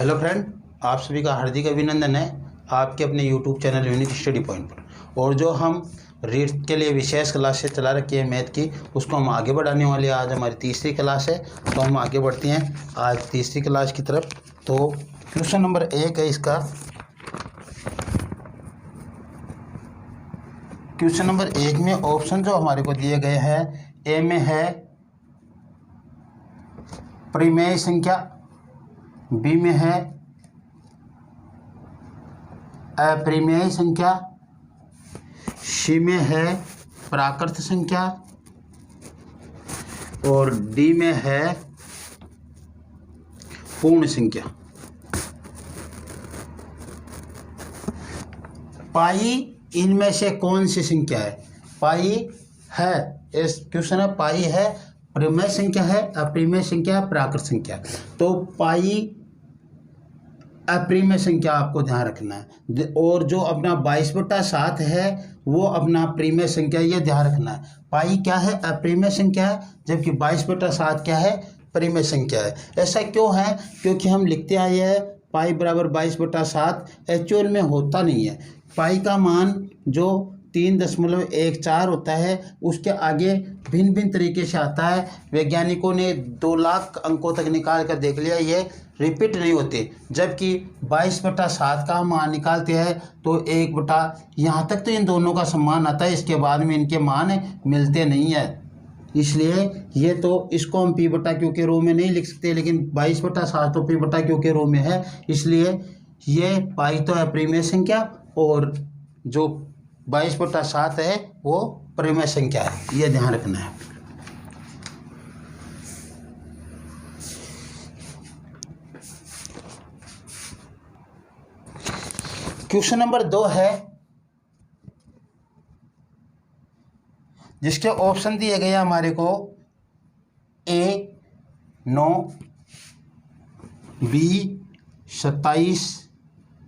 Hello friend, आप सभी का हार्दिक अभिनंदन है आपके अपने YouTube channel unique study point पर। और जो हम रीड के लिए विशेष क्लासेस चला रखी है मैथ की, उसको हम आगे बढ़ाने वाले हैं। आज हमारी तीसरी क्लास है, तो हम आगे बढ़ते हैं आज तीसरी क्लास की तरफ। तो क्वेश्चन नंबर 1 है इसका। क्वेश्चन नंबर 1 में ऑप्शन जो हमारे को दिए गए हैं, ए में है परिमेय संख्या, बी में है अपरिमेय संख्या, सी में है प्राकृत संख्या और डी में है पूर्ण संख्या। पाई इनमें से कौन सी संख्या है? पाई है, इस क्वेश्चन है पाई है, परिमेय संख्या है, अपरिमेय संख्या, प्राकृत संख्या। तो पाई अपरिमेय संख्या आपको ध्यान रखना है, और जो अपना 22/7 है वो अपना परिमेय संख्या, ये ध्यान रखना है। पाई क्या है? अपरिमेय संख्या है, जबकि 22/7 क्या है? परिमेय संख्या है। ऐसा क्यों है? क्योंकि हम लिखते आए हैं पाई बराबर 22/7, एक्चुअल में होता नहीं है। पाई का मान जो 3.14 होता है, उसके आगे भिन्न भिन्न तरीके से आता है। वैज्ञानिकों ने 2 लाख अंकों तक निकाल कर देख लिया, ये रिपीट नहीं होते। जबकि 22/7 का मान निकालते हैं तो 1 यहाँ तक तो इन दोनों का समान आता है, इसके बाद में इनके मान मिलते नहीं है। इसलिए ये तो इसको हम p/q के रो में नहीं लिख सकते, लेकिन 22/7 तो p/q के रो में है, इसलिए ये पाई तो है परिमेय संख्या और जो 22/7 है वो परिमेय संख्या है, ये ध्यान रखना है। क्वेश्चन नंबर 2 है, जिसके ऑप्शन दिए गए हमारे को ए 9, बी 27,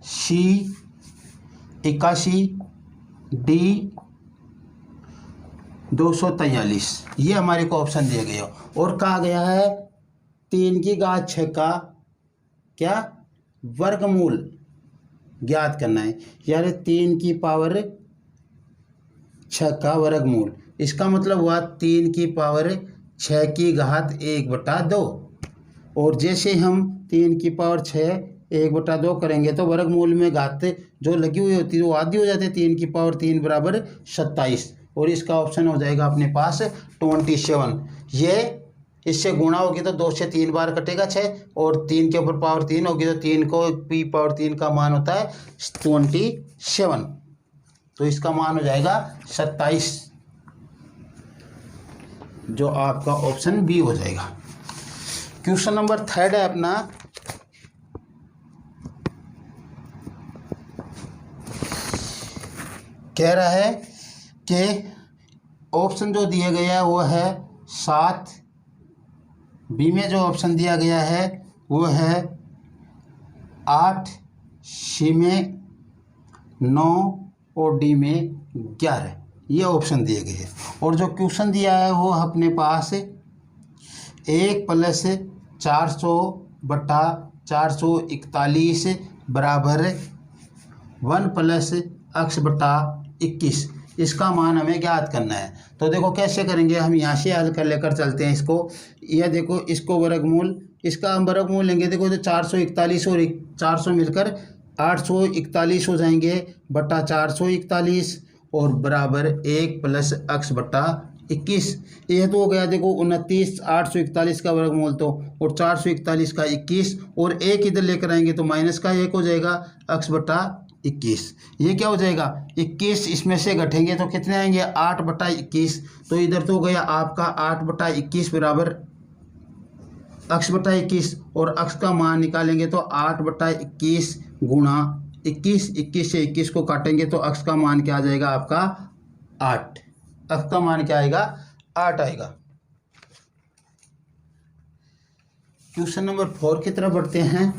सी 81, डी 243। ये हमारे को ऑप्शन दिए गए और कहा गया है 3 की घात 6 का क्या वर्गमूल ज्ञात करना है, यानी 3 की पावर 6 का वर्गमूल। इसका मतलब हुआ 3 की पावर 6 की घात 1/2। और जैसे हम 3 की पावर 6 1/2 करेंगे तो वर्गमूल में घात जो लगी हुई होती है वो आधी हो जाती है। 3 की पावर 3 बराबर 27, और इसका ऑप्शन हो जाएगा अपने पास 27। ये इससे गुणा होगी तो 2 से 3 बार कटेगा 6, और 3 के ऊपर पावर 3 होगी तो 3 को p/3 का मान होता है 27, तो इसका मान हो जाएगा 27, जो आपका ऑप्शन बी हो जाएगा। क्वेश्चन नंबर 3 है अपना, कह रहा है कि ऑप्शन जो दिए गया है वो है 7, बी में जो ऑप्शन दिया गया है वो है 8, सी में 9 और डी में 11। ये ऑप्शन दिए गए हैं। और जो क्वेश्चन दिया है वो अपने पास 1 + 400/441 बराबर 1 + x/21। इसका मान हमें ज्ञात करना है। तो देखो कैसे करेंगे, हम यहाँ से हल कर लेकर चलते हैं इसको। यह देखो, इसको वर्गमूल, इसका हम वर्गमूल लेंगे। देखो तो 441 और 400 मिलकर 841 हो जाएंगे बटा 441 और बराबर 1 + x/21। यह तो हो गया देखो 29, 841 का वर्गमूल तो, और 441 का 21, और 1 इधर लेकर आएंगे तो माइनस का 1 हो जाएगा x/21। ये क्या हो जाएगा 21, इसमें से घटेंगे तो कितने आएंगे 8/21। तो इधर तो हो गया आपका 8/21 बराबर x/21, और x का मान निकालेंगे तो 8/21 गुणा 21। 21 से 21 को काटेंगे तो x का मान क्या आ जाएगा आपका 8। x का मान क्या आएगा 8 आएगा। क्वेश्चन नंबर 4 की तरफ बढ़ते हैं।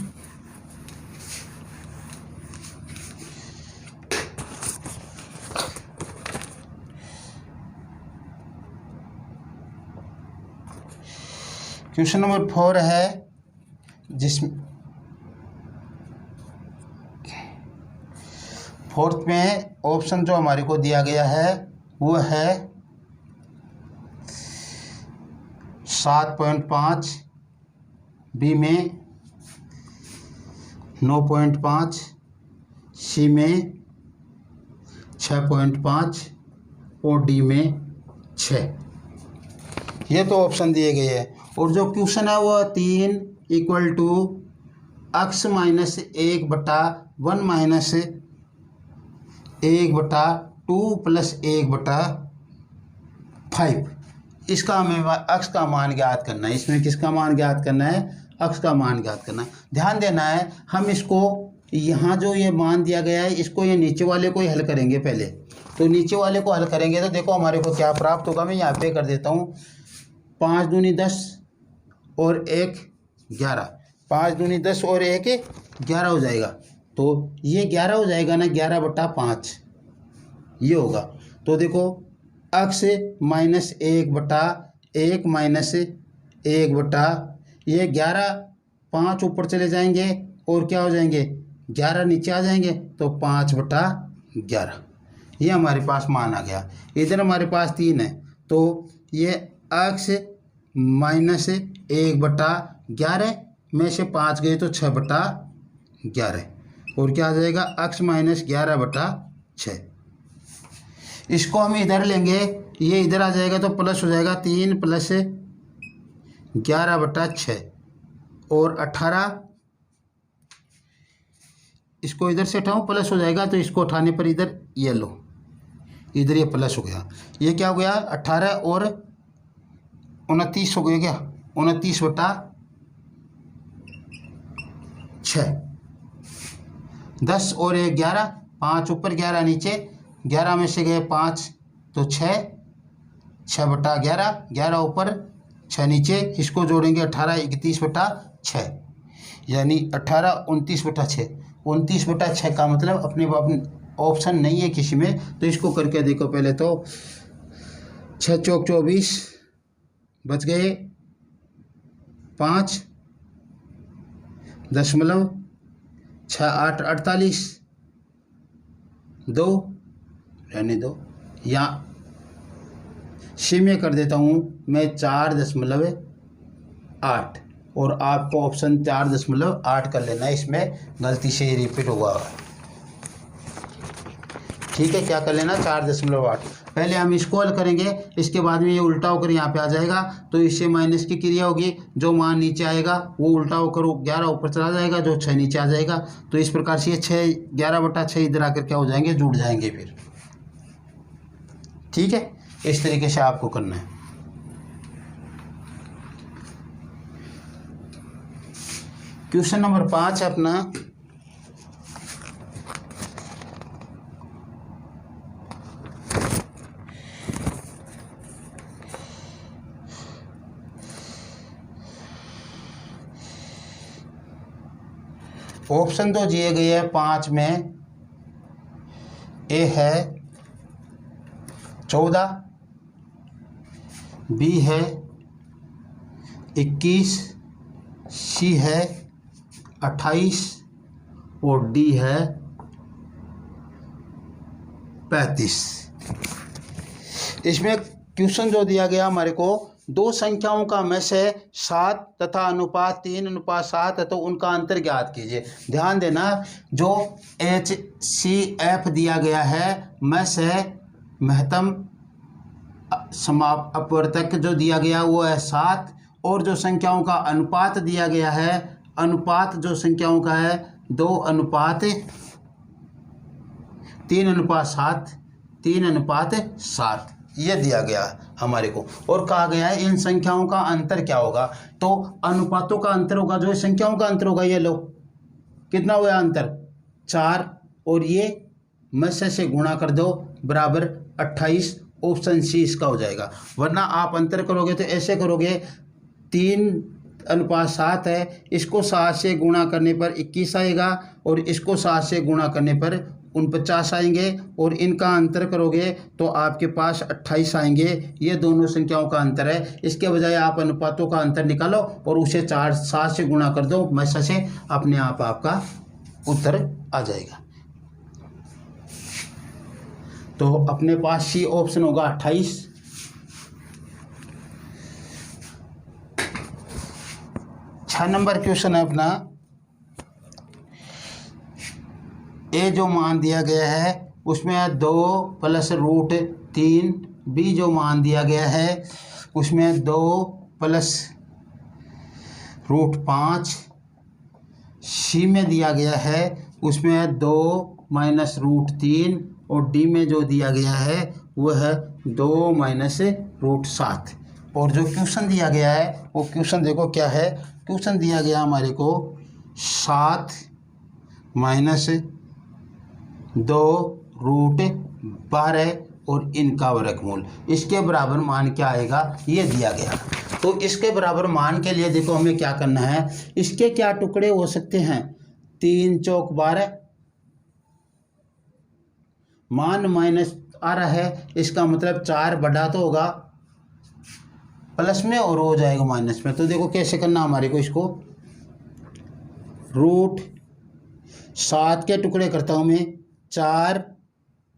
क्वेश्चन नंबर 4 है जिसमें फोर्थ में ऑप्शन जो हमारे को दिया गया है वो है 7.5, बी में 9.5, सी में 6.5 और डी में 6। ये तो ऑप्शन दिए गए हैं। और जो क्वेश्चन है वो 3 equal to x minus 1/1 minus 1/2 plus 1/5। इसका हमें x का मान ज्ञात करना है। इसमें किसका मान ज्ञात करना है? x का मान ज्ञात करना है। ध्यान देना है, हम इसको यहाँ जो ये मान दिया गया है इसको ये नीचे वाले को ही हल करेंगे पहले। तो नीचे वाले को हल करेंगे तो देखो हमारे को क्या प्राप्त होगा। मैं यहाँ पे कर देता हूँ 5 दूनी 10 और 1 11। 5 दूनी 10 और 1 11 हो जाएगा। तो ये 11 हो जाएगा ना, 11/5 ये होगा। तो देखो x माइनस 1/1 माइनस 1 ये 11, 5 ऊपर चले जाएंगे और क्या हो जाएंगे 11 नीचे आ जाएंगे तो 5/11 ये हमारे पास मान आ गया। इधर हमारे पास 3 है तो ये x माइनस 1/11 में से 5 गए तो 6/11 और क्या आ जाएगा x माइनस 11/6। इसको हम इधर लेंगे, ये इधर आ जाएगा तो प्लस हो जाएगा 3 प्लस 11/6 और 18। इसको इधर से उठाऊँ प्लस हो जाएगा तो इसको उठाने पर इधर ये लो, इधर ये प्लस हो गया। ये क्या हो गया 18 और 29 हो गया। क्या 29/6। 10 और 1 11, 5 ऊपर 11 नीचे, 11 में से गए 5 तो 6, 6/11, 11 ऊपर 6 नीचे, इसको जोड़ेंगे 18 31/6 यानी 18 29/6। 29/6 का मतलब अपने ऑप्शन नहीं है किसी में तो इसको करके देखो। पहले तो 6 चौक 24 बच गए 5 दशमलव 6 8 48 2 रहने दो। या सी में कर देता हूँ मैं 4.8 और आपको ऑप्शन 4.8 कर लेना है। इसमें गलती से रिपीट हुआ है, ठीक है। क्या कर लेना 4.8। पहले हम इसको हल करेंगे, इसके बाद में ये उल्टा होकर यहाँ पे आ जाएगा तो इससे माइनस की क्रिया होगी। जो मान नीचे आएगा वो उल्टा होकर 11 ऊपर चला जाएगा, जो 6 नीचे आ जाएगा। तो इस प्रकार से ये 11/6 इधर आकर क्या हो जाएंगे जुड़ जाएंगे फिर, ठीक है। इस तरीके से आपको करना है। क्वेश्चन नंबर 5 है अपना ऑप्शन तो दिए गए हैं 5 में। ए है 14, बी है 21, सी है 28 और डी है 35। इसमें क्वेश्चन जो दिया गया हमारे को, दो संख्याओं का मस है 7 तथा अनुपात 3:7 है तो उनका अंतर ज्ञात कीजिए। ध्यान देना, जो HCF दिया गया है मस है महत्तम अपवर्तक जो दिया गया वो है 7 और जो संख्याओं का अनुपात दिया गया है, अनुपात जो संख्याओं का है 3:7 ये दिया गया हमारे को। और कहा गया है इन संख्याओं का अंतर क्या होगा। तो अनुपातों का अंतर होगा, जो संख्याओं का अंतर होगा, ये लो कितना हुआ अंतर 4 और ये मस्य से गुणा कर दो बराबर 28। ऑप्शन सी इसका हो जाएगा। वरना आप अंतर करोगे तो ऐसे करोगे 3:7 है, इसको 7 से गुणा करने पर 21 आएगा और इसको 7 से गुणा करने पर 49 आएंगे और इनका अंतर करोगे तो आपके पास 28 आएंगे। ये दोनों संख्याओं का अंतर है। इसके बजाय आप अनुपातों का अंतर निकालो और उसे 7 से गुणा कर दो मस्य से, अपने आप आपका उत्तर आ जाएगा। तो अपने पास सी ऑप्शन होगा 28। छह नंबर क्वेश्चन है अपना, ए जो मान दिया गया है उसमें 2 + √3, बी जो मान दिया गया है उसमें 2 + √5, सी में दिया गया है उसमें 2 - √3 और डी में जो दिया गया है वह है 2 - √7। और जो क्वेश्चन दिया गया है वो क्वेश्चन देखो क्या है। क्वेश्चन दिया गया हमारे को 7 - 2 √12 और इनका वर्गमूल, इसके बराबर मान क्या आएगा ये दिया गया। तो इसके बराबर मान के लिए देखो हमें क्या करना है, इसके क्या टुकड़े हो सकते हैं, 3 चौक 12, मान माइनस आ रहा है इसका मतलब 4 बड़ा तो होगा प्लस में और हो जाएगा माइनस में। तो देखो कैसे करना हमारे को, इसको √7 के टुकड़े करता हूँ मैं, 4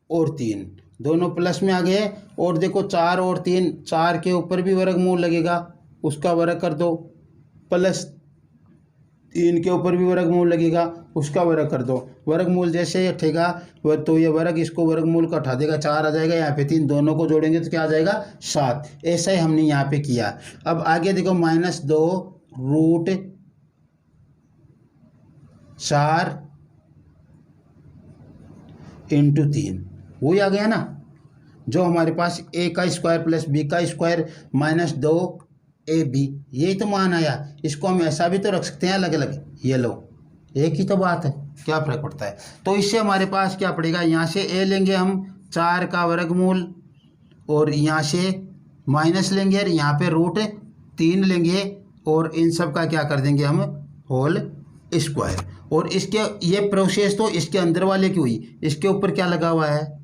और 3 दोनों प्लस में आ गए। और देखो 4 और 3, 4 के ऊपर भी वर्गमूल लगेगा उसका वर्ग कर दो, प्लस 3 के ऊपर भी वर्गमूल लगेगा उसका वर्ग कर दो। वर्गमूल जैसे ही हटेगा वह तो ये वर्ग इसको वर्गमूल का उठा देगा, 4 आ जाएगा, यहाँ पे 3 दोनों को जोड़ेंगे तो क्या आ जाएगा 7। ऐसा ही हमने यहाँ पे किया। अब आगे देखो -2 √4 × 3, वही आ गया ना, जो हमारे पास a का स्क्वायर प्लस b का स्क्वायर -2ab, यही तो मान आया। इसको हम ऐसा भी तो रख सकते हैं अलग अलग, ये लो एक ही तो बात है, क्या फर्क पड़ता है। तो इससे हमारे पास क्या पड़ेगा, यहाँ से a लेंगे हम 4 का वर्गमूल और यहाँ से माइनस लेंगे और यहाँ पे √3 लेंगे और इन सब का क्या कर देंगे हम होल स्क्वायर। और इसके ये प्रोसेस तो इसके अंदर वाले की हुई, इसके ऊपर क्या लगा हुआ है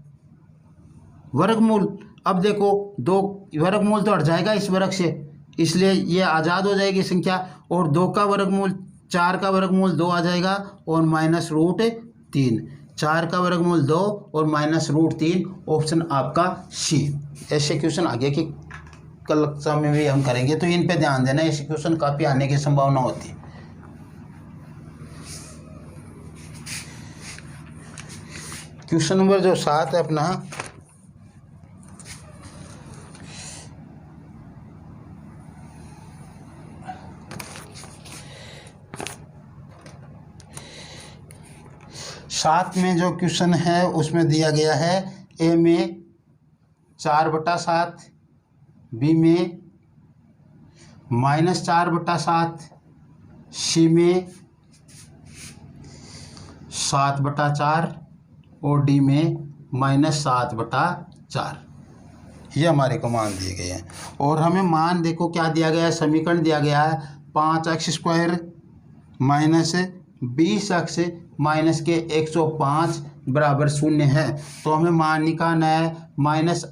वर्गमूल। अब देखो 2 वर्गमूल तो हट जाएगा इस वर्ग से, इसलिए ये आज़ाद हो जाएगी संख्या। और 2 का वर्गमूल 4 का वर्गमूल 2 आ जाएगा और -√3, 4 का वर्गमूल 2 और -√3, ऑप्शन आपका सी। ऐसे क्वेश्चन आगे की कक्षा में भी हम करेंगे तो इन पे ध्यान देना, ऐसे क्वेश्चन काफ़ी आने की संभावना होती है। क्वेश्चन नंबर जो 7 है अपना, सात में जो क्वेश्चन है उसमें दिया गया है ए में 4/7, बी में -4/7, सी में 7/4 और डी में -7/4। ये हमारे को मान दिए गए हैं। और हमें मान देखो क्या दिया गया है, समीकरण दिया गया है 5x² - 20x - 105 बराबर 0 है। तो हमें मान निकालना है -α +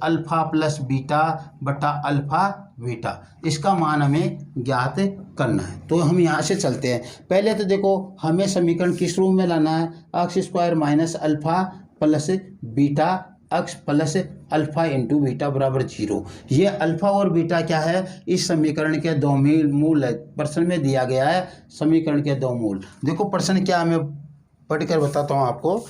β/α-β, इसका मान हमें ज्ञात करना है। तो हम यहाँ से चलते हैं। पहले तो देखो हमें समीकरण किस रूप में लाना है, x² - α + β x plus alpha into beta बराबर 0। ये अल्फा और बीटा क्या है, इस समीकरण के 2 मूल है। प्रश्न में दिया गया है समीकरण के 2 मूल। देखो प्रश्न क्या है, मैं पढ़कर बताता हूँ आपको।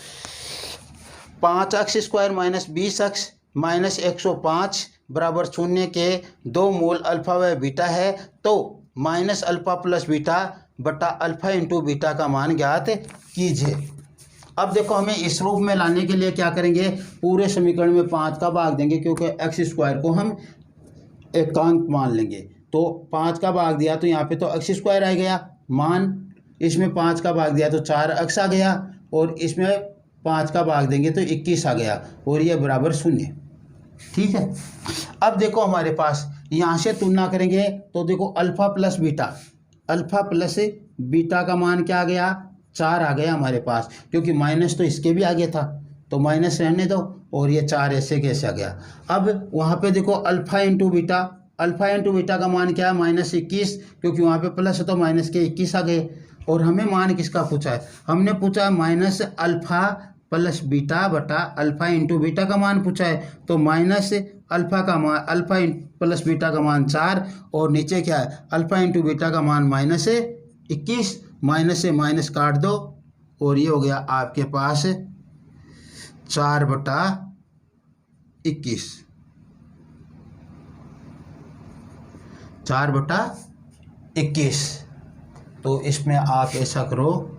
5x² - 20x - 105 बराबर 0 के 2 मूल अल्फा व बीटा है। तो -α + बीटा बटा अल्फा इंटू बीटा का मान ज्ञात कीजिए। अब देखो हमें इस रूप में लाने के लिए क्या करेंगे, पूरे समीकरण में 5 का भाग देंगे, क्योंकि x² को हम एकांक मान लेंगे। तो 5 का भाग दिया तो यहाँ पे तो x² आ गया मान, इसमें 5 का भाग दिया तो 4x आ गया, और इसमें 5 का भाग देंगे तो 21 आ गया, और ये बराबर 0। ठीक है। अब देखो हमारे पास यहाँ से तुलना करेंगे तो देखो अल्फा प्लस बीटा का मान क्या आ गया, 4 आ गया हमारे पास, क्योंकि माइनस तो इसके भी आगे था तो माइनस रहने दो, और ये 4 ऐसे कैसे आ गया। अब वहाँ पे देखो अल्फा इंटू बीटा का मान क्या है, -21, क्योंकि वहाँ पे प्लस है तो माइनस के 21 आ गए। और हमें मान किसका पूछा है, हमने पूछा है -α प्लस बीटा बटा अल्फा इंटू बीटा का मान पूछा है, तो माइनस अल्फा का मान, अल्फा प्लस बीटा का मान 4, और नीचे क्या है, अल्फा इंटू बीटा का मान -21, माइनस से माइनस काट दो और ये हो गया आपके पास 4/21, 4/21। तो इसमें आप ऐसा करो,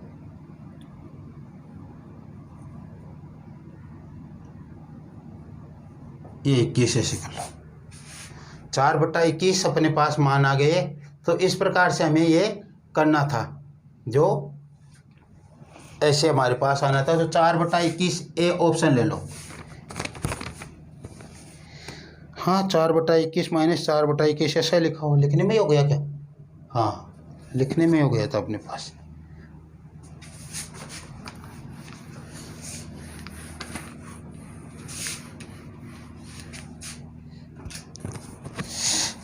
ये 21 ऐसे कर लो, 4/21 अपने पास मान आ गए। तो इस प्रकार से हमें ये करना था, जो ऐसे हमारे पास आना था। तो 4/21 ए ऑप्शन ले लो। हाँ, 4/21 माइनस 4/21 ऐसा लिखा हो, लिखने में ही हो गया क्या? हाँ, लिखने में हो गया था अपने पास।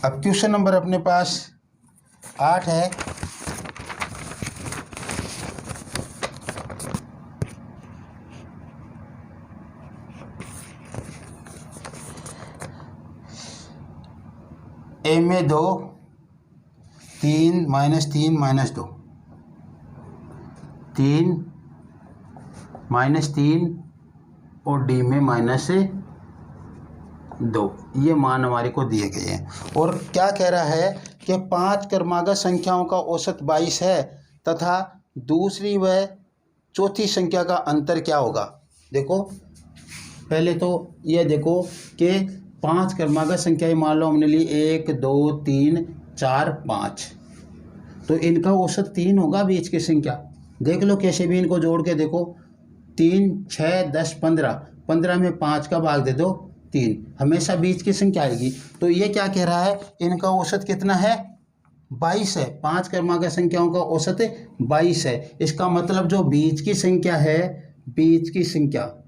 अब क्वेश्चन नंबर अपने पास 8 है। ए में 2, 3 -3 -2, 3 -3 और डी में -2, ये मान हमारे को दिए गए हैं। और क्या कह रहा है कि 5 क्रमागत संख्याओं का औसत 22 है तथा दूसरी व चौथी संख्या का अंतर क्या होगा। देखो, पहले तो ये देखो कि 5 क्रमागत संख्याएं मान लो हमने ली 1 2 3 4 5, तो इनका औसत 3 होगा बीच की संख्या। देख लो कैसे भी इनको जोड़ के देखो, 3 6 10 15, 15 में 5 का भाग दे दो 3, हमेशा बीच की संख्या आएगी। तो ये क्या कह रहा है, इनका औसत कितना है, 22 है। 5 क्रमागत संख्याओं का औसत 22 है। इसका मतलब जो बीच की संख्या है, बीच की संख्या,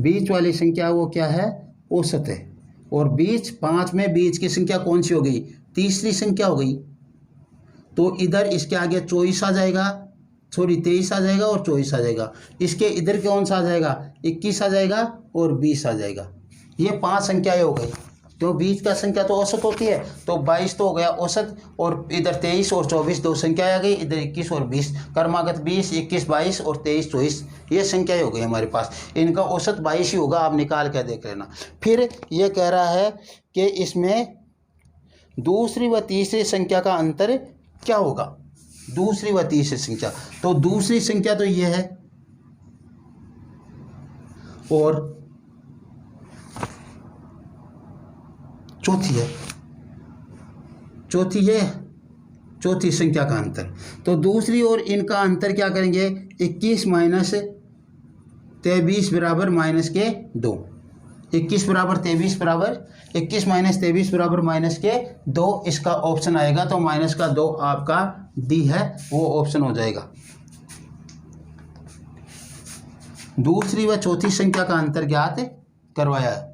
बीच वाली संख्या वो क्या है, औसत है। और बीच 5 में बीच की संख्या कौन सी हो गई, तीसरी संख्या हो गई। तो इधर इसके आगे 24 आ जाएगा, सॉरी 23 आ जाएगा और 24 आ जाएगा। इसके इधर कौन सा आ जाएगा, 21 आ जाएगा और 20 आ जाएगा। ये 5 संख्याएं हो गई। तो बीच का संख्या तो औसत होती है, तो 22 तो हो गया औसत, और इधर 23 और 24 दो संख्याएं आ गई, इधर 21 और 20, क्रमागत 20 21 22 और 23 24, ये संख्याएं हो गई हमारे पास। इनका औसत 22 ही होगा, आप निकाल कर देख लेना। फिर ये कह रहा है कि इसमें दूसरी व तीसरी संख्या का अंतर क्या होगा, दूसरी व तीसरी संख्या। तो दूसरी संख्या तो ये है और चौथी है, चौथी है, चौथी संख्या का अंतर। तो दूसरी और इनका अंतर क्या करेंगे, 21 - 23 बराबर -2, 21 बराबर 23 बराबर 21 - 23 बराबर -2, इसका ऑप्शन आएगा। तो -2 आपका डी है, वो ऑप्शन हो जाएगा। दूसरी व चौथी संख्या का अंतर ज्ञात करवाया है,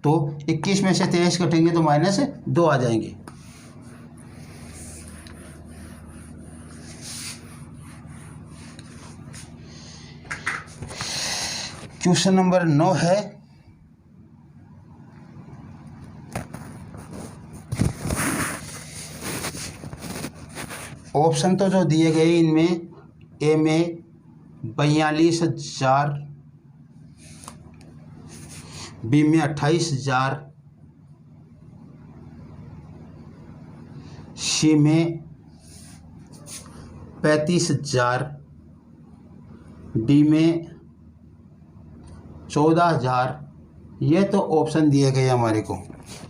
तो 21 में से 23 कटेंगे तो -2 आ जाएंगे। क्वेश्चन नंबर 9 है। ऑप्शन तो जो दिए गए इनमें, ए में 42,000, बी में 28,000, सी में 35,000, डी में 14,000। ये तो ऑप्शन दिए गए हमारे को,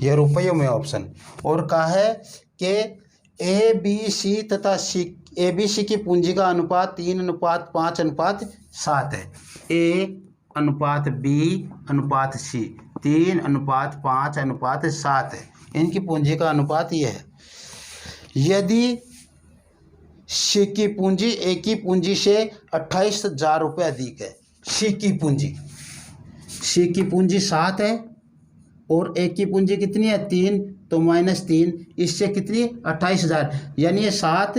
ये रुपयों में ऑप्शन। और कहा है कि ए बी सी तथा सी, ए बी सी की पूंजी का अनुपात 3:5:7 है। ए अनुपात बी अनुपात सी 3:5:7 है। इनकी पूंजी का अनुपात ये है। यदि सी की पूंजी ए की पूंजी से 28,000 रुपये अधिक है, सी की पूंजी, सी की पूंजी 7 है और ए की पूंजी कितनी है 3, तो -3, इससे कितनी 28,000, यानी ये 7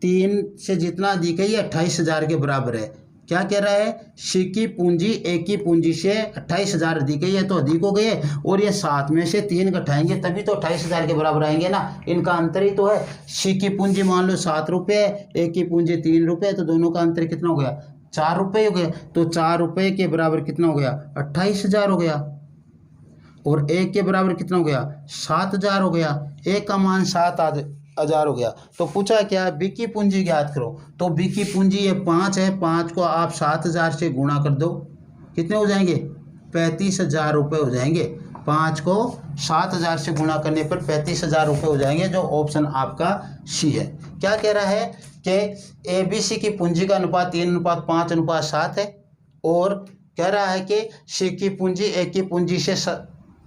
3 से जितना अधिक है ये 28,000 के बराबर है। क्या कह रहा है, सी की पूंजी ए की पूंजी से 28,000 अधिक है, ये तो अधिक हो गए, और ये 7 में से 3 घटाएंगे तभी तो 28,000 के बराबर आएंगे ना, इनका अंतर ही तो है। सी की पूंजी मान लो 7 रुपये, ए की पूंजी 3 रुपये, तो दोनों का अंतर कितना हो गया, 4 रुपये हो गया। तो 4 रुपये के बराबर कितना हो गया, 28,000 हो गया, और ए के बराबर कितना हो गया, 7,000 हो गया। ए का मान 7,000 हो गया। तो पूछा क्या, बी की पूंजी ज्ञात करो। तो बी की पूंजी ये 5 है, 5 को आप 7,000 से गुणा कर दो, कितने हो जाएंगे, 35,000 रुपये हो जाएंगे। 5 को 7,000 से गुणा करने पर 35,000 रुपये हो जाएंगे, जो ऑप्शन आपका सी है। क्या कह रहा है कि ए बी सी की पूंजी का अनुपात 3:5:7 है, और कह रहा है कि सी की पूंजी ए की पूंजी से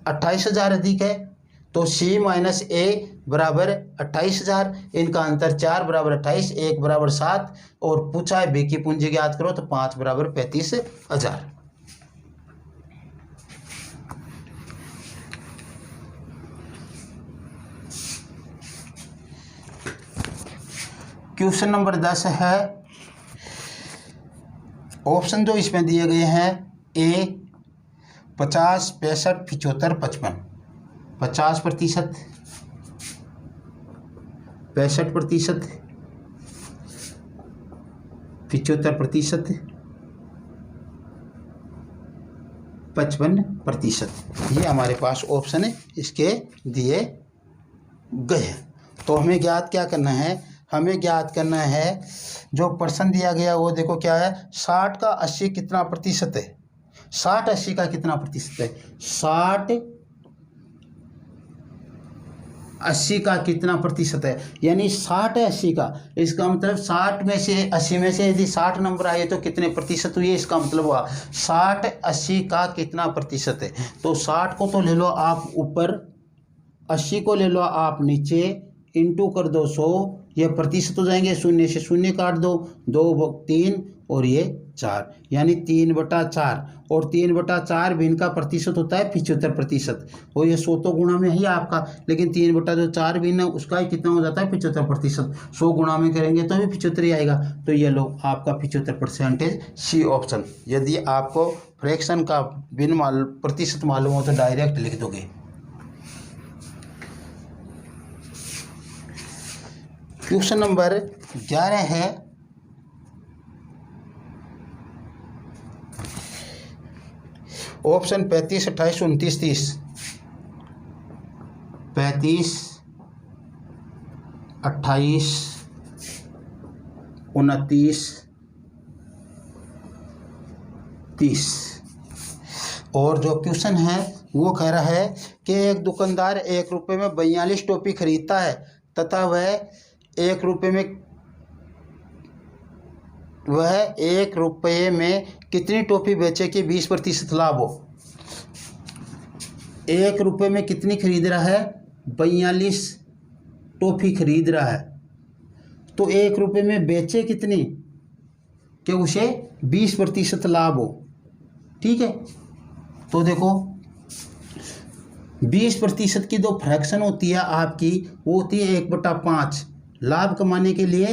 28,000 अधिक है। तो सी माइनस ए बराबर 28,000, इनका अंतर 4 बराबर 28, 1 बराबर 7, और पूछा है बी की पूंजी ज्ञात करो, तो 5 बराबर 35,000। क्वेश्चन नंबर 10 है, ऑप्शन जो इसमें दिए गए हैं, ए 50, 65, 75, 55, 50%, 65%, 75%, 55%, ये हमारे पास ऑप्शन है इसके दिए गए हैं। तो हमें ज्ञात क्या करना है, हमें ज्ञात करना है जो प्रश्न दिया गया वो देखो क्या है, 60 का 80 कितना प्रतिशत है, 60 80 का कितना प्रतिशत है, 60 80 का कितना प्रतिशत है, यानी 60 है 80 का, इसका मतलब 60 में से 80 में से यदि 60 नंबर आए तो कितने प्रतिशत हुए, इसका मतलब हुआ 60 80 का कितना प्रतिशत है। तो 60 को तो ले लो आप ऊपर, 80 को ले लो आप नीचे, इंटू कर दो 100, ये प्रतिशत हो जाएंगे, 0 से 0 काट दो, 2 3 और ये 4, यानी 3/4, और 3/4 भी इनका प्रतिशत होता है 75%, और ये 100 तो गुणा में ही आपका, लेकिन 3/4 भी ना उसका ही कितना हो जाता है 75%, 100 गुणा में करेंगे तो भी 75 ही आएगा। तो ये लो आपका 75% सी ऑप्शन। यदि आपको फ्रैक्शन का बिन प्रतिशत मालूम हो तो डायरेक्ट लिख दोगे। क्वेश्चन नंबर 11 है, ऑप्शन 35, 28, 29, 30, 35, 28, 29, 30। और जो क्वेश्चन है वो कह रहा है कि एक दुकानदार 1 रुपये में 42 टोपी खरीदता है तथा वह 1 रुपये में कितनी टोपी बेचे कि 20% लाभ हो। 1 रुपये में कितनी खरीद रहा है, 42 टोपी खरीद रहा है, तो 1 रुपये में बेचे कितनी कि उसे 20% लाभ हो। ठीक है, तो देखो 20% की जो फ्रैक्शन होती है आपकी, वो होती है 1/5, लाभ कमाने के लिए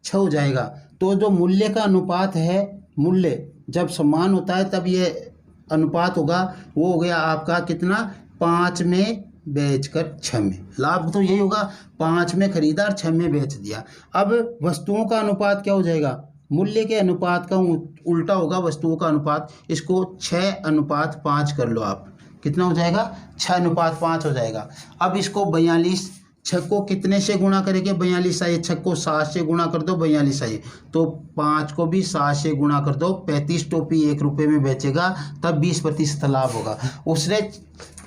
6 हो जाएगा। तो जो मूल्य का अनुपात है, मूल्य जब समान होता है तब ये अनुपात होगा, वो हो गया आपका कितना, 5 में बेचकर 6 में। लाभ तो यही होगा, 5 में खरीदा और 6 में बेच दिया। अब वस्तुओं का अनुपात क्या हो जाएगा, मूल्य के अनुपात का उल्टा होगा वस्तुओं का अनुपात, इसको 6:5 कर लो आप, कितना हो जाएगा, 6:5 हो जाएगा। अब इसको 42, 6 को कितने से गुणा करेंगे, 42 आए, 6 को 7 से गुणा कर दो, 42 आए, तो 5 को भी 7 से गुणा कर दो। 35 टोपी 1 रुपये में बेचेगा तब 20% लाभ होगा। उसने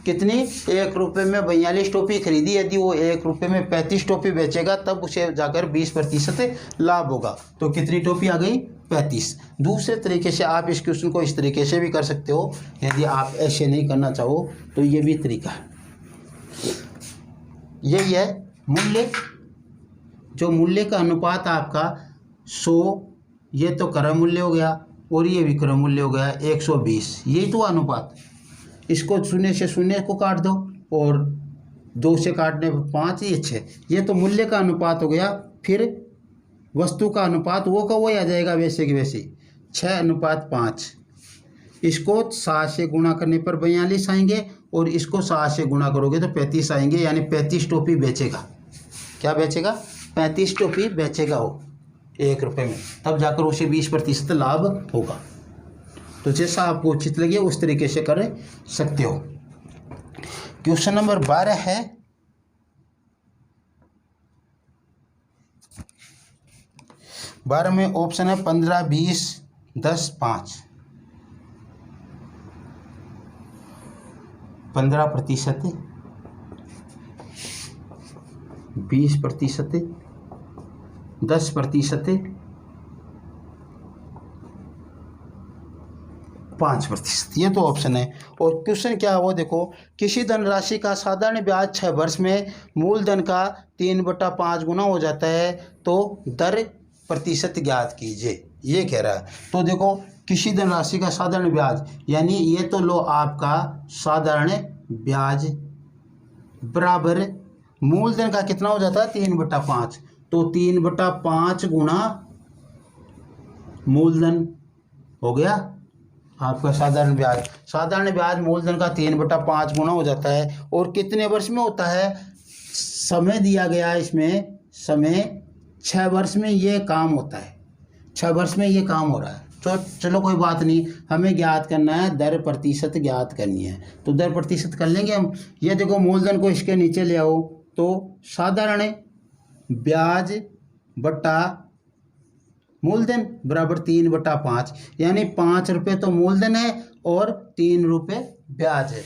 कितनी, 1 रुपये में 42 टोपी खरीदी, यदि वो 1 रुपये में 35 टोपी बेचेगा तब उसे जाकर 20% लाभ होगा। तो कितनी टोपी आ गई, 35। दूसरे तरीके से आप इस क्वेश्चन को इस तरीके से भी कर सकते हो, यदि आप ऐसे नहीं करना चाहो तो ये भी तरीका है। यही है मूल्य, जो मूल्य का अनुपात आपका 100, ये तो क्रय मूल्य हो गया और ये भी क्रय मूल्य हो गया 120, यही तो अनुपात। इसको 0 से 0 को काट दो और 2 से काटने पर 5, ये 6, ये तो मूल्य का अनुपात हो गया। फिर वस्तु का अनुपात वो का वही आ जाएगा, वैसे की वैसे 6:5। इसको 7 से गुणा करने पर 42 आएंगे और इसको 7 से गुणा करोगे तो 35 आएंगे, यानी 35 टोपी बेचेगा। क्या बेचेगा? 35 टोपी बेचेगा वो 1 रुपये में, तब जाकर उसे 20% लाभ होगा। तो जैसा आपको उचित लगे उस तरीके से कर सकते हो। क्वेश्चन नंबर 12 है, में ऑप्शन है 15, 20, 10, 5। 15%, 20%, 10%, 5%, ये तो ऑप्शन है। और क्वेश्चन क्या है वो देखो, किसी धनराशि का साधारण ब्याज 6 वर्ष में मूलधन का 3/5 गुना हो जाता है, तो दर प्रतिशत ज्ञात कीजिए, ये कह रहा है। तो देखो किसी धनराशि का साधारण ब्याज, यानी ये तो लो आपका साधारण ब्याज बराबर मूलधन का कितना हो जाता है 3/5, तो 3/5 गुणा मूलधन हो गया आपका साधारण ब्याज। साधारण ब्याज मूलधन का 3/5 गुना हो जाता है। और कितने वर्ष में होता है? समय दिया गया है इसमें, समय 6 वर्ष में ये काम होता है, 6 वर्ष में ये काम हो रहा है। तो चलो कोई बात नहीं, हमें ज्ञात करना है, दर प्रतिशत ज्ञात करनी है, तो दर प्रतिशत कर लेंगे हम। ये देखो मूलधन को इसके नीचे ले आओ, तो साधारण ब्याज बटा मूलधन बराबर 3/5, यानी 5 रुपये तो मूलधन है और 3 रुपये ब्याज है।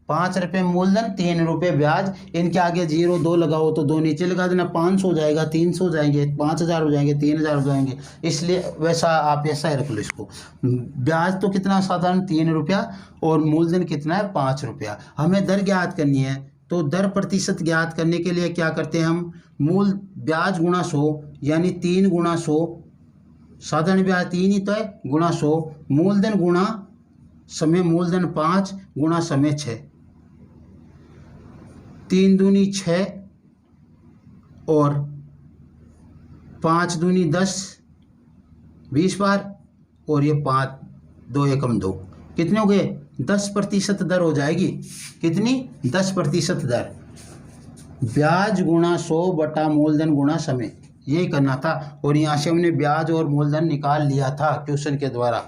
5 रुपये मूलधन, 3 रुपये ब्याज। इनके आगे 0, 2 लगाओ तो 2 नीचे लगा देना, 500 हो जाएगा, 300 हो जाएंगे, 5000 हो जाएंगे, 3000 हो जाएंगे। इसलिए वैसा आप ऐसा ही रख लो इसको। ब्याज तो कितना साधारण 3 रुपया और मूलधन कितना है 5 रुपया। हमें दर ज्ञात करनी है, तो दर प्रतिशत ज्ञात करने के लिए क्या करते हैं हम, मूल ब्याज गुणा 100, यानी 3 गुणा 100, साधारण ब्याज 3 ही तो है, गुणा 100, मूलधन गुणा समय मूलधन 5 गुणा समय 6, 3 दूनी 6 और 5 दूनी 10, 20 बार, और ये 5, 2 एकम 2, कितने हो गए 10% दर हो जाएगी। कितनी? 10% दर। ब्याज गुणा 100 बटा मूलधन गुणा समय, यही करना था। और यहाँ से हमने ब्याज और मूलधन निकाल लिया था क्वेश्चन के द्वारा।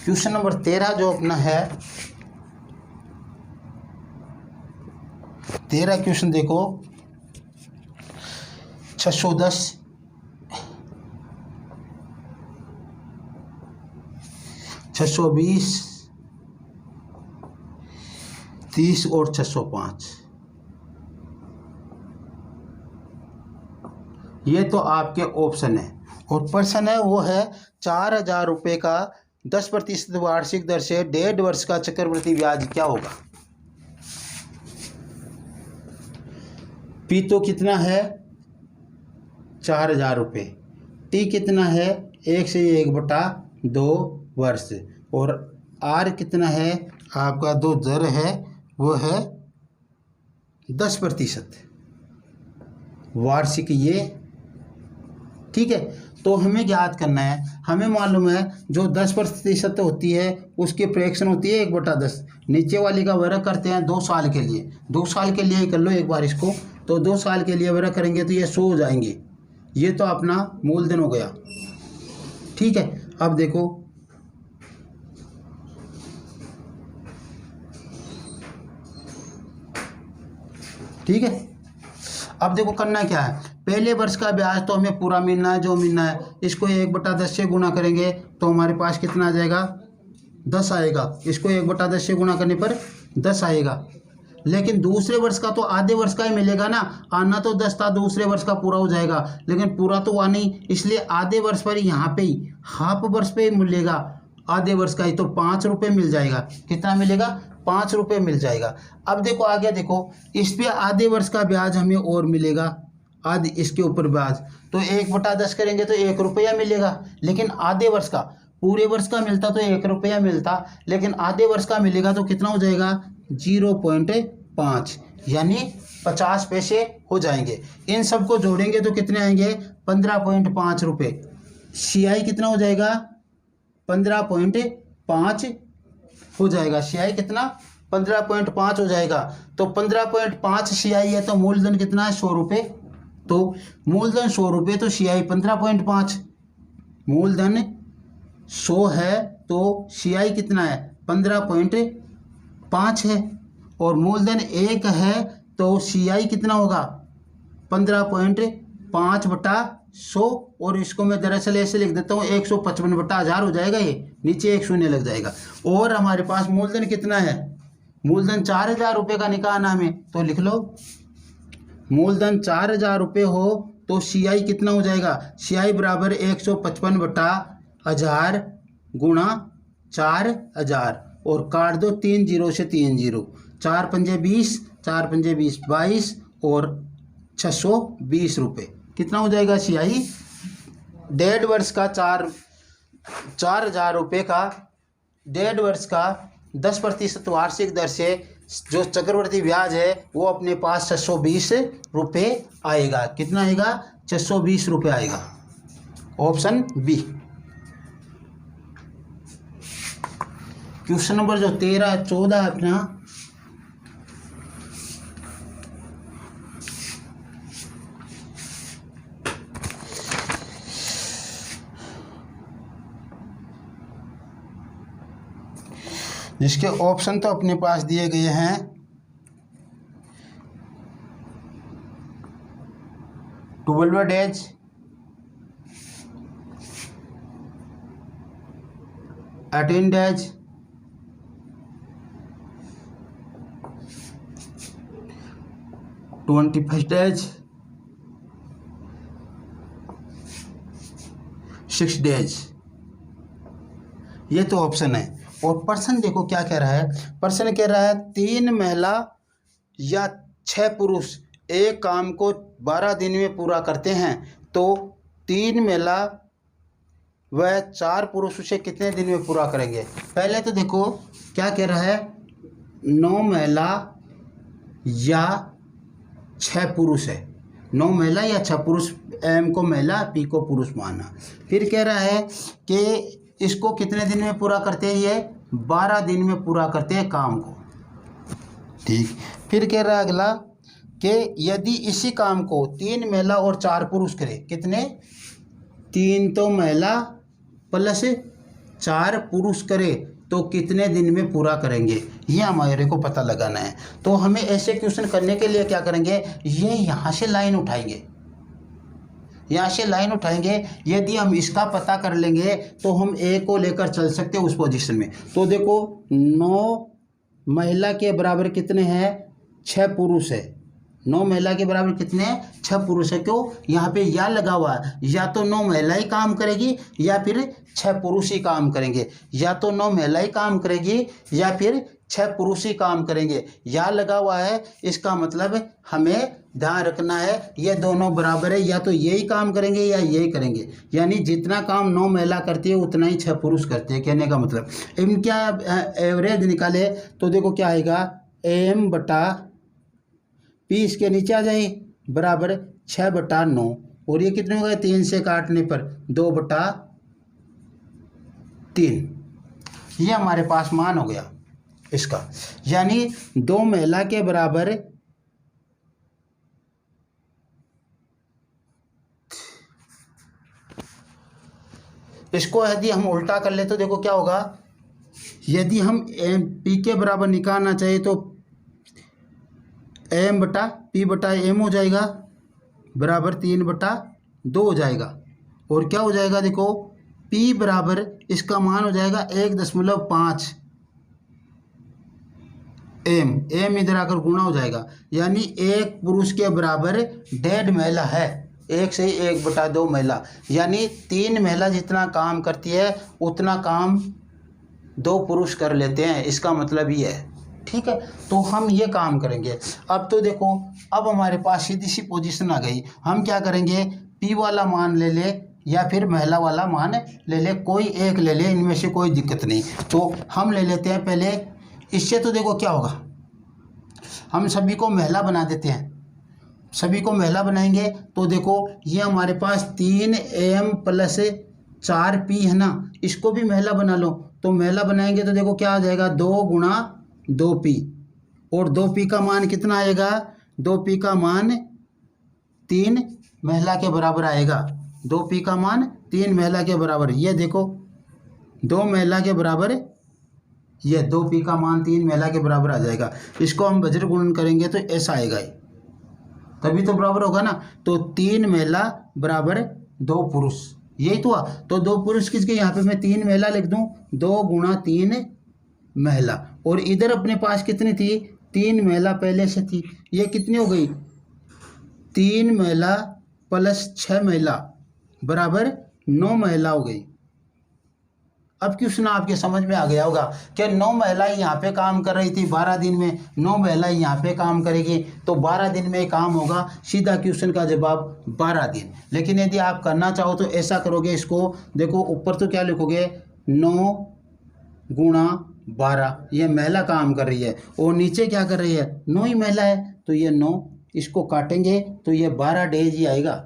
क्वेश्चन नंबर 13 जो अपना है, 13 क्वेश्चन देखो, 610, 620, 30 और 605, ये तो आपके ऑप्शन है। और प्रश्न है वो है 4000 रुपये का 10% वार्षिक दर से 1.5 वर्ष का चक्रवृद्धि ब्याज क्या होगा। पी तो कितना है 4000 रुपये, टी कितना है 1 से 1/2 वर्ष, और आर कितना है आपका, जो दर है वो है 10% वार्षिक, ये ठीक है। तो हमें ज्ञात करना है, हमें मालूम है जो 10% होती है उसकी फ्रैक्शन होती है 1/10। नीचे वाली का वर्ग करते हैं 2 साल के लिए, 2 साल के लिए ही कर लो एक बार इसको, तो 2 साल के लिए वर्ग करेंगे तो ये 100 हो जाएंगे। ये तो अपना मूलधन हो गया, ठीक है। अब देखो ठीक है, अब देखो करना क्या है, पहले वर्ष का ब्याज तो हमें पूरा मिलना है, जो मिलना है, इसको 1/10 से गुना करेंगे तो हमारे पास कितना आ जाएगा 10 आएगा। इसको 1/10 से गुना करने पर 10 आएगा। लेकिन दूसरे वर्ष का तो आधे वर्ष का ही मिलेगा ना, आना तो 10 था, दूसरे वर्ष का पूरा हो जाएगा, लेकिन पूरा तो हुआ नहीं, इसलिए आधे वर्ष पर यहाँ पे ही हाफ वर्ष पे ही मिलेगा आधे वर्ष का ही, तो 5 रुपये मिल जाएगा। कितना मिलेगा 5 रुपये मिल जाएगा। अब देखो आगे देखो, इस पे आधे वर्ष का ब्याज हमें और मिलेगा, आधे इसके ऊपर ब्याज, तो 1/10 करेंगे तो 1 रुपया मिलेगा, लेकिन आधे वर्ष का पूरे वर्ष का मिलता तो 1 रुपया मिलता, लेकिन आधे वर्ष का मिलेगा तो कितना हो जाएगा 0.5, यानी 50 पैसे हो जाएंगे। इन सबको जोड़ेंगे तो कितने आएंगे 15.5 रुपये। CI कितना हो जाएगा 15.5 हो जाएगा। CI कितना 15.5 हो जाएगा। तो 15.5 CI है तो मूलधन कितना है 100 रुपये। तो मूलधन 100 रुपये तो CI 15.5, मूलधन 100 है तो CI कितना है 15.5 है, और मूलधन 1 है तो CI कितना होगा 15.5 बटा 100, और इसको मैं दरअसल ऐसे लिख देता हूँ 155 बटा 1000 हो जाएगा, ये नीचे एक शून्य लग जाएगा। और हमारे पास मूलधन कितना है, मूलधन 4000 रुपये का निकालना हमें, तो लिख लो मूलधन 4000 रुपये हो तो CI कितना हो जाएगा, CI बराबर 155 बटा 1000 गुणा 4000, और काट दो 3 जीरो से 3 जीरो, 4 पंजे 20, 4 पंजे 20 22, और 620 रुपये कितना हो जाएगा CI। 1.5 वर्ष का 4000 रुपये का 1.5 वर्ष का 10% वार्षिक दर से जो चक्रवर्ती ब्याज है वो अपने पास 620 रुपये आएगा। कितना आएगा 620 रुपये आएगा, ऑप्शन बी। क्वेश्चन नंबर जो 13 14 अपना, जिसके ऑप्शन तो अपने पास दिए गए हैं 12 डेज, 18 डेज, 21 डेज, 6 डेज, ये तो ऑप्शन है। और पर्सन देखो क्या कह रहा है, पर्सन कह रहा है 3 महिला या 6 पुरुष एक काम को 12 दिन में पूरा करते हैं तो 3 महिला व 4 पुरुष उसे कितने दिन में पूरा करेंगे। पहले तो देखो क्या कह रहा है 9 महिला या 6 पुरुष है, 9 महिला या 6 पुरुष, M को महिला P को पुरुष माना। फिर कह रहा है कि इसको कितने दिन में पूरा करते हैं, ये 12 दिन में पूरा करते हैं काम को, ठीक। फिर कह रहा है अगला कि यदि इसी काम को 3 महिला और 4 पुरुष करे, कितने 3 तो महिला प्लस 4 पुरुष करे तो कितने दिन में पूरा करेंगे, ये हमारे को पता लगाना है। तो हमें ऐसे क्वेश्चन करने के लिए क्या करेंगे, ये यहाँ से लाइन उठाएंगे, यहाँ से लाइन उठाएंगे। यदि हम इसका पता कर लेंगे तो हम A को लेकर चल सकते हैं उस पोजीशन में। तो देखो 9 महिला के बराबर कितने हैं 6 पुरुष है, 9 महिला के बराबर कितने हैं 6 पुरुष है। क्यों, यहाँ पे या लगा हुआ है, या तो 9 महिला ही काम करेगी या फिर 6 पुरुष ही काम करेंगे, या तो 9 महिला ही काम करेगी या फिर 6 पुरुष ही काम करेंगे। या लगा हुआ है, इसका मतलब हमें ध्यान रखना है ये दोनों बराबर है, या तो यही काम करेंगे या यही करेंगे, यानी जितना काम 9 महिला करती है उतना ही 6 पुरुष करते हैं। कहने का मतलब इनका एवरेज निकाले तो देखो क्या आएगा M बटा P, इसके नीचे आ जाए बराबर 6 बटा 9, और ये कितने हो गए 3 से काटने पर 2 बटा 3, ये हमारे पास मान हो गया इसका। यानी 2 महिला के बराबर इसको यदि हम उल्टा कर ले तो देखो क्या होगा, यदि हम P के बराबर निकालना चाहिए तो M बटा P बटा M हो जाएगा बराबर 3 बटा 2 हो जाएगा। और क्या हो जाएगा देखो P बराबर इसका मान हो जाएगा 1.5 M इधर आकर गुणा हो जाएगा, यानी 1 पुरुष के बराबर 1.5 महिला है, 1 से 1 बटा 2 महिला, यानी 3 महिला जितना काम करती है उतना काम 2 पुरुष कर लेते हैं, इसका मतलब ये है, ठीक है। तो हम ये काम करेंगे। अब तो देखो अब हमारे पास सीधी सी पोजीशन आ गई, हम क्या करेंगे P वाला मान ले या फिर महिला वाला मान ले ले, कोई एक ले ले, इनमें से कोई दिक्कत नहीं। तो हम ले लेते हैं पहले इससे। तो देखो क्या होगा, हम सभी को महिला बना देते हैं। सभी को महिला बनाएंगे तो देखो ये हमारे पास 3m प्लस 4p है ना, इसको भी महिला बना लो। तो महिला बनाएंगे तो देखो क्या आ जाएगा, 2 गुणा 2p, और 2p का मान कितना आएगा, 2p का मान 3 महिला के बराबर आएगा। 2p का मान 3 महिला के बराबर, ये देखो 2 महिला के बराबर, ये 2p का मान 3 महिला के बराबर आ जाएगा। इसको हम वज्र गुणन करेंगे तो ऐसा आएगा, तभी तो बराबर होगा ना। तो 3 महिला बराबर 2 पुरुष, यही तो हुआ। तो 2 पुरुष किसके, यहाँ पे मैं 3 महिला लिख दूँ, 2 गुणा 3 महिला। और इधर अपने पास कितनी थी, 3 महिला पहले से थी, ये कितनी हो गई, 3 महिला प्लस 6 महिला बराबर 9 महिला हो गई। अब क्वेश्चन आपके समझ में आ गया होगा कि 9 महिलाएं यहाँ पे काम कर रही थी 12 दिन में, 9 महिलाएं यहाँ पे काम करेगी, तो 12 दिन में काम होगा। सीधा क्वेश्चन का जवाब 12 दिन। लेकिन यदि आप करना चाहो तो ऐसा करोगे, इसको देखो ऊपर तो क्या लिखोगे, 9 गुणा 12, ये महिला काम कर रही है, और नीचे क्या कर रही है, 9 ही महिला है, तो ये 9, इसको काटेंगे तो ये 12 डेज ही आएगा।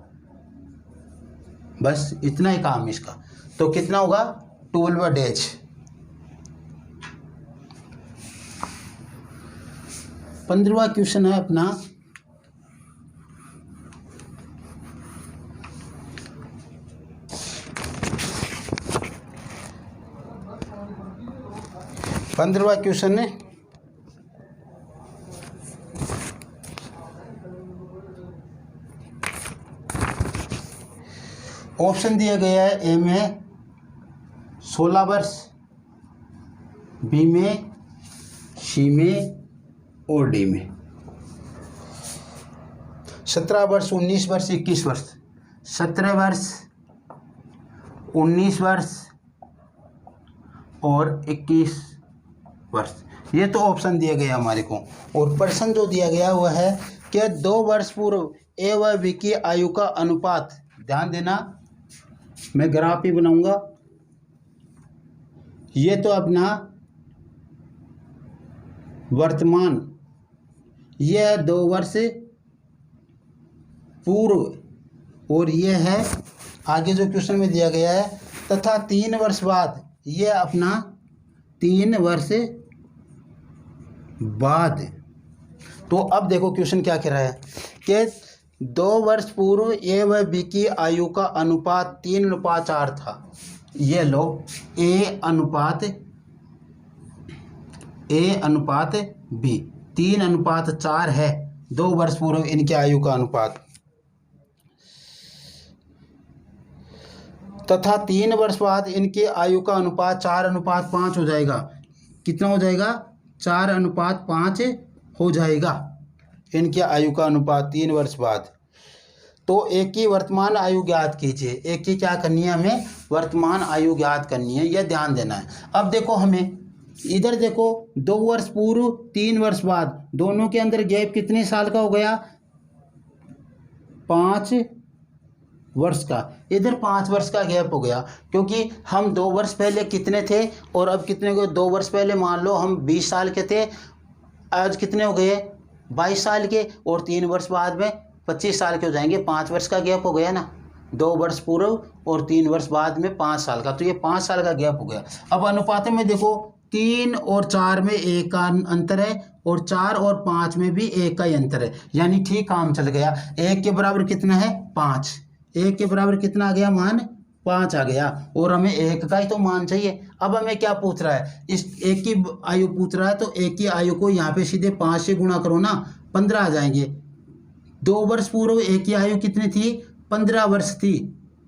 बस इतना ही काम इसका। तो कितना होगा, 12 डेज। पंद्रहवां क्वेश्चन है अपना, पंद्रहवां क्वेश्चन है, ऑप्शन दिया गया है, ए में 16 वर्ष, बी में, सी में और डी में। 17 वर्ष, 19 वर्ष, 21 वर्ष, 17 वर्ष, 19 वर्ष और 21 वर्ष, ये तो ऑप्शन दिया गया हमारे को। और प्रश्न जो दिया गया वह है कि 2 वर्ष पूर्व ए व बी की आयु का अनुपात, ध्यान देना मैं ग्राफ ही बनाऊंगा, ये तो अपना वर्तमान, यह 2 वर्ष पूर्व, और ये है आगे जो क्वेश्चन में दिया गया है, तथा 3 वर्ष बाद, ये अपना 3 वर्ष बाद। तो अब देखो क्वेश्चन क्या कह रहा है कि 2 वर्ष पूर्व ए व बी की आयु का अनुपात 3:4 था। ये लो ए अनुपात बी 3:4 है, 2 वर्ष पूर्व इनकी आयु का अनुपात, तथा 3 वर्ष बाद इनकी आयु का अनुपात 4:5 हो जाएगा। कितना हो जाएगा, 4:5 हो जाएगा इनकी आयु का अनुपात 3 वर्ष बाद। तो एक की वर्तमान आयु ज्ञात कीजिए, एक की क्या करनी है, हमें वर्तमान आयु ज्ञात करनी है, यह ध्यान देना है। अब देखो हमें इधर देखो 2 वर्ष पूर्व 3 वर्ष बाद, दोनों के अंदर गैप कितने साल का हो गया, 5 वर्ष का। इधर 5 वर्ष का गैप हो गया, क्योंकि हम 2 वर्ष पहले कितने थे और अब कितने को, 2 वर्ष पहले मान लो हम 20 साल के थे, आज कितने हो गए 22 साल के, और 3 वर्ष बाद में 25 साल के हो जाएंगे। 5 वर्ष का गैप हो गया ना, 2 वर्ष पूर्व और 3 वर्ष बाद में 5 साल का, तो ये 5 साल का गैप हो गया। अब अनुपात में देखो 3 और 4 में 1 का अंतर है, और 4 और 5 में भी 1 का ही अंतर है, यानी ठीक काम चल गया। 1 के बराबर कितना है, 5, 1 के बराबर कितना आ गया, मान 5 आ गया, और हमें 1 का ही तो मान चाहिए। अब हमें क्या पूछ रहा है, इस 1 की आयु पूछ रहा है, तो 1 की आयु को यहाँ पे सीधे 5 से गुणा करो ना, 15 आ जाएंगे। 2 वर्ष पूर्व 1 की आयु कितनी थी, 15 वर्ष थी।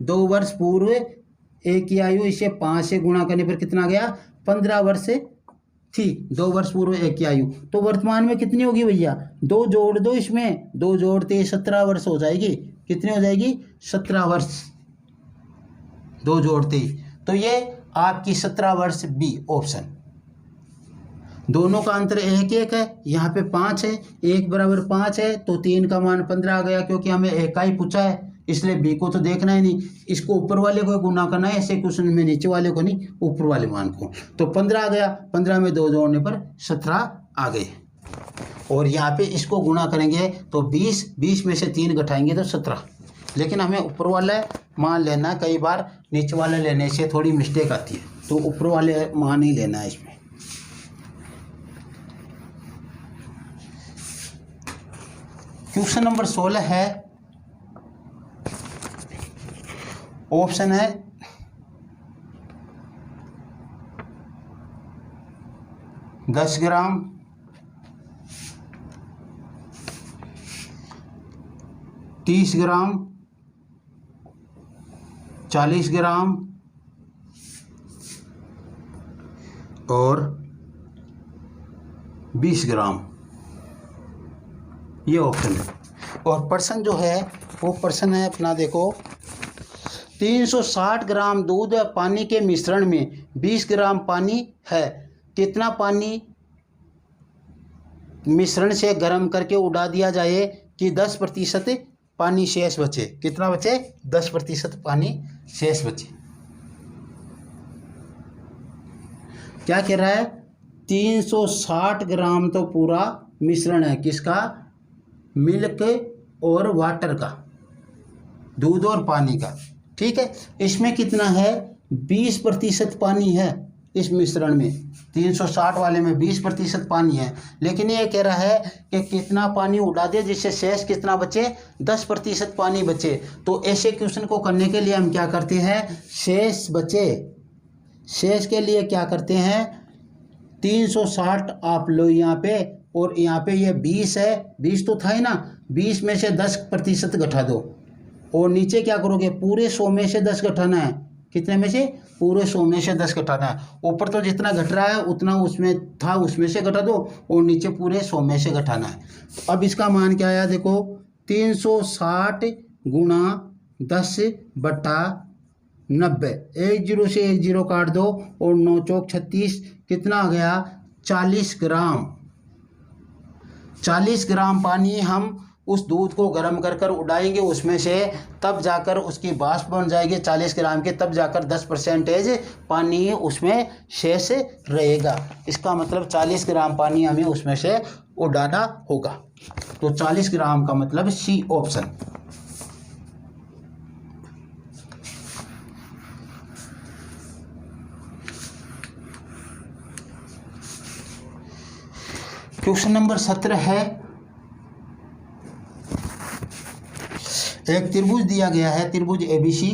2 वर्ष पूर्व 1 की आयु, इसे 5 से गुणा करने पर कितना आ गया, 15 वर्ष थी 2 वर्ष पूर्व 1 की आयु। तो वर्तमान में कितनी होगी भैया, 2 जोड़ दो, इसमें 2 जोड़ते 17 वर्ष हो जाएगी। कितनी हो जाएगी, 17 वर्ष, 2 जोड़ते ही। तो ये आपकी 17 वर्ष बी ऑप्शन। दोनों का अंतर 1 है, यहाँ पे 5 है, 1 बराबर 5 है, तो 3 का मान 15 आ गया, क्योंकि हमें 1 का ही पूछा है। इसलिए बी को तो देखना ही नहीं, इसको ऊपर वाले को गुना करना है, ऐसे क्वेश्चन में नीचे वाले को नहीं, ऊपर वाले मान को। तो 15 आ गया, 15 में 2 जोड़ने पर 17 आ गए। और यहाँ पे इसको गुना करेंगे तो 20 में से 3 घटाएंगे तो 17। लेकिन हमें ऊपर वाला मान लेना, कई बार नीचे वाले लेने से थोड़ी मिस्टेक आती है, तो ऊपर वाले मान ही लेना है इसमें। क्वेश्चन नंबर 16 है, ऑप्शन है दस ग्राम, 30 ग्राम, 40 ग्राम और 20 ग्राम, ये ऑप्शन है। और पर्सन जो है वो पर्सन है अपना, देखो 360 ग्राम दूध या पानी के मिश्रण में 20 ग्राम पानी है, कितना पानी मिश्रण से गर्म करके उड़ा दिया जाए कि 10% पानी शेष बचे। कितना बचे? 10% पानी शेष बचे। क्या कह रहा है? 360 ग्राम तो पूरा मिश्रण है, किसका? मिल्क और वाटर का, दूध और पानी का, ठीक है। इसमें कितना है? 20% पानी है इस मिश्रण में, 360 वाले में 20% पानी है। लेकिन ये कह रहा है कि कितना पानी उड़ा दे जिससे शेष कितना बचे? 10% पानी बचे। तो ऐसे क्वेश्चन को करने के लिए हम क्या करते हैं? शेष बचे, शेष के लिए क्या करते हैं? 360 आप लो यहाँ पे, और यहाँ पे ये 20 है, 20 तो था ही ना, 20 में से 10% घटा दो, और नीचे क्या करोगे? पूरे 100 में से 10 घटाना है। कितने में से? पूरे 100 में से 10 घटाना है। ऊपर तो जितना घट रहा है उतना उसमें था, उसमें से घटा दो, और नीचे पूरे 100 में से घटाना है। अब इसका मान क्या आया? देखो 360 गुणा 10/90, 1 0 से 1 0 काट दो, और 9 चौक 36, कितना आ गया? 40 ग्राम। 40 ग्राम पानी हम उस दूध को गर्म कर कर उड़ाएंगे उसमें से, तब जाकर उसकी वाष्प बन जाएगी 40 ग्राम के, तब जाकर 10% पानी उसमें शेष रहेगा। इसका मतलब 40 ग्राम पानी हमें उसमें से उड़ाना होगा। तो 40 ग्राम का मतलब सी ऑप्शन। क्वेश्चन नंबर 17 है, एक त्रिभुज दिया गया है, त्रिभुज एबीसी,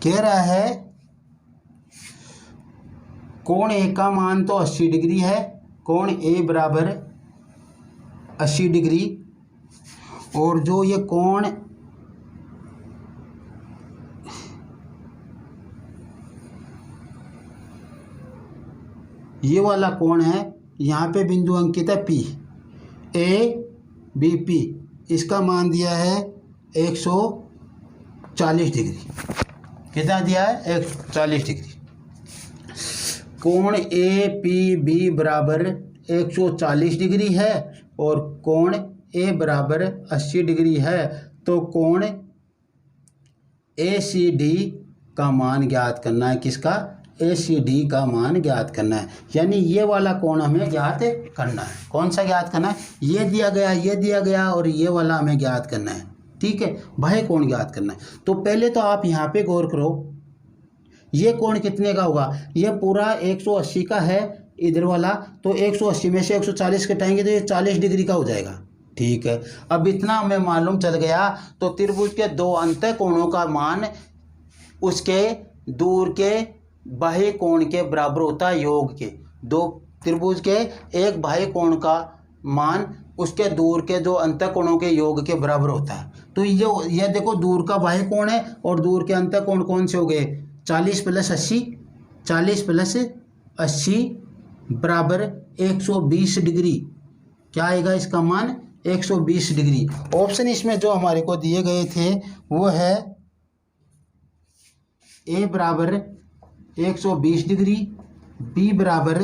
कह रहा है कोण ए का मान तो 80 डिग्री है, कोण ए बराबर 80 डिग्री, और जो ये कोण ये वाला कोण है, यहाँ पे बिंदु अंकित है P, ABP, इसका मान दिया है 140 डिग्री। कितना दिया है? 140 डिग्री। कोण APB बराबर 140 डिग्री है, और कोण A बराबर 80 डिग्री है, तो कोण ACD का मान ज्ञात करना है। किसका? ACD का मान ज्ञात करना है। यानी ये वाला कोण हमें ज्ञात करना है। कौन सा ज्ञात करना है? ये दिया गया, ये दिया गया, और ये वाला हमें ज्ञात करना है, ठीक है। बाह्य कोण ज्ञात करना है। तो पहले तो आप यहाँ पे गौर करो, ये कोण कितने का होगा? ये पूरा 180 का है इधर वाला, तो 180 में से 140 घटाएंगे तो ये 40 डिग्री का हो जाएगा, ठीक है। अब इतना हमें मालूम चल गया, तो त्रिभुज के दो अंत कोणों का मान उसके दूर के बाह्य कोण के बराबर होता है, योग के। दो त्रिभुज के एक बाह्य कोण का मान उसके दूर के दो अंत कोणों के योग के बराबर होता है। तो ये देखो दूर का बाह्य कोण है, और दूर के अंत कोण कौन से हो गए? 40 + 80, 40 + 80 बराबर 120 डिग्री। क्या आएगा इसका मान? 120 डिग्री। ऑप्शन इसमें जो हमारे को दिए गए थे वो है A बराबर 120 डिग्री, बी बराबर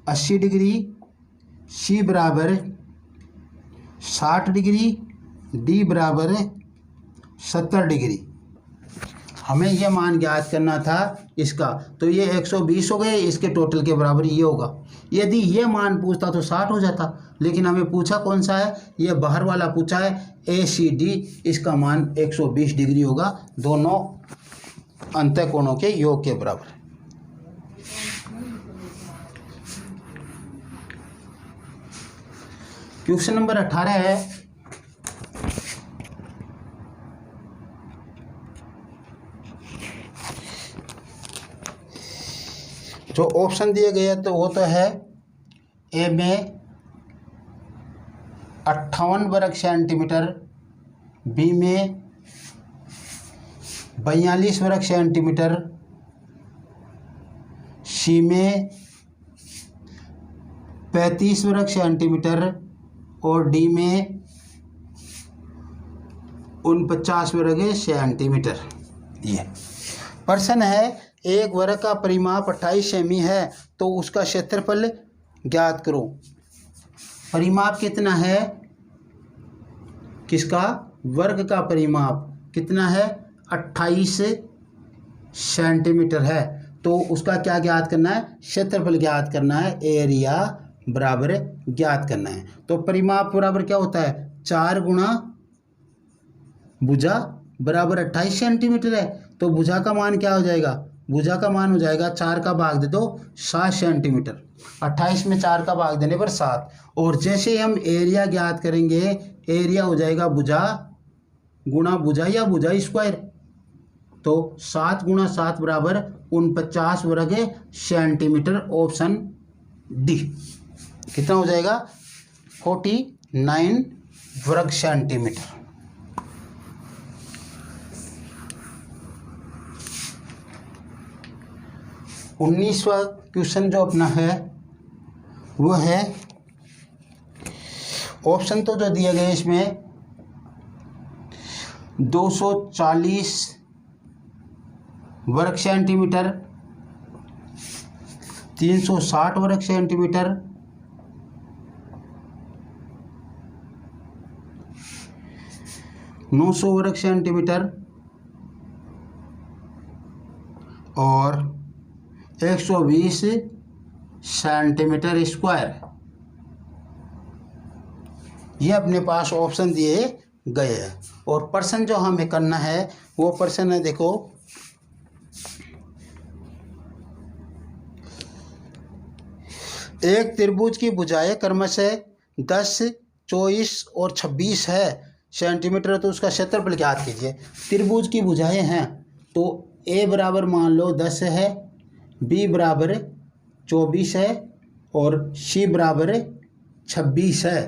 80 डिग्री, सी बराबर 60 डिग्री, डी बराबर 70 डिग्री। हमें यह मान ज्ञात करना था इसका, तो ये 120 हो गए, इसके टोटल के बराबर ये होगा। यदि ये मान पूछता तो 60 हो जाता, लेकिन हमें पूछा कौन सा है, ये बाहर वाला पूछा है ACD, इसका मान 120 डिग्री होगा, दोनों अंतःकोणों के योग के बराबर। क्वेश्चन नंबर 18 है, जो ऑप्शन दिए गए हैं तो वो तो है ए में 58 वर्ग सेंटीमीटर, बी में 42 वर्ग सेंटीमीटर, सी में 35 वर्ग सेंटीमीटर और डी में 49 वर्ग सेंटीमीटर। ये प्रश्न है, एक वर्ग का परिमाप 28 सेमी है तो उसका क्षेत्रफल ज्ञात करो। परिमाप कितना है, किसका, वर्ग का परिमाप कितना है, 28 सेंटीमीटर है, तो उसका क्या ज्ञात करना है, क्षेत्रफल ज्ञात करना है, एरिया बराबर ज्ञात करना है। तो परिमाप बराबर क्या होता है, 4 गुणा भुजा बराबर 28 सेंटीमीटर है, तो भुजा का मान क्या हो जाएगा, भुजा का मान हो जाएगा 4 का भाग दे दो 7 सेंटीमीटर, 28 में 4 का भाग देने पर 7। और जैसे हम एरिया ज्ञात करेंगे, एरिया हो जाएगा भुजा गुणा भुजा या भुजा स्क्वायर, तो 7 गुणा 7 बराबर 49 वर्ग सेंटीमीटर, ऑप्शन डी। कितना हो जाएगा, 49 वर्ग सेंटीमीटर। 19वां क्वेश्चन जो अपना है वो है, ऑप्शन तो जो दिए गए इसमें 240 वर्ग सेंटीमीटर, 360 वर्ग सेंटीमीटर, 900 वर्ग सेंटीमीटर और 120 सेंटीमीटर स्क्वायर। ये अपने पास ऑप्शन दिए गए हैं। और प्रश्न जो हमें करना है वो प्रश्न है, देखो एक त्रिभुज की भुजाएं क्रमशः 10, 24 और 26 है सेंटीमीटर, तो उसका क्षेत्रफल ज्ञात कीजिए। त्रिभुज की भुजाएं हैं तो ए बराबर मान लो 10 है, बी बराबर 24 है और सी बराबर 26 है,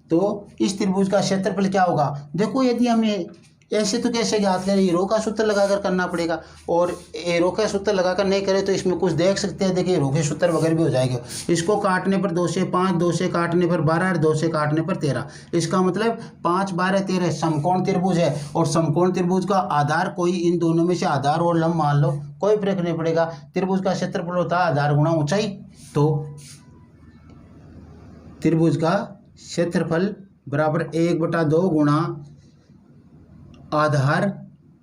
तो इस त्रिभुज का क्षेत्रफल क्या होगा। देखो यदि हमें ऐसे तो कैसे ज्ञात करें, एरो का सूत्र लगाकर करना पड़ेगा, और एरो का सूत्र लगाकर नहीं करे तो इसमें कुछ देख सकते हैं, देखिए एरो के सूत्र वगैरह भी हो जाएंगे। इसको काटने पर 2 से 5, 2 से काटने पर 12 और 2 से काटने पर 13, इसका मतलब 5, 12, 13 समकोण त्रिभुज है। और समकोण त्रिभुज का आधार कोई इन दोनों में से आधार और लंब मान लो, कोई फर्क नहीं पड़ेगा। त्रिभुज का क्षेत्रफल होता है आधार गुणा ऊंचाई, तो त्रिभुज का क्षेत्रफल बराबर 1/2 गुणा आधार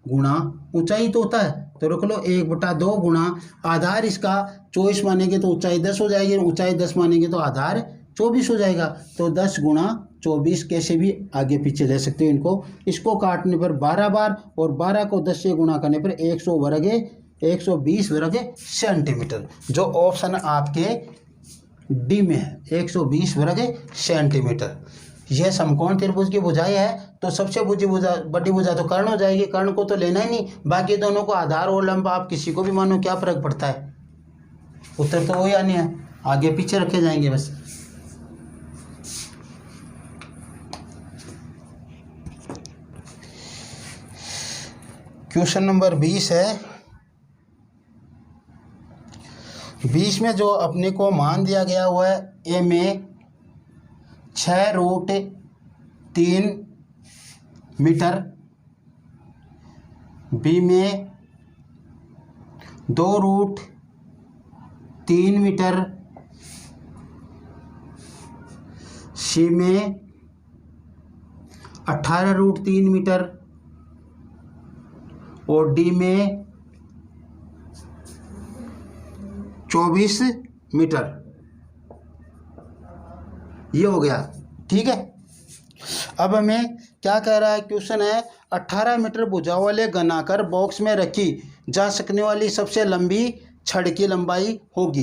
गुणा ऊंचाई तो होता है, तो रख लो 1/2 गुणा आधार, इसका 24 मानेंगे तो ऊंचाई 10 हो जाएगी, और ऊंचाई 10 मानेंगे तो आधार 24 हो जाएगा, तो 10 गुणा 24 कैसे भी आगे पीछे ले सकते हो इनको। इसको काटने पर 12 बार और 12 को 10 से गुणा करने पर 120 वर्ग सेंटीमीटर, जो ऑप्शन आपके डी में है, 120 वर्ग सेंटीमीटर। यह समकोण त्रिभुज की भुजाएं है, तो सबसे बड़ी भुजा तो कर्ण हो जाएगी, कर्ण को तो लेना ही नहीं, बाकी दोनों को आधार और लंब आप किसी को भी मानो, क्या फर्क पड़ता है, उत्तर तो वही आने हैं, आगे पीछे रखे जाएंगे बस। क्वेश्चन नंबर 20 है। 20 में जो अपने को मान दिया गया हुआ है, ए में 6√3 मीटर, बी में 2√3 मीटर, सी में 18√3 मीटर और डी में 24 मीटर। ये हो गया, ठीक है। अब हमें क्या कह रहा है, क्वेश्चन है 18 मीटर भुजा वाले घनाकार बॉक्स में रखी जा सकने वाली सबसे लंबी छड़ की लंबाई होगी।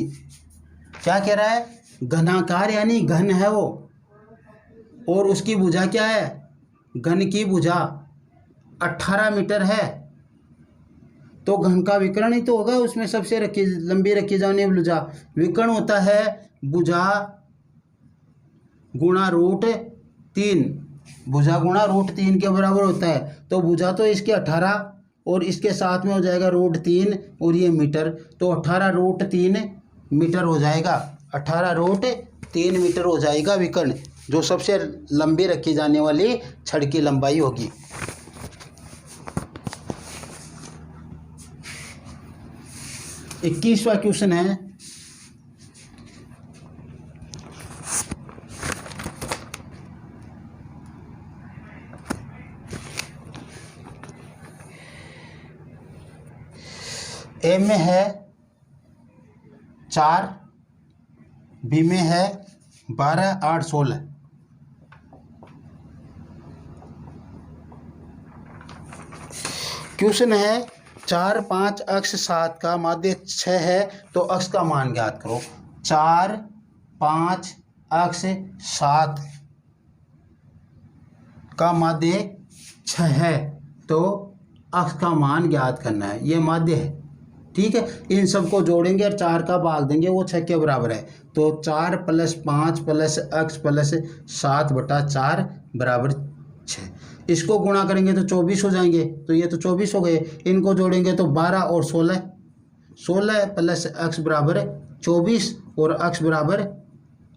क्या कह रहा है, घनाकार यानी घन है वो, और उसकी भुजा क्या है, घन की भुजा 18 मीटर है, तो घन का विकर्ण ही तो होगा, उसमें सबसे लंबी रखी जाने वाली भुजा। विकर्ण होता है भुजा गुणा √3, भुजा गुणा √3 के बराबर होता है। तो भुजा तो इसके 18 और इसके साथ में हो जाएगा √3 और ये मीटर, तो 18√3 मीटर हो जाएगा, 18√3 मीटर हो जाएगा विकर्ण, जो सबसे लंबी रखी जाने वाली छड़ की लंबाई होगी। इक्कीसवां क्वेश्चन है, ए में है 4, बी में है 12, 8, 16। क्वेश्चन है 4, 5 अक्ष 7 का माध्य 6 है, तो अक्ष का मान ज्ञात करो। 4, 5 अक्ष 7 का माध्य 6 है, तो अक्ष का मान ज्ञात करना है। ये माध्य है, ठीक है। इन सबको जोड़ेंगे और 4 का भाग देंगे, वो 6 के बराबर है। तो 4 + 5 + अक्ष + 7/4 बराबर 6। इसको गुणा करेंगे तो 24 हो जाएंगे, तो ये तो 24 हो गए। इनको जोड़ेंगे तो 12 और 16, 16 + अक्ष बराबर 24 और अक्ष बराबर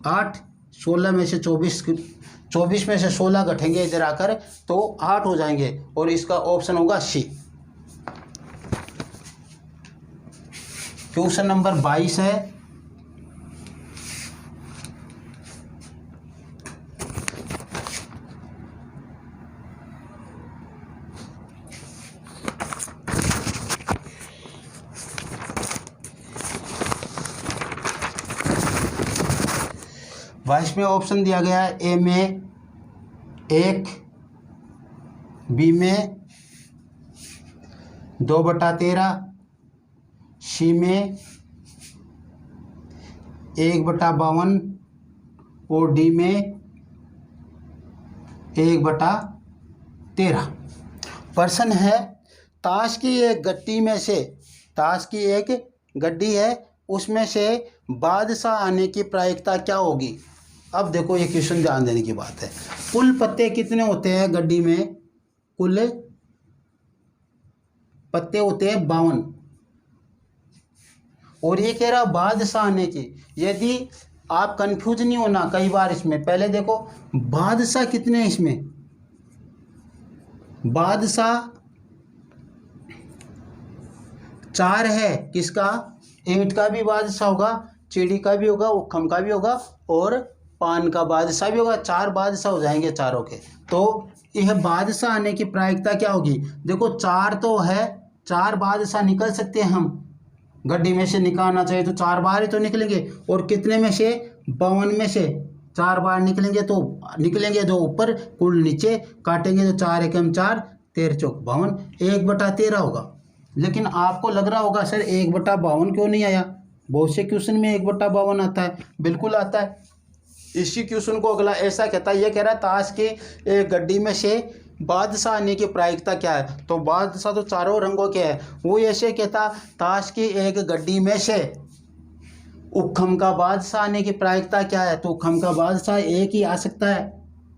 8। 16 में से 24 में से 16 घटेंगे इधर आकर, तो 8 हो जाएंगे, और इसका ऑप्शन होगा सी। क्वेश्चन नंबर 22 है, में ऑप्शन दिया गया है, ए में 1, बी में 2/13, सी में 1/52 और डी में 1/13। प्रश्न है, ताश की एक गड्डी है, उसमें से बादशाह आने की प्रायिकता क्या होगी। अब देखो, ये क्वेश्चन ध्यान देने की बात है। कुल पत्ते कितने होते हैं गड्डी में, कुल पत्ते होते हैं 52, और ये कह रहा बादशाह आने की। यदि आप कंफ्यूज नहीं होना कई बार इसमें, पहले देखो बादशाह कितने हैं इसमें। बादशाह 4 है, किसका, ईंट का भी बादशाह होगा, चिड़ी का भी होगा, उखम का भी होगा, और पान का बादशाह भी होगा। 4 बादशाह हो जाएंगे चारों के। तो यह बादशाह आने की प्रायिकता क्या होगी। देखो 4 तो है, 4 बादशाह निकल सकते हैं हम, गड्डी में से निकालना चाहिए तो 4 बार ही तो निकलेंगे। और कितने में से, 52 में से 4 बार निकलेंगे, तो निकलेंगे जो ऊपर, कुल नीचे काटेंगे तो 4 एकम 4, 13 चौक 52, 1/13 होगा। लेकिन आपको लग रहा होगा सर 1/52 क्यों नहीं आया। बहुत से क्वेश्चन में 1/52 आता है, बिल्कुल आता है। इसी क्वेश्चन को अगला ऐसा कहता है, ये कह रहा है ताश की एक गड्डी में से बादशाह आने की प्रायिकता क्या है। तो बादशाह तो चारों रंगों के हैं। वो ऐसे कहता, ताश की एक गड्डी में से उखम का बादशाह आने की प्रायिकता क्या है। तो उखम का बादशाह एक ही आ सकता है,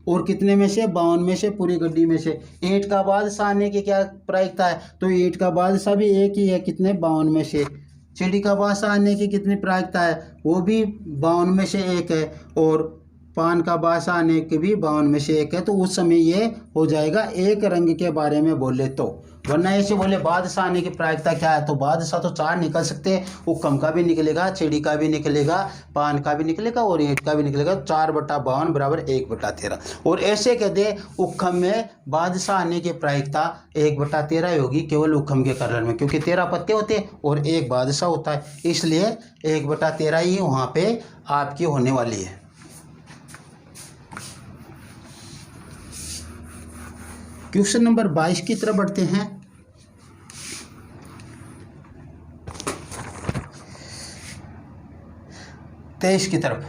और कितने में से, 52 में से, पूरी गड्डी में से। ईंट का बादशाह आने की क्या प्रायिकता है, तो ईंट का बादशाह भी एक ही है, कितने, 52 में से। चिड़ी का बादशाह आने की कितनी प्रायिकता है, वो भी 52 में से एक है। और पान का बादशाह आने के भी 52 में से एक है, तो उस समय ये हो जाएगा एक रंग के बारे में बोले तो। वरना ऐसे बोले बादशाह आने की प्रायिकता क्या है, तो बादशाह तो 4 निकल सकते हैं, हुक्म का भी निकलेगा, चिड़ी का भी निकलेगा, पान का भी निकलेगा और ईंट का भी निकलेगा। 4/52 बराबर 1/13। और ऐसे कह दे हुक्म में बादशाह आने की प्रायिकता 1/13 होगी केवल हुक्म के कलर में, क्योंकि 13 पत्ते होते हैं और एक बादशाह होता है, इसलिए 1/13 ही वहाँ पे आपकी होने वाली है। क्वेश्चन नंबर 22 की तरफ बढ़ते हैं। तेईस की तरफ।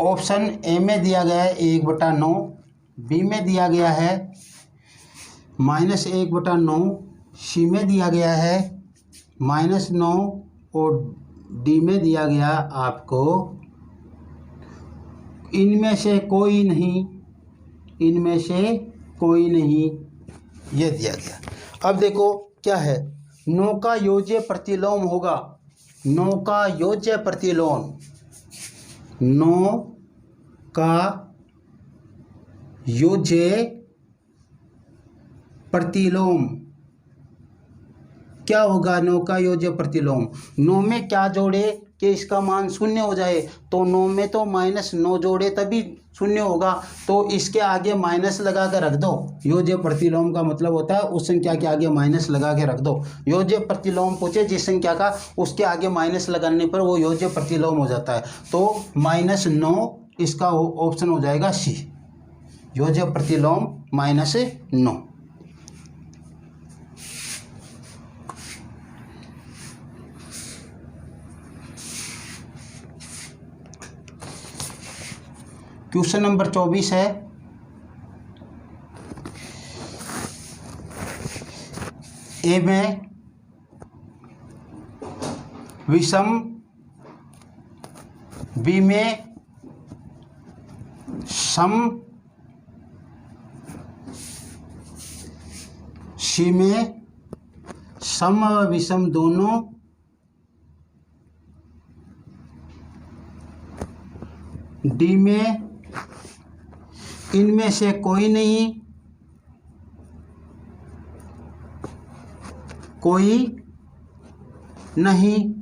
ऑप्शन ए में दिया गया है 1/9, बी में दिया गया है -1/9, सी में दिया गया है -9 और डी में दिया गया आपको इनमें से कोई नहीं, इनमें से कोई नहीं, ये दिया गया। अब देखो क्या है, 9 का योज्य प्रतिलोम होगा, 9 का योज्य प्रतिलोम, 9 का योज्य प्रतिलोम क्या होगा? 9 का योज्य प्रतिलोम, 9 में क्या जोड़े कि इसका मान 0 हो जाए, तो 9 में तो -9 जोड़े तभी 0 होगा, तो इसके आगे माइनस लगा के रख दो। योज्य प्रतिलोम का मतलब होता है उस संख्या के आगे माइनस लगा के रख दो। योज्य प्रतिलोम पूछे जिस संख्या का, उसके आगे माइनस लगाने पर वो योज्य प्रतिलोम हो जाता है, तो -9 इसका ऑप्शन हो जाएगा सी, योज्य प्रतिलोम -9। क्वेश्चन नंबर 24 है, ए में विषम, बी में सम, सी में सम व विषम दोनों, डी में इनमें से कोई नहीं, कोई नहीं,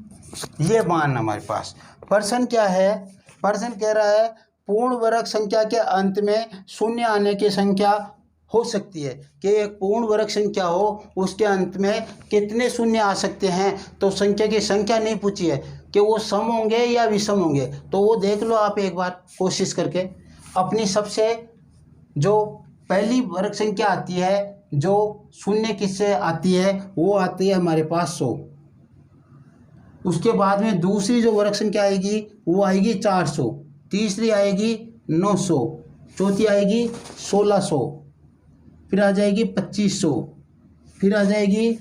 ये मान हमारे पास। प्रश्न क्या है? प्रश्न कह रहा है पूर्ण वर्ग संख्या के अंत में शून्य आने की संख्या हो सकती है, कि एक पूर्ण वर्ग संख्या हो उसके अंत में कितने शून्य आ सकते हैं, तो संख्या की संख्या नहीं पूछी है कि वो सम होंगे या विषम होंगे, तो वो देख लो आप एक बार कोशिश करके। अपनी सबसे जो पहली वर्ग संख्या आती है, जो शून्य किससे आती है, वो आती है हमारे पास 100। उसके बाद में दूसरी जो वर्ग संख्या आएगी वो आएगी 400, तीसरी आएगी 900, चौथी आएगी 1600, फिर आ जाएगी 2500, फिर आ जाएगी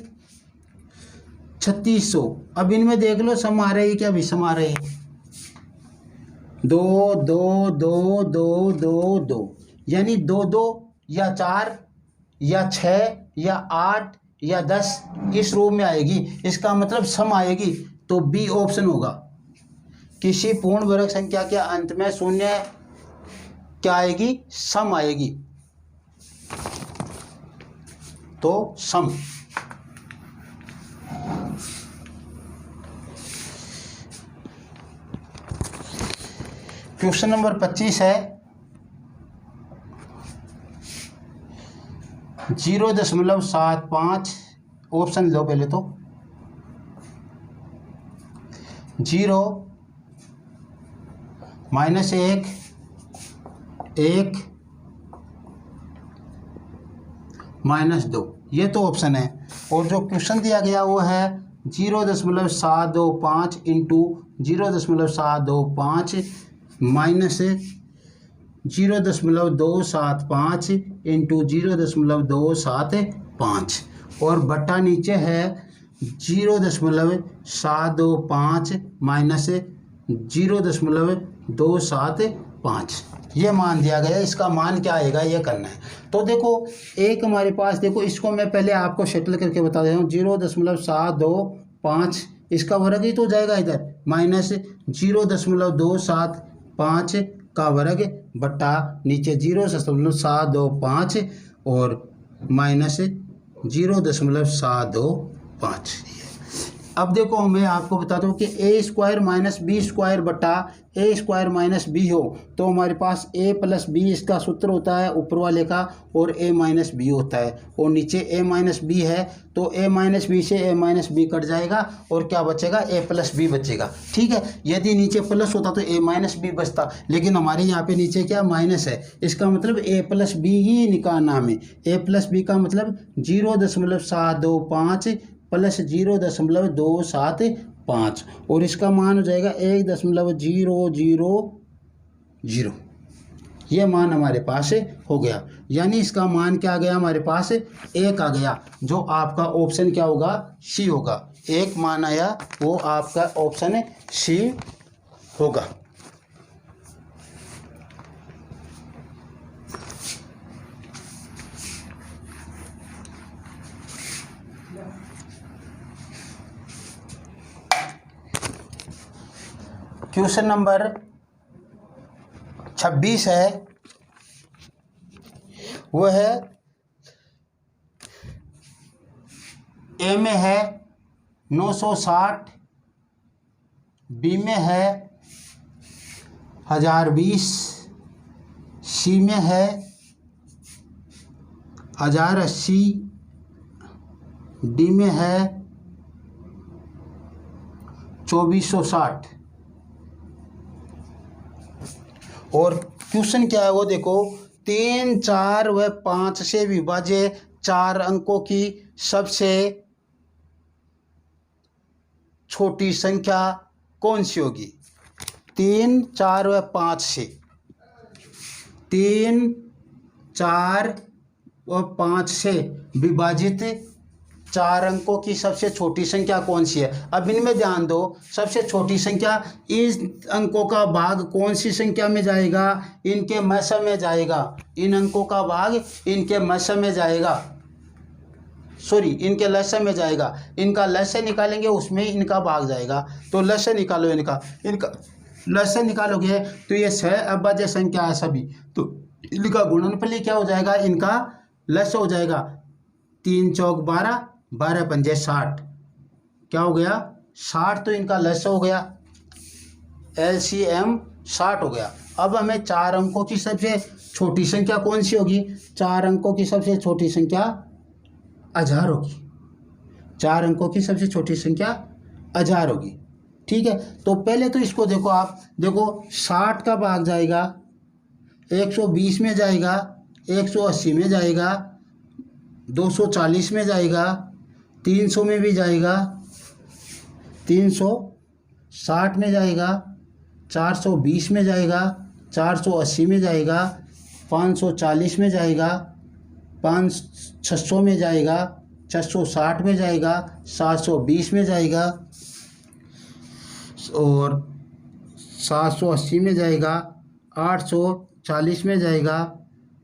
3600। अब इनमें देख लो सम आ रही है क्या विषम आ रही है? 2 2 2 2 2 2, यानी 2 2 या 4 या 6 या 8 या 10 इस रूप में आएगी, इसका मतलब सम आएगी, तो बी ऑप्शन होगा। किसी पूर्ण वर्ग संख्या के अंत में शून्य क्या आएगी? सम आएगी, तो सम। क्वेश्चन नंबर 25 है, 0.75, ऑप्शन लो पहले तो। 0 -1 1 -2, ये तो ऑप्शन है। और जो क्वेश्चन दिया गया वो है 0.725 इंटू 0.725 माइनस 0.275 इंटू 0.275 और बट्टा नीचे है 0.725 माइनस 0.275, ये मान दिया गया। इसका मान क्या आएगा ये करना है। तो देखो एक हमारे पास, देखो इसको मैं पहले आपको सेटल करके बता दे रहा हूँ। 0.725 इसका वर्ग ही तो जाएगा इधर, -0.275 का वर्ग बटा नीचे 0.725 और -0.725। अब देखो मैं आपको बताता हूँ कि a square minus B square बटा a स्क्वायर माइनस बी हो तो हमारे पास a प्लस बी इसका सूत्र होता है ऊपर वाले का, और a माइनस बी होता है, और नीचे a माइनस बी है तो a माइनस बी से a माइनस बी कट जाएगा और क्या बचेगा, a प्लस बी बचेगा। ठीक है, यदि नीचे प्लस होता तो a माइनस बी बचता, लेकिन हमारे यहाँ पे नीचे क्या माइनस है, इसका मतलब a प्लस बी ही निकालना हमें। a प्लस बी का मतलब 0.725 प्लस 0.275 और इसका मान हो जाएगा 1.000। ये मान हमारे पास हो गया, यानी इसका मान क्या आ गया हमारे पास, 1 आ गया, जो आपका ऑप्शन क्या होगा, सी होगा। 1 मान आया, वो आपका ऑप्शन सी होगा। क्वेश्चन नंबर 26 है, वो है ए में है 960, बी में है 1020, सी में है 1080, डी में है 2460। और क्वेश्चन क्या है वो देखो, 3, 4 व 5 से विभाज्य 4 अंकों की सबसे छोटी संख्या कौन सी होगी। 3, 4 व 5 से, 3, 4 व 5 से विभाजित 4 अंकों की सबसे छोटी संख्या कौन सी है। अब इनमें ध्यान दो, सबसे छोटी संख्या, इस अंकों का भाग कौन सी संख्या में जाएगा, इनके मध्य में जाएगा। इन अंकों का भाग इनके मध्य में जाएगा, सॉरी इनके लस्य में जाएगा। इनका लस्य निकालेंगे उसमें इनका भाग जाएगा, तो लस्य निकालो, इनका लस्य निकालोगे तो ये 6 अभाज्य संख्या है सभी, तो इनका गुणनफल क्या हो जाएगा, इनका लस्य हो जाएगा। 3 चौक 12, 12 पंजे 60, क्या हो गया 60, तो इनका लस्य हो गया, LCM 60 हो गया। अब हमें 4 अंकों की सबसे छोटी संख्या कौन सी होगी, 4 अंकों की सबसे छोटी संख्या 1000 होगी। 4 अंकों की सबसे छोटी संख्या 1000 होगी। ठीक है, तो पहले तो इसको देखो, आप देखो 60 का भाग जाएगा 120 में जाएगा, 180 में जाएगा, 240 में जाएगा, 300 में भी जाएगा, 360 में जाएगा, 420 में जाएगा, 480 में जाएगा, 540 में जाएगा, 600 में जाएगा, 660 में जाएगा, 720 में जाएगा और 780 में जाएगा, 840 में जाएगा,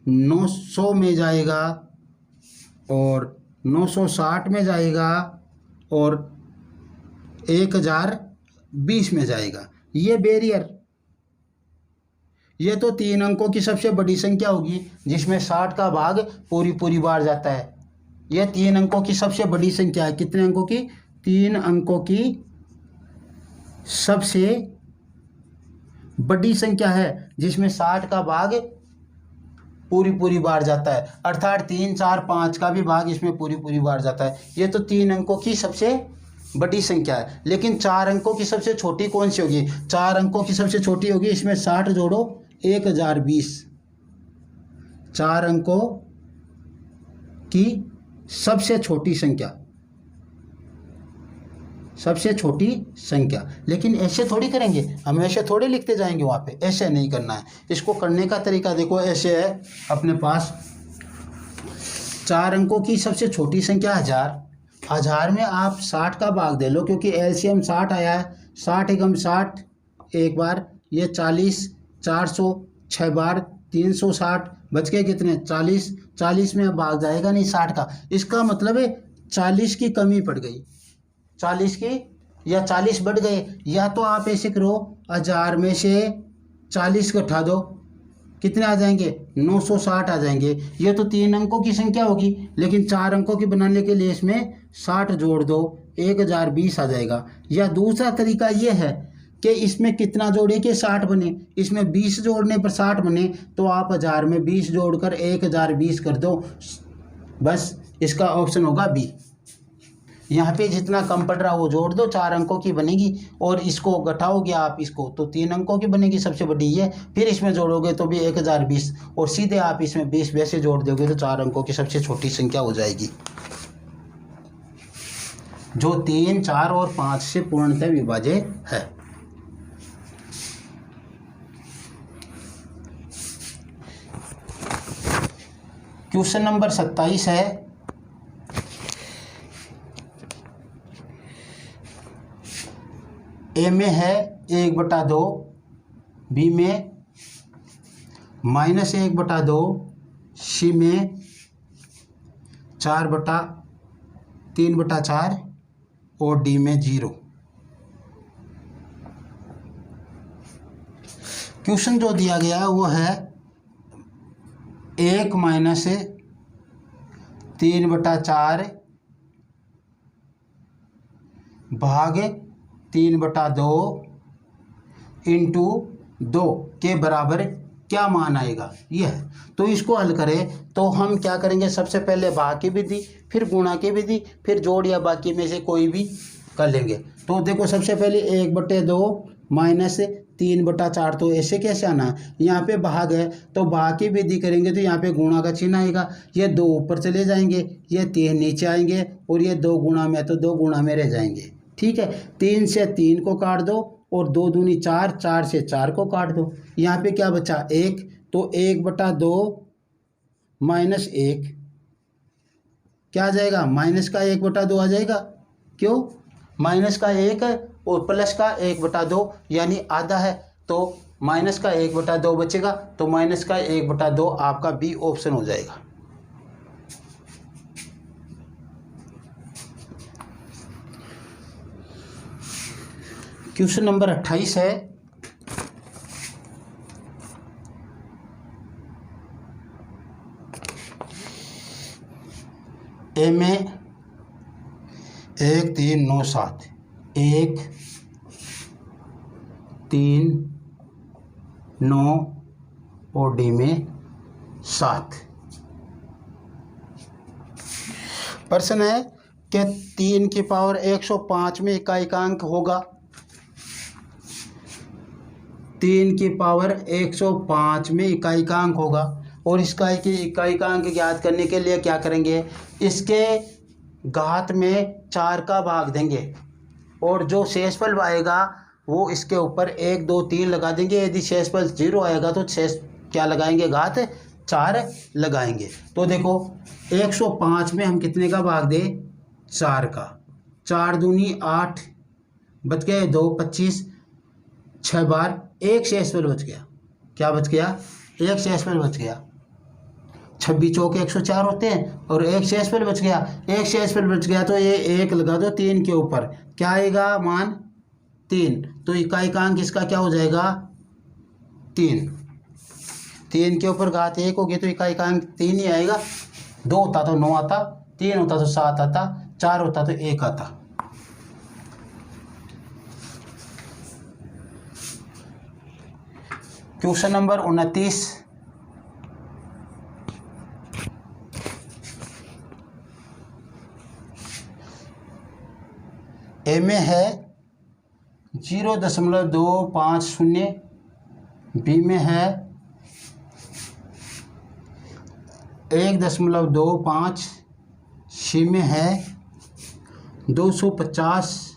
900 में जाएगा और 960 में जाएगा और 1020 में जाएगा। ये बैरियर, ये तो 3 अंकों की सबसे बड़ी संख्या होगी जिसमें 60 का भाग पूरी बार जाता है। यह 3 अंकों की सबसे बड़ी संख्या है। कितने अंकों की, 3 अंकों की सबसे बड़ी संख्या है जिसमें 60 का भाग पूरी बार जाता है, अर्थात 3, 4, 5 का भी भाग इसमें पूरी बार जाता है। ये तो 3 अंकों की सबसे बड़ी संख्या है, लेकिन 4 अंकों की सबसे छोटी कौन सी होगी। 4 अंकों की सबसे छोटी होगी, इसमें 60 जोड़ो 1020। 4 अंकों की सबसे छोटी संख्या, सबसे छोटी संख्या। लेकिन ऐसे थोड़ी करेंगे हम, ऐसे थोड़े लिखते जाएंगे वहाँ पे, ऐसे नहीं करना है। इसको करने का तरीका देखो, ऐसे है अपने पास 4 अंकों की सबसे छोटी संख्या 1000। 1000 में आप 60 का भाग दे लो, क्योंकि LCM 60 आया है। 60 एकम 60 एक बार, ये 40, 400 6 बार, 360, बच गए कितने 40। 40 में भाग जाएगा नहीं 60 का, इसका मतलब है 40 की कमी पड़ गई, 40 की या 40 बढ़ गए, या तो आप ऐसे करो 1000 में से 40 घटा दो, कितने आ जाएंगे 960 आ जाएंगे। ये तो 3 अंकों की संख्या होगी, लेकिन 4 अंकों की बनाने के लिए इसमें 60 जोड़ दो, 1020 आ जाएगा। या दूसरा तरीका ये है कि इसमें कितना जोड़े कि 60 बने, इसमें 20 जोड़ने पर 60 बने, तो आप 1000 में 20 जोड़कर 1020 कर दो, बस इसका ऑप्शन होगा बी। यहाँ पे जितना कम पड़ रहा वो जोड़ दो, 4 अंकों की बनेगी, और इसको घटाओगे आप इसको तो 3 अंकों की बनेगी सबसे बड़ी ये, फिर इसमें जोड़ोगे तो भी 1020, और सीधे आप इसमें 20 वैसे जोड़ दोगे तो 4 अंकों की सबसे छोटी संख्या हो जाएगी, जो 3, 4 और 5 से पूर्णतः विभाज्य है। क्वेश्चन नंबर 27 है, ए में है 1/2, बी में -1/2, सी में 4/3/4 और डी में 0। क्वेश्चन जो दिया गया है वो है 1 - 3/4 भाग 3/2 इंटू 2 के बराबर क्या मान आएगा, यह है। तो इसको हल करें तो हम क्या करेंगे, सबसे पहले भाग की विधि, फिर गुणा की विधि, फिर जोड़ या बाकी में से कोई भी कर लेंगे। तो देखो सबसे पहले 1/2 माइनस 3/4, तो ऐसे कैसे आना है, यहाँ पे भाग है तो भाग की विधि करेंगे तो यहाँ पे गुणा का चिन्ह आएगा, ये 2 ऊपर चले जाएंगे, ये 3 नीचे आएंगे, और ये 2 गुणा में तो 2 गुणा में रह जाएंगे। ठीक है, 3 से 3 को काट दो, और 2 दूनी 4, 4 से 4 को काट दो, यहाँ पे क्या बचा 1, तो 1/2 माइनस 1 क्या आ जाएगा, माइनस का 1/2 आ जाएगा। क्यों, माइनस का 1 और प्लस का 1/2 यानी आधा है, तो माइनस का 1/2 बचेगा, तो माइनस का 1/2 आपका बी ऑप्शन हो जाएगा। क्वेश्चन नंबर 28 है, ए में 1 3 9 7, 1 3 9 और डी में 7। प्रश्न है कि 3 की पावर 105 में इकाइकांक होगा, 3 की पावर 105 में इकाइकांक होगा, और इसका इकाइकांक ज्ञात करने के लिए क्या करेंगे, इसके घात में 4 का भाग देंगे, और जो शेषफल आएगा वो इसके ऊपर 1 2 3 लगा देंगे। यदि शेषफल 0 आएगा तो शेष क्या लगाएंगे, घात 4 लगाएंगे। तो देखो 105 में हम कितने का भाग दें, 4 का, 4 दूनी 8, बच गए 2 25, 6 बार 1 शेषफल बच गया। क्या बच गया, 1 शेषफल बच गया। 26 चौके 104 होते हैं, और 1 शेषफल बच गया। 1 शेषफल बच गया तो ये 1 लगा दो 3 के ऊपर, क्या आएगा मान 3, तो इकाइकांक इसका क्या हो जाएगा 3। 3 के ऊपर घात 1 होगी तो इकाइकांक 3 ही आएगा। 2 होता तो 9 आता, 3 होता तो 7 आता, 4 होता तो 1 आता। क्वेश्चन नंबर 29, ए में है 0.250, बी में है 1.25, सी में है 250,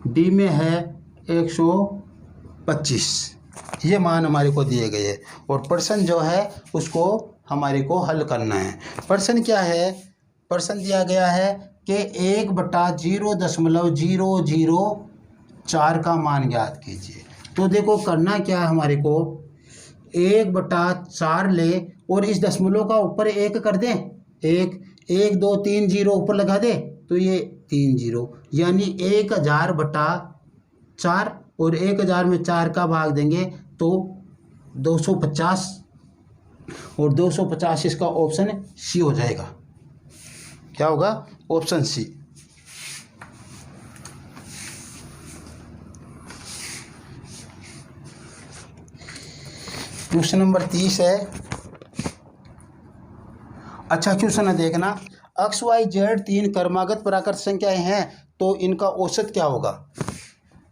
डी में है 125। ये मान हमारे को दिए गए हैं, और प्रश्न जो है उसको हमारे को हल करना है। प्रश्न क्या है, प्रश्न दिया गया है कि 1/0.004 का मान ज्ञात कीजिए। तो देखो करना क्या है हमारे को, 1/4 ले और इस दशमलव का ऊपर 1 कर दें, 1 1 2 3 0 ऊपर लगा दे, तो ये 30, यानी 1000/4 और 1000 में 4 का भाग देंगे तो 250 और 250 इसका ऑप्शन सी हो जाएगा। क्या होगा? Option C. क्वेश्चन नंबर 30 है। अच्छा क्वेश्चन है, देखना। एक्स वाई जेड 3 क्रमागत प्राकृत संख्याएं हैं, तो इनका औसत क्या होगा?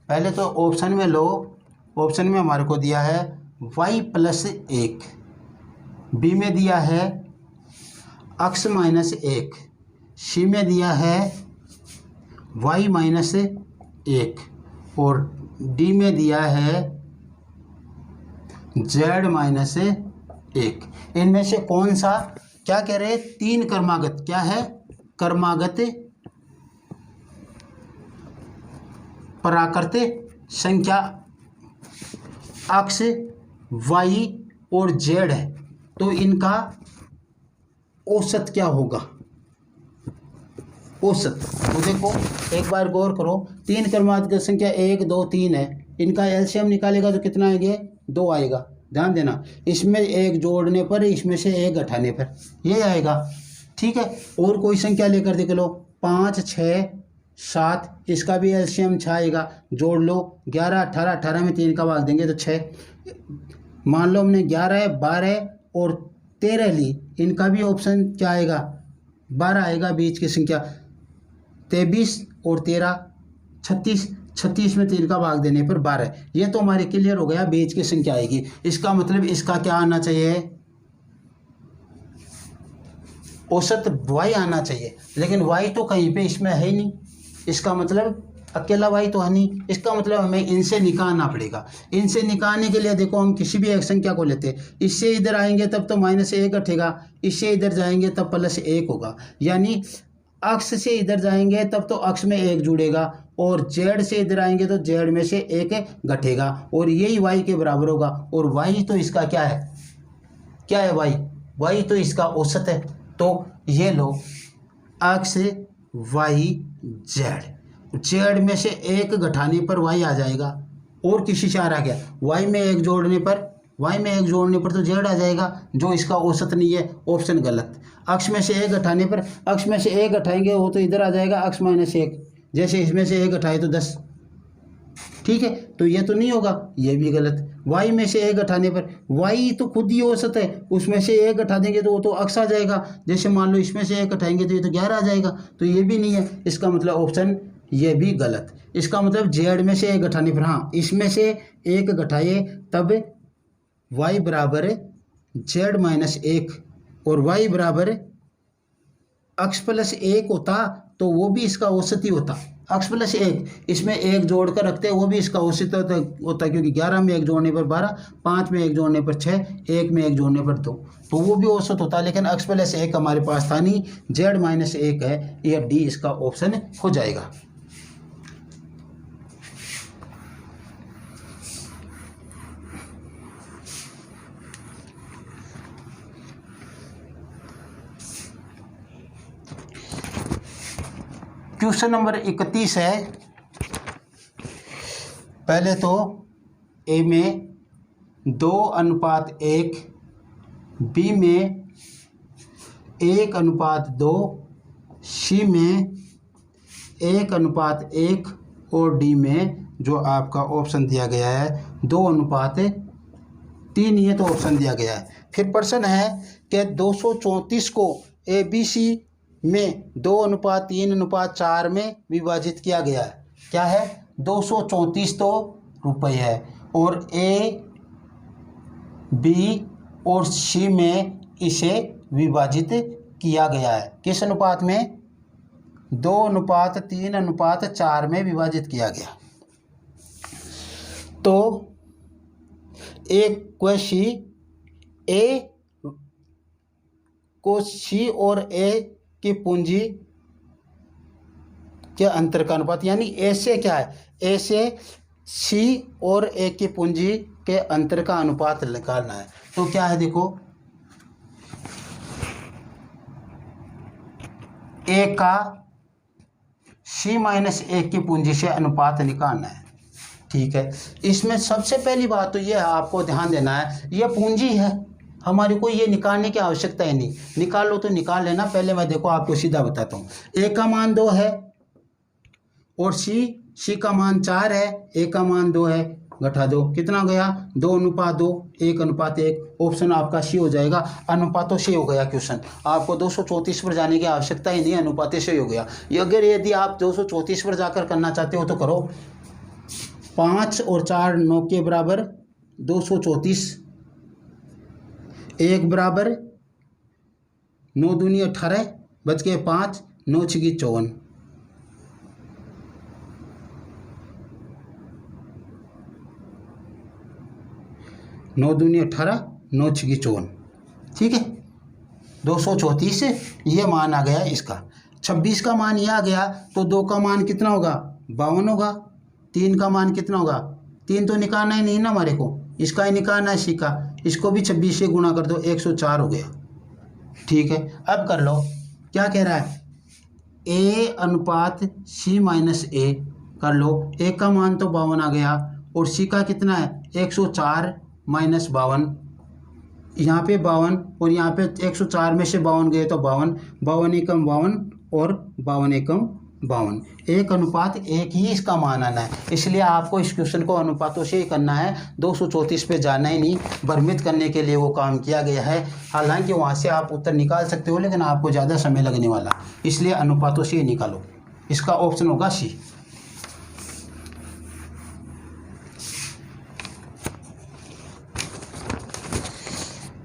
पहले तो ऑप्शन में लो। ऑप्शन में हमारे को दिया है y+1, बी में दिया है x-1, सी में दिया है y-1 और डी में दिया है z-1। इनमें से कौन सा, क्या कह रहे हैं? 3 क्रमागत, क्या है? क्रमागत प्राकृत संख्या x, y और z है, तो इनका औसत क्या होगा? औसत तो देखो एक बार गौर करो, 3 क्रमागत संख्या 1 2 3 है, इनका एलसीएम निकालेगा तो कितना आएंगे? 2 आएगा। ध्यान देना, इसमें 1 जोड़ने पर, इसमें से 1 घटाने पर ये आएगा। ठीक है, और कोई संख्या लेकर देख लो, 5 6 7, इसका भी एलसीएम 6 आएगा, जोड़ लो। 11 18, 18 में 3 का भाग देंगे तो 6। मान लो हमने 11 12 और 13 ली, इनका भी ऑप्शन क्या आएगा? 12 आएगा, बीच की संख्या 23 और 13 36, 36 में 3 का भाग देने पर 12। ये तो हमारे क्लियर हो गया, बीच की संख्या आएगी। इसका मतलब इसका क्या आना चाहिए? औसत y आना चाहिए, लेकिन y तो कहीं पे इसमें है ही नहीं। इसका मतलब अकेला y तो है नहीं, इसका मतलब हमें इनसे निकालना पड़ेगा। इनसे निकालने के लिए देखो, हम किसी भी एक संख्या को लेते हैं, इससे इधर आएंगे तब तो -1 हटेगा, इससे इधर जाएंगे तब +1 होगा, यानी अक्ष से इधर जाएंगे तब तो अक्ष में 1 जुड़ेगा, और जेड से इधर आएंगे तो जेड में से 1 घटेगा, और यही y के बराबर होगा। और y तो इसका क्या है? क्या है y तो इसका औसत है। तो ये लो, x y जेड में से 1 घटाने पर y आ जाएगा, और किसी से आ रहा क्या? y में 1 जोड़ने पर तो जेड आ जाएगा, जो इसका औसत नहीं है। ऑप्शन गलत। अक्ष में से 1 घटाने पर, अक्ष में से 1 घटाएंगे वो तो इधर आ जाएगा x-1, जैसे इसमें से 1 घटाए तो 10। ठीक है, तो ये तो नहीं होगा, ये भी गलत। y में से 1 घटाने पर, y तो खुद ही औसत है, उसमें से 1 घटा देंगे तो वो तो अक्ष आ जाएगा। जैसे मान लो इसमें से 1 घटाएंगे तो ये तो 11 आ जाएगा, तो ये भी नहीं है। इसका मतलब ऑप्शन ये भी गलत। इसका मतलब जेड में से 1 घटाने पर, हाँ इसमें से 1 घटाए तब y बराबर z-1 और y बराबर x+1 होता, तो वो भी इसका औसत ही होता। x+1, इसमें 1 जोड़ कर रखते हैं, वो भी इसका औसत होता, क्योंकि 11 में 1 जोड़ने पर 12, 5 में 1 जोड़ने पर 6, 1 में 1 जोड़ने पर 2, तो वो भी औसत होता। लेकिन x+1 हमारे पास था नहीं, z-1 है, ये डी इसका ऑप्शन हो जाएगा। क्वेश्चन नंबर 31 है। पहले तो ए में 2:1, बी में 1:2, सी में 1:1 और डी में जो आपका ऑप्शन दिया गया है 2:3, ये तो ऑप्शन दिया गया है। फिर प्रश्न है कि 234 को ABC में 2:3:4 में विभाजित किया गया है। क्या है? 234 तो रुपये है, और ए बी और सी में इसे विभाजित किया गया है। किस अनुपात में? 2:3:4 में विभाजित किया गया। तो एक को सी और ए की पूंजी के अंतर का अनुपात, यानी ए से क्या है? ए से सी और ए की पूंजी के अंतर का अनुपात निकालना है। तो क्या है देखो, ए का C माइनस 1 की पूंजी से अनुपात निकालना है। ठीक है, इसमें सबसे पहली बात तो ये है, आपको ध्यान देना है, ये पूंजी है हमारे को, ये निकालने की आवश्यकता ही नहीं, निकाल लो तो निकाल लेना। पहले मैं देखो आपको सीधा बताता हूँ। A का मान 2 है और C का मान 4 है, A का मान 2 है, घटा दो, कितना गया 2:2, 1:1। ऑप्शन आपका सी हो जाएगा। अनुपातों से हो गया क्वेश्चन, आपको 234 पर जाने की आवश्यकता ही नहीं, अनुपातों से हो गया। अगर यदि आप 234 पर जाकर करना चाहते हो तो करो। 5 और 4 9 के बराबर 234, 1 बराबर 9 दूनी 18, बच गए 5, 9 6 54, 9 दूनी 18, 9 6 54। ठीक है, 234 ये मान आ गया इसका। 26 का मान ये आ गया तो 2 का मान कितना होगा 52 होगा। 3 का मान कितना होगा, 3 तो निकालना ही नहीं ना हमारे को, इसका ही निकालना है सी का। इसको भी 26 से गुणा कर दो, 104 हो गया। ठीक है, अब कर लो, क्या कह रहा है, A अनुपात C माइनस A कर लो। A का मान तो 52 आ गया और C का कितना है 104 माइनस 52, यहाँ पे 52 और यहाँ पे 104 में से 52 गए तो 52, 52 एकम 52 और 52 एकम 52, 1:1 ही इसका मान आना है। इसलिए आपको इस क्वेश्चन को अनुपातों से ही करना है, 234 पे जाना ही नहीं। भ्रमित करने के लिए वो काम किया गया है। हालांकि वहाँ से आप उत्तर निकाल सकते हो, लेकिन आपको ज़्यादा समय लगने वाला, इसलिए अनुपातों से ही निकालो। इसका ऑप्शन होगा सी।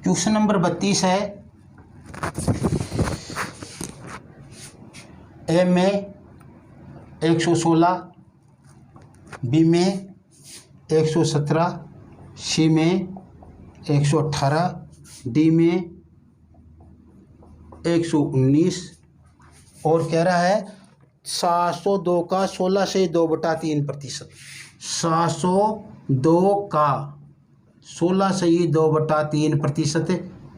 क्वेश्चन नंबर 32 है। ए में 116, बी में 117, सी में 118, डी में 119 और कह रहा है 702 का 16 से 2/3%। 702 का 16 से ही 2/3%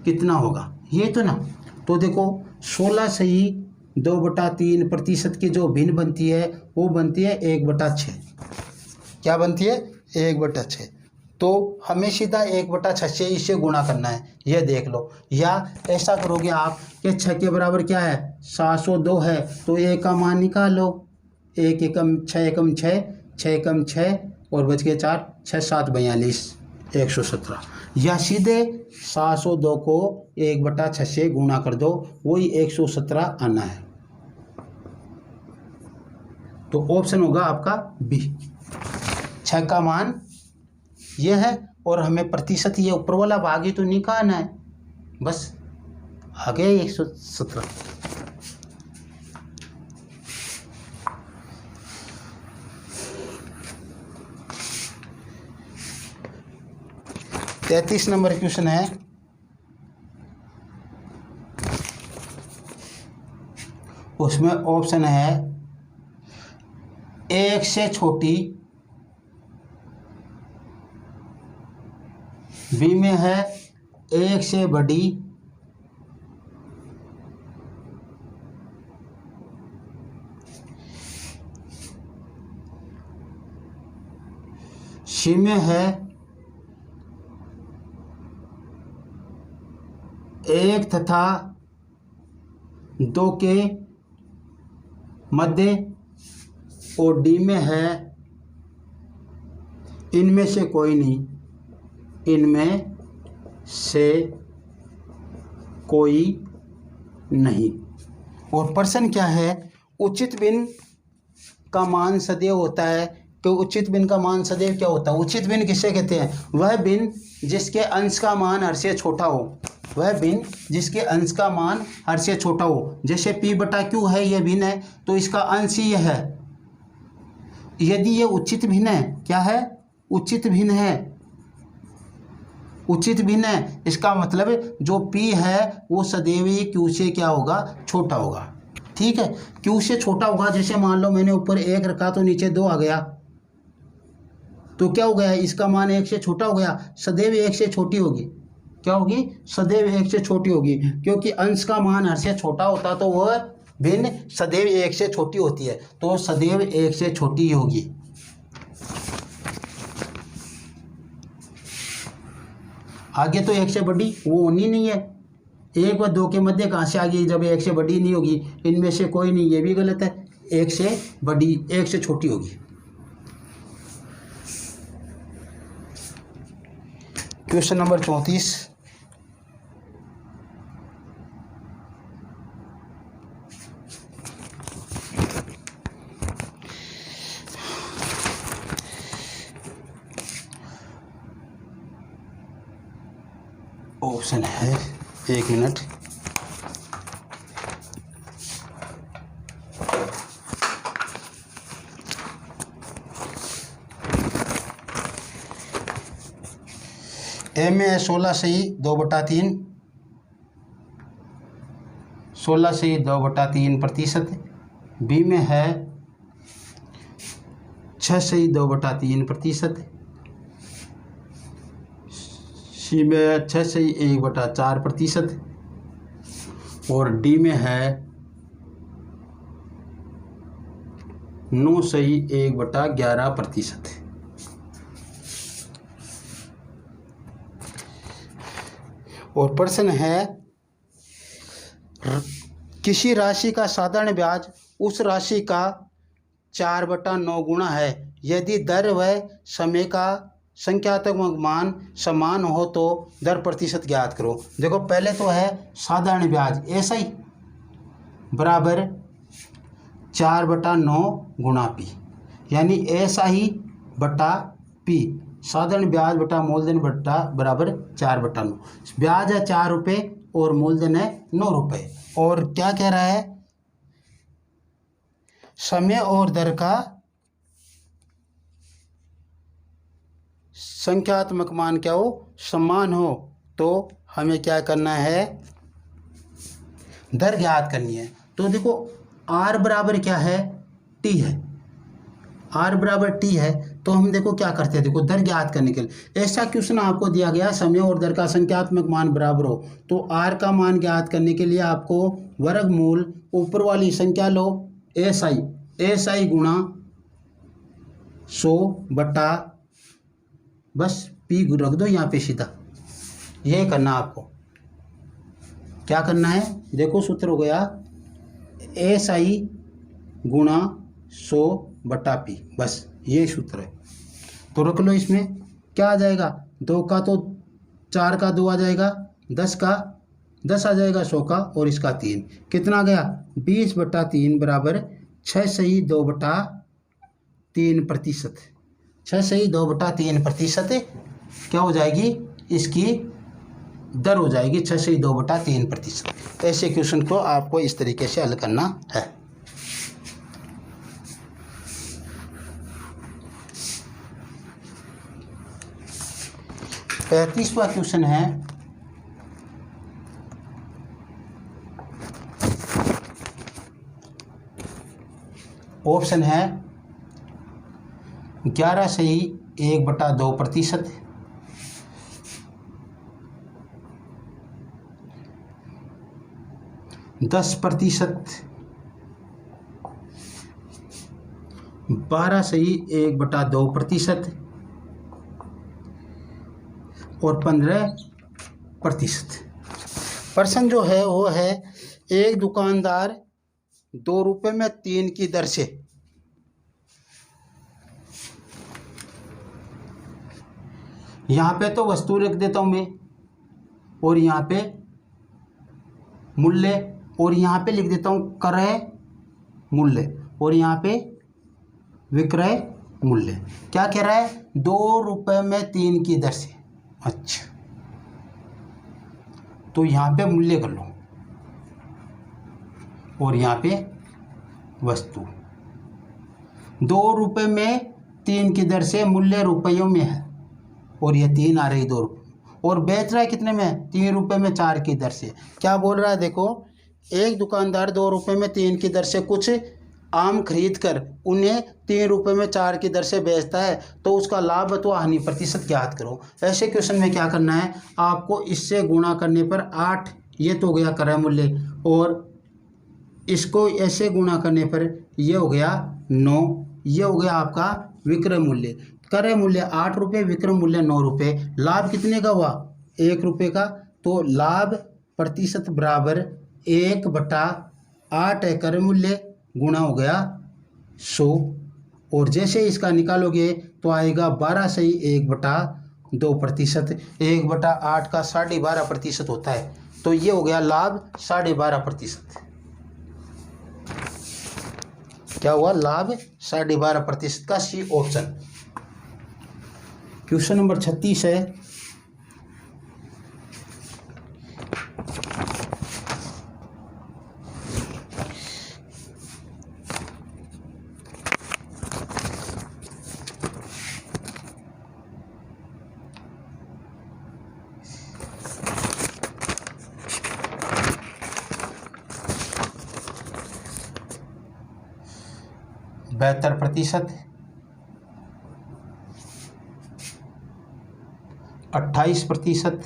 कितना होगा, ये तो ना। तो देखो 16 से ही 2/3% की जो भिन्न बनती है वो बनती है 1/6। क्या बनती है 1/6। तो हमें सीधा 1/6 से इसे गुणा करना है, ये देख लो। या ऐसा करोगे आप कि 6 के बराबर क्या है 702 है, तो 1 का मान निकाल लो। 1 एकम 6 एकम 6, 6 एकम 6 और बच गए 4, 6 7 42, 117। या सीधे 702 को 1/6 से गुणा कर दो, वही 117 आना है। तो ऑप्शन होगा आपका बी। 6 का मान ये है और हमें प्रतिशत ये ऊपर वाला भाग ही तो निकालना है, बस आ गया 117। तैंतीस नंबर क्वेश्चन है। उसमें ऑप्शन है 1 से छोटी, बी में है 1 से बड़ी, सी में है 1 तथा 2 के मध्य, और डी में है इनमें से कोई नहीं, इनमें से कोई नहीं। और प्रश्न क्या है, उचित भिन्न का मान सदैव होता है। तो उचित भिन्न का मान सदैव क्या होता है, उचित भिन्न किसे कहते हैं, वह भिन्न जिसके अंश का मान हर से छोटा हो, वह भिन्न जिसके अंश का मान हर से छोटा हो। जैसे P/Q है, यह भिन्न है तो इसका अंश ही यह है। यदि ये उचित भिन्न है, क्या है उचित भिन्न है, उचित भिन्न है, इसका मतलब जो P है वो सदैव ही Q से क्या होगा, छोटा होगा। ठीक है, Q से छोटा होगा। जैसे मान लो मैंने ऊपर 1 रखा तो नीचे 2 आ गया, तो क्या हो गया, इसका मान 1 से छोटा हो गया, सदैव 1 से छोटी होगी। क्या होगी, सदैव 1 से छोटी होगी, क्योंकि अंश का मान हर से छोटा होता तो वह भिन्न सदैव 1 से छोटी होती है, तो सदैव 1 से छोटी ही होगी। आगे तो 1 से बड़ी वो होनी नहीं है, 1 व 2 के मध्य कहाँ से आ गई जब 1 से बड़ी नहीं होगी, इनमें से कोई नहीं, ये भी गलत है। 1 से बड़ी 1 से छोटी होगी। Question number 34। ऑप्शन है, 1 मिनट। ए में है 16 सही 2/3, 16 सही 2/3%। बी में है 6 सही 2/3%। सी में है 6 सही 1/4%। और डी में है 9 सही 1/11%। और प्रश्न है, किसी राशि का साधारण ब्याज उस राशि का 4/9 गुना है। यदि दर व समय का संख्यात्मक मान समान हो तो दर प्रतिशत ज्ञात करो। देखो पहले तो है साधारण ब्याज ऐसा ही बराबर 4/9 गुणा पी, यानी ऐसा ही बटा पी, साधारण ब्याज बटा मूलधन बटा बराबर 4/9। ब्याज है 4 रुपये और मूलधन है 9 रुपये। और क्या कह रहा है, समय और दर का संख्यात्मक मान क्या हो, समान हो, तो हमें क्या करना है, दर ज्ञात करनी है। तो देखो आर बराबर क्या है, टी है, आर बराबर टी है, तो हम देखो क्या करते हैं, देखो दर ज्ञात करने के लिए ऐसा क्वेश्चन आपको दिया गया, समय और दर का संख्यात्मक मान बराबर हो, तो आर का मान ज्ञात करने के लिए आपको वर्गमूल ऊपर वाली संख्या लो एस आई गुणा 100 बटा बस पी रख दो यहाँ पे सीधा, ये करना आपको। क्या करना है, देखो सूत्र हो गया एस.आई गुणा 100 बटा पी, बस ये सूत्र है। तो रख लो, इसमें क्या आ जाएगा, 2 का तो 4 का 2 आ जाएगा, 10 का 10 आ जाएगा, 100 का और इसका 3, कितना गया 20/3 बराबर 6 सही 2/3%। 6 सही 2/3% क्या हो जाएगी, इसकी दर हो जाएगी 6 सही 2/3%। ऐसे क्वेश्चन को आपको इस तरीके से हल करना है। पैंतीसवां क्वेश्चन है, ऑप्शन है 11 सही 1/2%, 10%, 12 सही 1/2% और 15%। प्रश्न जो है वो है, एक दुकानदार 2 रुपये में 3 की दर से यहाँ पे तो वस्तु लिख देता हूँ मैं, और यहाँ पे मूल्य, और यहाँ पे लिख देता हूँ क्रय मूल्य, और यहाँ पे विक्रय मूल्य। क्या कह रहा है, 2 रुपये में 3 की दर से। अच्छा, तो यहाँ पे मूल्य कर लो और यहाँ पे वस्तु। 2 रुपये में 3 की दर से, मूल्य रुपयों में है और ये 3 आ रही 2 रुपये, और बेच रहा है कितने में, 3 रुपये में 4 की दर से। क्या बोल रहा है, देखो एक दुकानदार 2 रुपये में 3 की दर से कुछ आम खरीद कर उन्हें 3 रुपये में 4 की दर से बेचता है, तो उसका लाभ अथवा हानि प्रतिशत ज्ञात करो। ऐसे क्वेश्चन में क्या करना है, आपको इससे गुणा करने पर 8, ये तो हो गया क्रय मूल्य, और इसको ऐसे गुणा करने पर ये हो गया 9, ये हो गया आपका विक्रय मूल्य। क्रय मूल्य 8 रुपये, विक्रय मूल्य 9 रुपये। लाभ कितने का हुआ? 1 रुपये का। तो लाभ प्रतिशत बराबर 1/8 है क्रय मूल्य, गुणा हो गया 100। और जैसे इसका निकालोगे तो आएगा 12 सही 1/2%। 1/8 का 12.5% होता है। तो ये हो गया लाभ 12.5%। क्या हुआ? लाभ 12.5% का सी ऑप्शन। क्वेश्चन नंबर 36 है। बहत्तर प्रतिशत, 28%,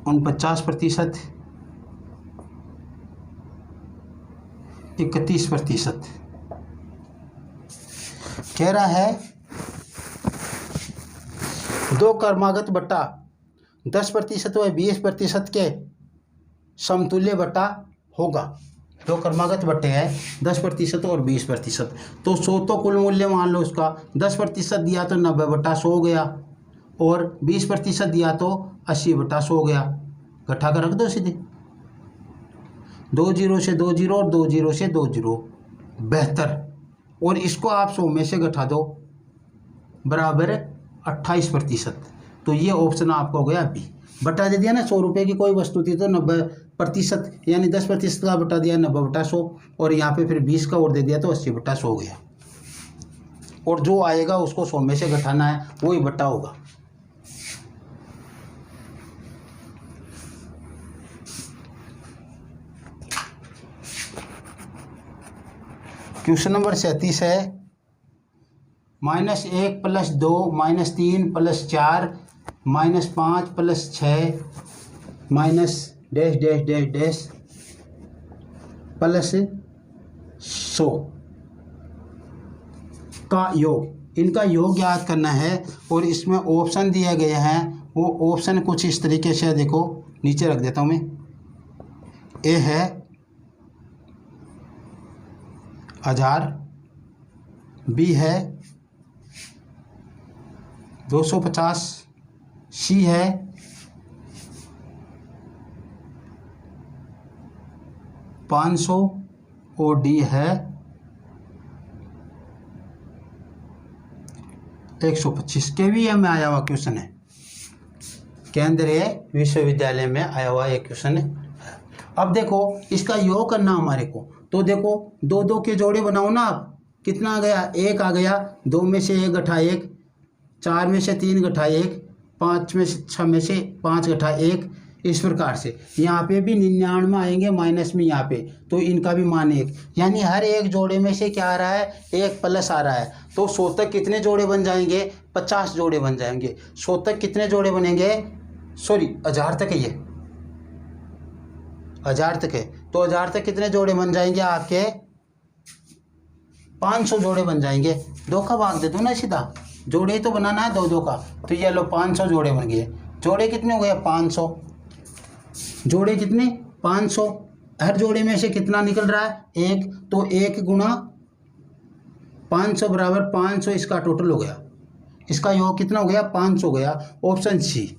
49%, 31%। कह रहा है 2 क्रमागत बट्टा 10% व 20% के समतुल्य बट्टा होगा। 2 क्रमागत बट्टे हैं 10% और 20%। तो 100 तो कुल मूल्य मान लो उसका, 10% दिया तो 90/100 हो गया, और 20% दिया तो 80/100 हो गया। घटा कर रख दो सीधे, 2 0 से 2 0 और 2 0 से 2 0, 72। और इसको आप 100 में से घटा दो, बराबर 28%। तो ये ऑप्शन आपका हो गया बी। बटा दे दिया ना, 100 रुपये की कोई वस्तु थी तो 90% यानी 10% का बटा दिया 90/100, और यहाँ पे फिर 20 का और दे दिया तो 80/100 हो गया। और जो आएगा उसको 100 में से घटाना है, वही बटा होगा। क्वेश्चन नंबर 37 है। -1 + 2 -3 + 4 -5 + 6 -डैश डैश डैश डैश +100 का योग, इनका योग याद करना है। और इसमें ऑप्शन दिए गए हैं, वो ऑप्शन कुछ इस तरीके से, देखो नीचे रख देता हूँ मैं। ए है 1000, बी है 250, सी है 500 और डी है 125। KVM में आया हुआ क्वेश्चन है, केंद्रीय विश्वविद्यालय में आया हुआ एक क्वेश्चन है। अब देखो इसका योग करना हमारे को, तो देखो 2 के जोड़े बनाओ ना आप। कितना आ गया? 1 आ गया, 2 में से 1 घटा 1, 4 में से 3 घटा 1, 5 में से 6 में से 5 घटा 1, इस प्रकार से। यहाँ पे भी 99 आएंगे माइनस में यहाँ पे, तो इनका भी मान 1, यानी हर एक जोड़े में से क्या आ रहा है? 1 प्लस आ रहा है। तो 100 तक कितने जोड़े बन जाएंगे? 50 जोड़े बन जाएंगे। 100 तक कितने जोड़े बनेंगे? सॉरी 1000 तक है, ये 1000 तक है। तो 1000 तक कितने जोड़े बन जाएंगे आपके? 500 जोड़े बन जाएंगे। 2 का भाग दे दो ना सीधा, जोड़े ही तो बनाना है 2 का। तो ये लो 500 जोड़े बन गए। जोड़े कितने हो गए? 500। जोड़े कितने? 500। हर जोड़े में से कितना निकल रहा है? 1। तो 1 गुणा 500 बराबर 500, इसका टोटल हो गया। इसका योग कितना हो गया? 500 गया। Option C.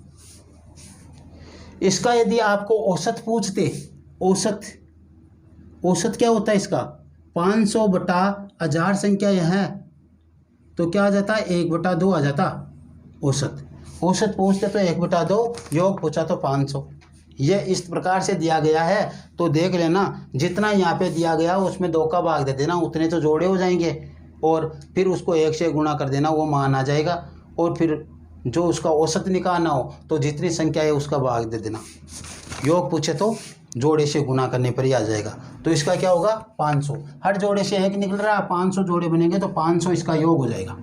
इसका यदि आपको औसत पूछते, औसत क्या होता है इसका? 500 बटा 1000 संख्या यह है, तो क्या आ जाता? 1/2 आ जाता औसत। औसत पूछते तो 1/2, योग पूछा तो 500। ये इस प्रकार से दिया गया है। तो देख लेना, जितना यहाँ पे दिया गया उसमें 2 का भाग दे देना, उतने तो जोड़े हो जाएंगे, और फिर उसको 1 से गुणा कर देना, वो मान आ जाएगा। और फिर जो उसका औसत निकालना हो तो जितनी संख्या है उसका भाग दे देना। योग पूछे तो जोड़े से गुणा करने पर ही आ जाएगा। तो इसका क्या होगा? 500। हर जोड़े से 1 निकल रहा है, 500 जोड़े बनेंगे तो 500 इसका योग हो जाएगा।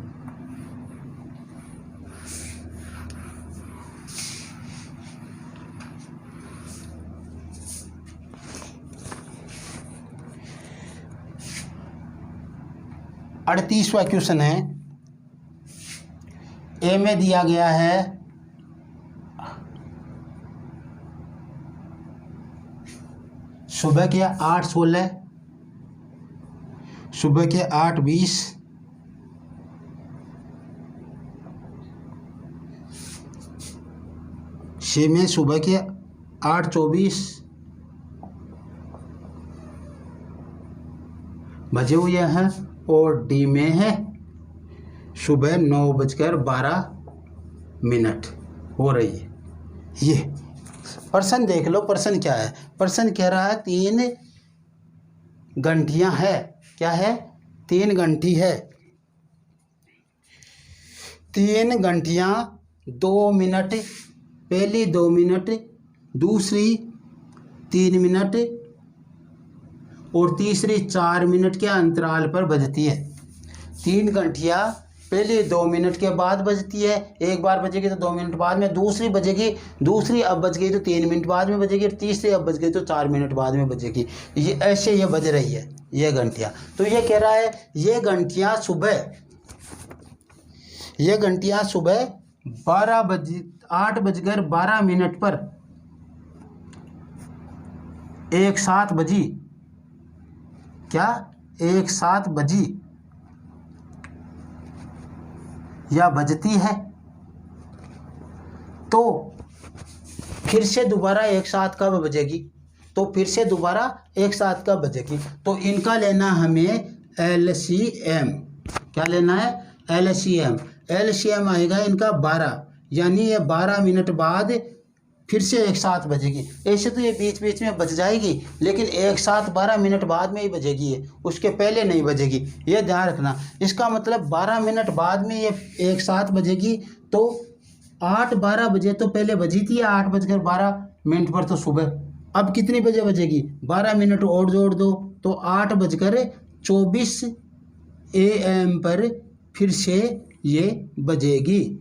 38वां क्वेश्चन है। ए में दिया गया है सुबह के 8:16, सुबह के 8:20, सी में सुबह के 8:24 बजे हुए हैं, और डी में है सुबह 9:12 हो रही है। ये प्रश्न देख लो, प्रश्न क्या है। प्रश्न कह रहा है 3 घंटियां है। क्या है? 3 घंटी है। 3 घंटियां 2 मिनट, पहली 2 मिनट, दूसरी 3 मिनट और तीसरी 4 मिनट के अंतराल पर बजती है। 3 घंटियां पहले 2 मिनट के बाद बजती है, एक बार बजेगी तो 2 मिनट बाद में, दूसरी बजेगी, दूसरी अब बज गई तो 3 मिनट बाद में बजेगी, और तीसरी अब बज गई तो 4 मिनट बाद में बजेगी। ये ऐसे ये बज रही है ये घंटियां। तो ये कह रहा है ये घंटियां सुबह 8:12 पर एक साथ बजी। क्या? एक साथ बजी या बजती है। तो फिर से दोबारा एक साथ कब बजेगी? तो फिर से दोबारा एक साथ कब बजेगी? तो इनका लेना हमें LCM। क्या लेना है? LCM। LCM आएगा इनका 12, यानी ये 12 मिनट बाद फिर से एक साथ बजेगी। ऐसे तो ये बीच बीच में बज जाएगी, लेकिन एक साथ 12 मिनट बाद में ही बजेगी, ये उसके पहले नहीं बजेगी। ये ध्यान रखना। इसका मतलब 12 मिनट बाद में ये एक साथ बजेगी। तो 8:12 बजे तो पहले बजी थी 8:12 पर तो सुबह। अब कितनी बजे बजेगी? 12 मिनट और जोड़ दो तो 8:24 AM पर फिर से ये बजेगी।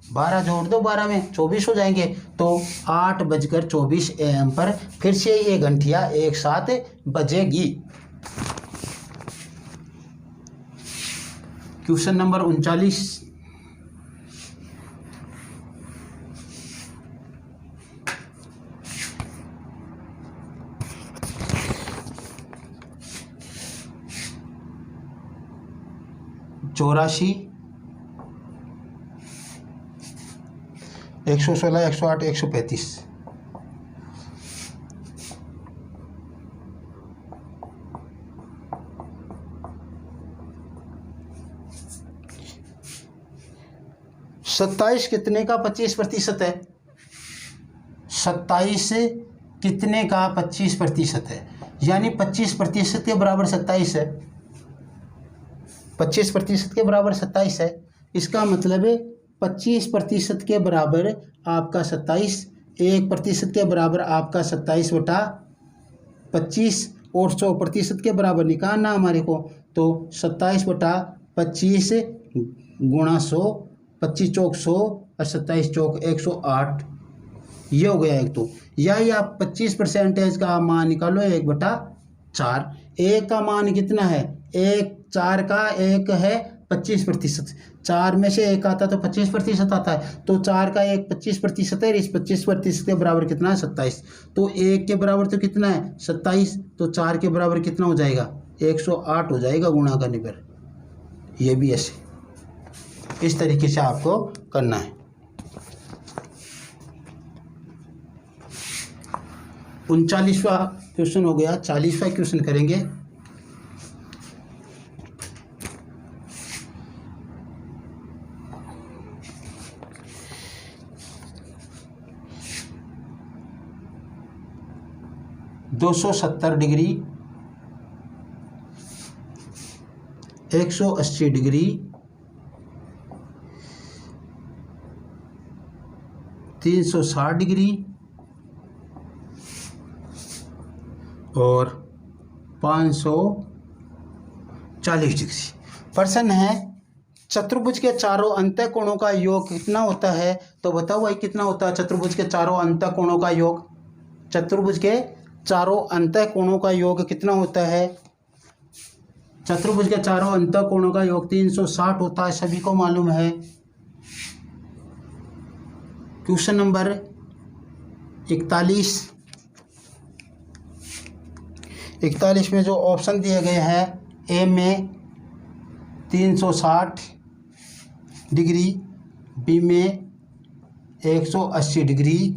12 जोड़ दो 12 में 24 हो जाएंगे। तो 8:24 AM पर फिर से ये घंटियां एक साथ बजेगी। Question number 39। चौरासी 116 108 135। सत्ताईस कितने का 25% है? 27 कितने का 25% है? यानी 25% के बराबर 27 है। 25% के बराबर 27 है। इसका मतलब 25% के बराबर आपका 27, 1% के बराबर आपका 27/25 और 100% के बराबर निकालना हमारे को। तो 27/25 गुणा 100, 25 चौक 100 और 27 चौक 108। ये हो गया एक। तो या आप 25% का मान निकालो 1/4। एक का मान कितना है? 4 का 1 है 25%। 4 में से 1 आता तो 25% आता है। तो 4 का 1 25% है। इस 25% के बराबर कितना है? 27। तो 1 के बराबर तो कितना है? 27। तो 4 के बराबर कितना हो जाएगा? 108 हो जाएगा गुणा करने पर। ये भी ऐसे इस तरीके से आपको करना है। 39वां क्वेश्चन हो गया। 40वां क्वेश्चन करेंगे। (270°, 180°, 360° और 540°। प्रश्न है चतुर्भुज के चारों अंतःकोणों का योग कितना होता है? तो बताओ भाई कितना होता है चतुर्भुज के चारों अंतःकोणों का योग? चतुर्भुज के चारों अंतःकोणों का योग कितना होता है? चतुर्भुज के चारों अंतःकोणों का योग 360 होता है, सभी को मालूम है। क्वेश्चन नंबर 41 में जो ऑप्शन दिए गए हैं, ए में 360 डिग्री, बी में 180 डिग्री,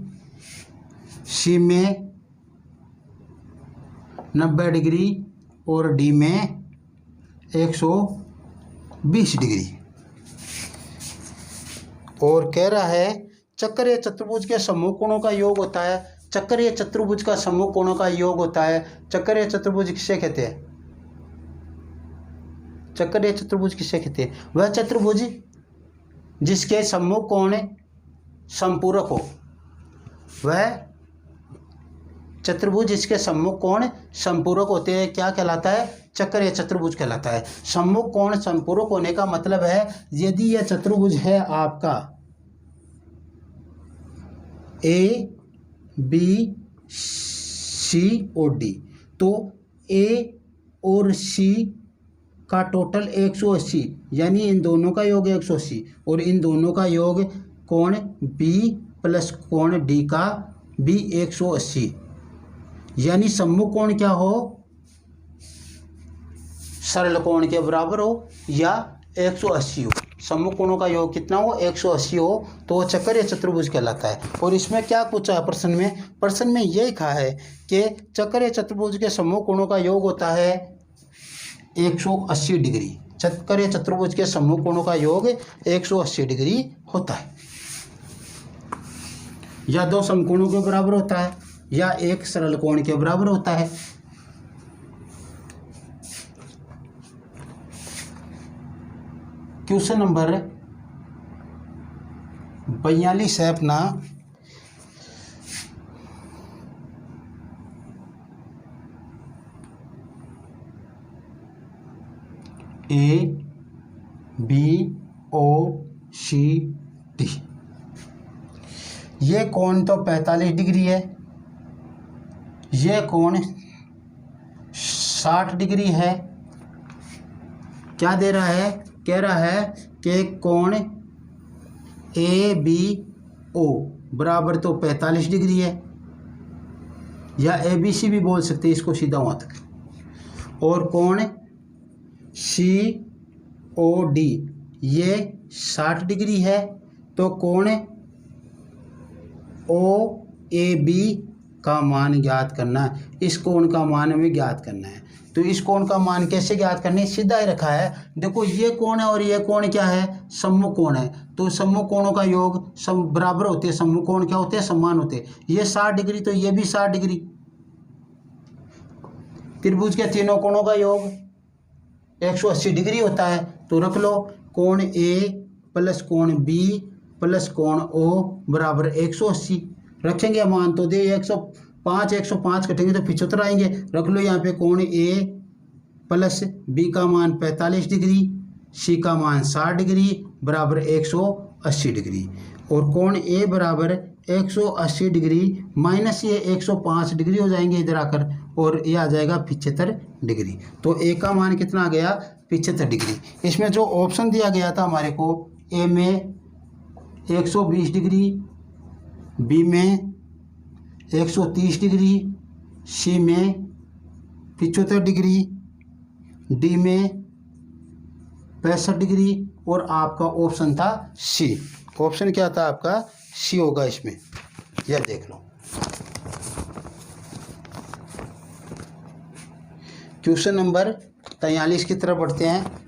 सी में 90 डिग्री और डी में 120 डिग्री। और कह रहा है चक्रीय चतुर्भुज के समूह कोणों का योग होता है। चक्रीय चतुर्भुज का समूह कोणों का योग होता है। चक्रीय चतुर्भुज किसे कहते हैं? चक्रीय चतुर्भुज किसे कहते हैं? वह चतुर्भुज जिसके समूह कोण संपूरक हो। वह चतुर्भुज जिसके सम्मुख कोण संपूरक होते हैं क्या कहलाता है? चक्रीय चतुर्भुज कहलाता है। सम्मुख कोण संपूरक होने का मतलब है यदि यह चतुर्भुज है आपका ए बी सी और डी, तो ए और सी का टोटल 180, यानी इन दोनों का योग 180 और इन दोनों का योग कोण बी प्लस कोण डी का भी 180, यानी सम्मुख कोण क्या हो? सरल कोण के बराबर हो या 180 हो। सम्मुख कोणों का योग कितना हो? 180 हो, तो वो चक्रीय चतुर्भुज कहलाता है। और इसमें क्या पूछा है प्रश्न में? प्रश्न में ये लिखा है कि चक्रीय चतुर्भुज के सम्मुख कोणों का योग होता है 180 डिग्री। चक्रीय चतुर्भुज के सम्मुख कोणों का योग 180 डिग्री होता है। या दो समकोणों के बराबर होता है या एक सरल कोण के बराबर होता है। क्वेश्चन नंबर 42 है अपना, A B O C D. ये कोण तो 45 डिग्री है, ये कोण 60 डिग्री है। क्या दे रहा है? कह रहा है कि कोण ए बी ओ बराबर तो 45 डिग्री है, या ए बी सी भी बोल सकते हैं इसको सीधा वहाँ तक। और कोण सी ओ डी ये 60 डिग्री है, तो कोण ओ ए बी का मान ज्ञात करना है। इस कोण का मान हमें ज्ञात करना है। तो इस कोण का मान कैसे ज्ञात करने? सीधा ही रखा है। देखो ये कोण है और ये कोण क्या है? सम्मुख कोण है। तो सम्मुख कोणों का योग बराबर होते हैं। सम्मुख कोण क्या होते हैं? समान होते हैं। ये 60 डिग्री तो ये भी 60 डिग्री। त्रिभुज के तीनों कोणों का योग 180 डिग्री होता है। तो रख लो कोण ए प्लस कोण बी प्लस कोण ओ बराबर 180। रखेंगे मान तो दे 105 कटेंगे तो 75 आएंगे। रख लो यहाँ पे कोण ए प्लस बी का मान 45 डिग्री, सी का मान 60 डिग्री बराबर 180 डिग्री। और कोण ए बराबर 180 डिग्री माइनस ये 105 डिग्री हो जाएंगे इधर आकर, और ये आ जाएगा 75 डिग्री। तो ए का मान कितना आ गया? 75 डिग्री। इसमें जो ऑप्शन दिया गया था हमारे को, ए में 120 डिग्री, बी में 130 डिग्री, सी में 75 डिग्री, डी में 65 डिग्री और आपका ऑप्शन था सी। ऑप्शन क्या था आपका? सी होगा इसमें। यह देख लो। क्वेश्चन नंबर 43 की तरफ बढ़ते हैं।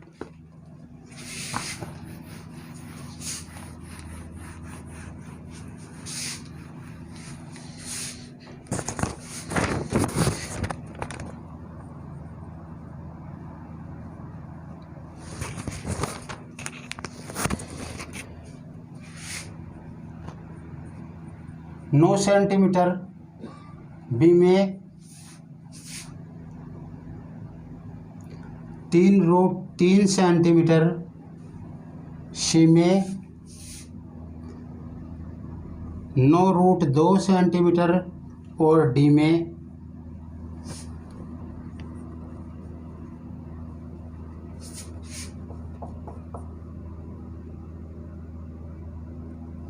नौ सेंटीमीटर, बी में 3 सेंटीमीटर, सी में 9√2 सेंटीमीटर और डी में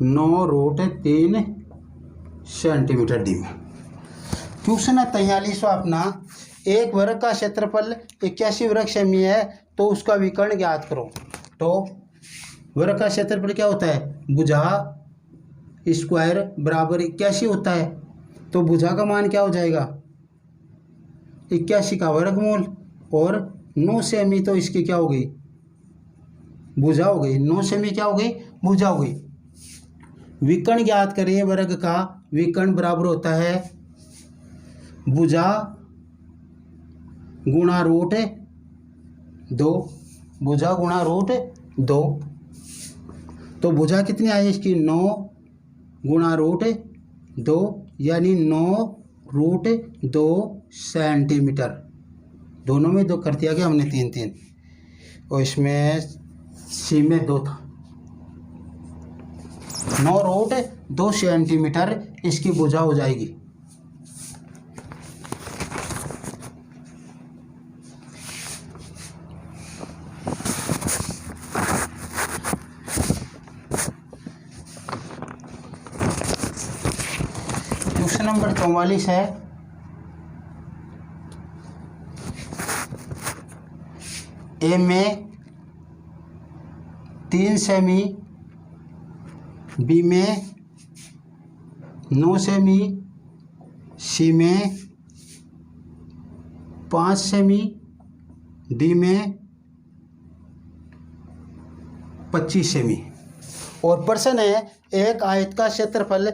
9√3 सेंटीमीटर डी में। क्वेश्चन है 43वां अपना, एक वर्ग का क्षेत्रफल 81 वर्ग सेमी है तो उसका विकर्ण ज्ञात करो। तो वर्ग का क्षेत्रफल क्या होता है, भुजा स्क्वायर बराबर 81 होता है। तो भुजा का मान क्या हो जाएगा, 81 का वर्गमूल, और 9 सेमी तो इसकी क्या हो गई, भुजा हो गई। 9 सेमी क्या हो गई, भुजा हो गई। विकर्ण ज्ञात करिए वर्ग का, विकर्ण बराबर होता है भुजा गुणा रूट 2, भुजा गुणा रूट 2। तो भुजा कितनी आई इसकी, 9 गुणा रूट 2 यानी 9√2 सेंटीमीटर। दोनों में 2 कर दिया गया हमने, 3 और इसमें सी में 2 था। 9√2 सेंटीमीटर इसकी भुजा हो जाएगी। क्वेश्चन नंबर 44 है, ए में 3 सेमी, बी में 9 सेमी, सी में 5 सेमी, डी में 25 सेमी। और प्रश्न है, एक आयत का क्षेत्रफल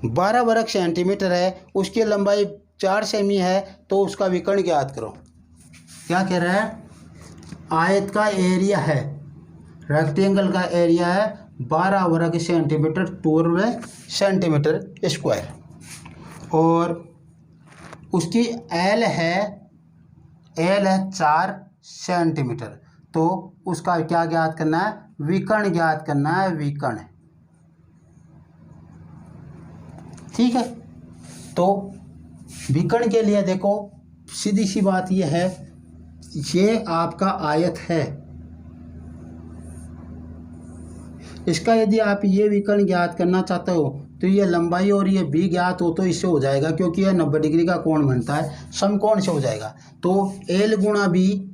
12 वर्ग सेंटीमीटर है, उसकी लंबाई 4 सेमी है तो उसका विकर्ण ज्ञात करो। क्या कह रहा है, आयत का एरिया है, रेक्टेंगल का एरिया है 12 वर्ग सेंटीमीटर, 12 सेंटीमीटर स्क्वायर, और उसकी एल है 4 सेंटीमीटर। तो उसका क्या ज्ञात करना है, विकर्ण ज्ञात करना है, विकर्ण। ठीक है, तो विकर्ण के लिए देखो सीधी सी बात यह है, ये आपका आयत है, इसका यदि आप ये विकर्ण ज्ञात करना चाहते हो तो ये लंबाई और ये भी ज्ञात हो तो इससे हो जाएगा, क्योंकि यह 90 डिग्री का कोण बनता है, समकोण से हो जाएगा। तो एल गुणा बी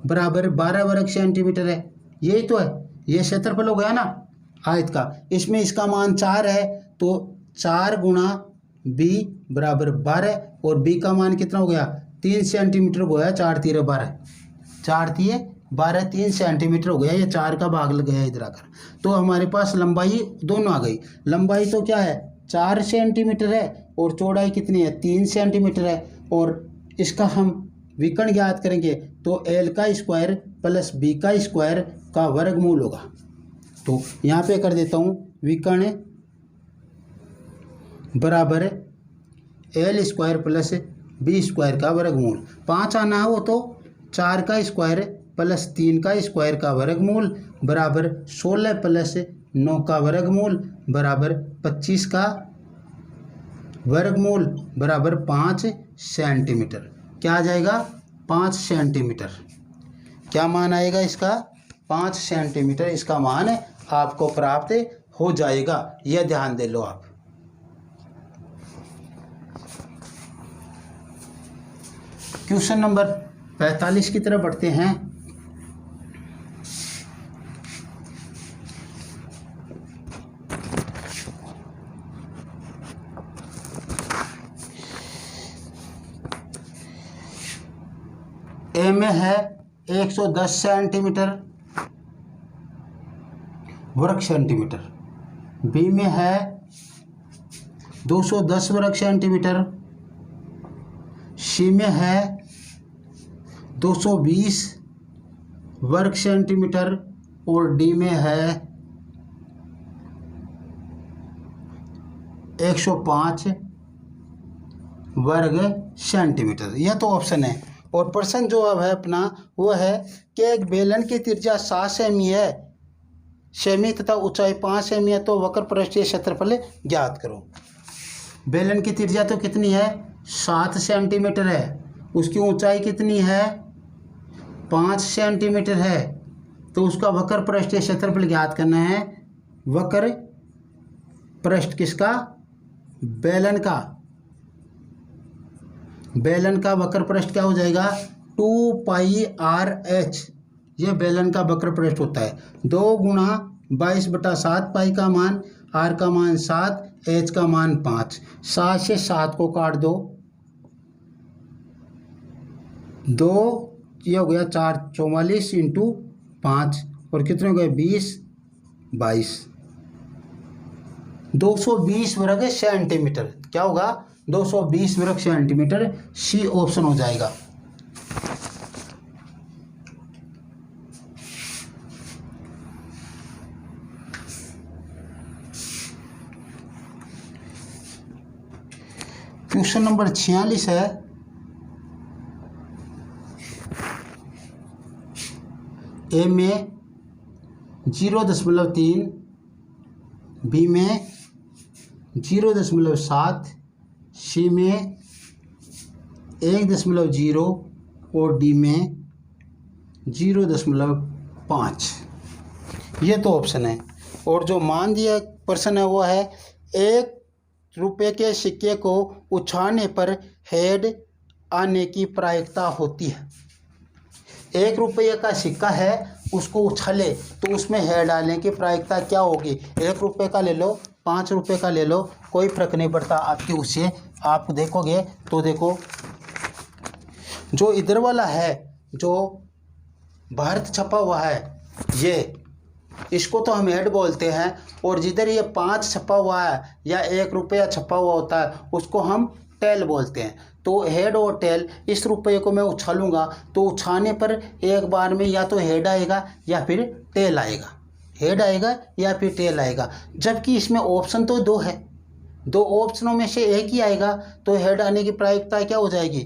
बराबर 12 वर्ग सेंटीमीटर है, यही तो है, ये क्षेत्रफल हो गया ना आयत का। इसमें इसका मान 4 है तो 4 गुणा बी बराबर 12, और बी का मान कितना हो गया, 3 सेंटीमीटर हो गया। 4 3 12, 4 3 12, 3 सेंटीमीटर हो गया। ये 4 का भाग लग गया इधर आकर, तो हमारे पास लंबाई दोनों आ गई। लंबाई तो क्या है, 4 सेंटीमीटर है, और चौड़ाई कितनी है, 3 सेंटीमीटर है। और इसका हम विकर्ण ज्ञात करेंगे तो एल का स्क्वायर प्लस बी का स्क्वायर का वर्गमूल होगा। तो यहाँ पे कर देता हूँ, विकर्ण बराबर L square plus B square का वर्गमूल। 5 आना है वो तो 4 का स्क्वायर प्लस 3 का स्क्वायर का वर्गमूल बराबर 16 प्लस 9 का वर्गमूल बराबर 25 का वर्गमूल बराबर 5 सेंटीमीटर। क्या आ जाएगा, 5 सेंटीमीटर। क्या मान आएगा इसका, 5 सेंटीमीटर इसका मान आपको प्राप्त हो जाएगा। यह ध्यान दे लो आप। क्वेश्चन नंबर 45 की तरफ बढ़ते हैं। ए में है 110 सेंटीमीटर वर्ग सेंटीमीटर, बी में है 210 वर्ग सेंटीमीटर, सी में है 220 वर्ग सेंटीमीटर, और डी में है 105 वर्ग सेंटीमीटर। यह तो ऑप्शन है। और प्रश्न जो अब है अपना वो है कि एक बेलन की त्रिज्या 7 सेमी तथा ऊंचाई 5 सेमी है तो वक्र पृष्ठीय क्षेत्रफल ज्ञात करो। बेलन की त्रिज्या तो कितनी है, 7 सेंटीमीटर है, उसकी ऊंचाई कितनी है, 5 सेंटीमीटर है, तो उसका वक्र पृष्ठ या क्षेत्रफल ज्ञात करना है। वक्र पृष्ठ किसका? बेलन का। बेलन का वक्र पृष्ठ क्या हो जाएगा? 2πr/h। ये बेलन का वक्र पृष्ठ होता है। 2 गुणा 22/7 पाई का मान, r का मान 7, h का मान 5। 7 से 7 को काट दो, 2 ये हो गया 4, 44 इंटू 5 और कितने हो गए? 20, 22। 220 वर्ग सेंटीमीटर। क्या होगा? 220 वर्ग सेंटीमीटर। सी ऑप्शन हो जाएगा। क्वेश्चन नंबर 46 है। ए में 0.3, बी में 0.7, सी में 1.0 और डी में 0.5। ये तो ऑप्शन है। और जो मान दिया प्रश्न है वो है 1 रुपये के सिक्के को उछालने पर हेड आने की प्रायिकता होती है। 1 रुपये का सिक्का है, उसको उछाले तो उसमें हेड आने की प्रायिकता क्या होगी? 1 रुपये का ले लो, 5 रुपये का ले लो, कोई फर्क नहीं पड़ता आपके उससे। आप देखोगे तो देखो, जो इधर वाला है, जो भारत छपा हुआ है, ये इसको तो हम हेड बोलते हैं। और जिधर ये 5 छपा हुआ है या 1 रुपया छपा हुआ होता है, उसको हम टेल बोलते हैं। तो हेड और टेल, इस रुपये को मैं उछालूंगा तो उछालने पर एक बार में या तो हेड आएगा या फिर टेल आएगा। हेड आएगा या फिर टेल आएगा। जबकि इसमें ऑप्शन तो 2 है, 2 ऑप्शनों में से एक ही आएगा। तो हेड आने की प्रायिकता क्या हो जाएगी?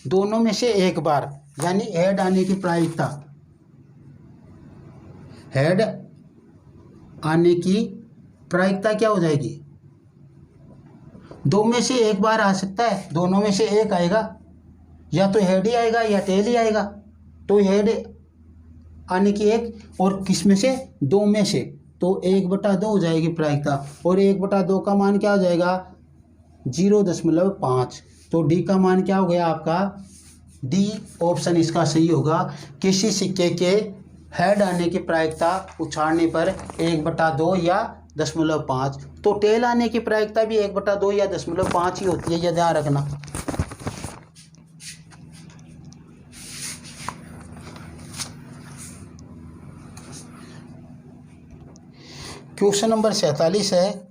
दोनों में से एक बार, यानी हेड आने की प्रायिकता, हेड आने की प्रायिकता क्या हो जाएगी? 2 में से एक बार आ सकता है, दोनों में से एक आएगा। या तो हेड ही आएगा या टेल ही आएगा। तो हेड आने की एक, और किस में से? 2 में से। तो 1/2 हो जाएगी प्रायिकता। और 1/2 का मान क्या हो जाएगा? 0.5। तो डी का मान क्या हो गया आपका? डी ऑप्शन इसका सही होगा। किसी सिक्के के हेड आने की प्रायिकता उछालने पर 1/2 या 0.5। तो टेल आने की प्रायिकता भी 1/2 या 0.5 ही होती है, यह ध्यान रखना। क्वेश्चन नंबर 47 है।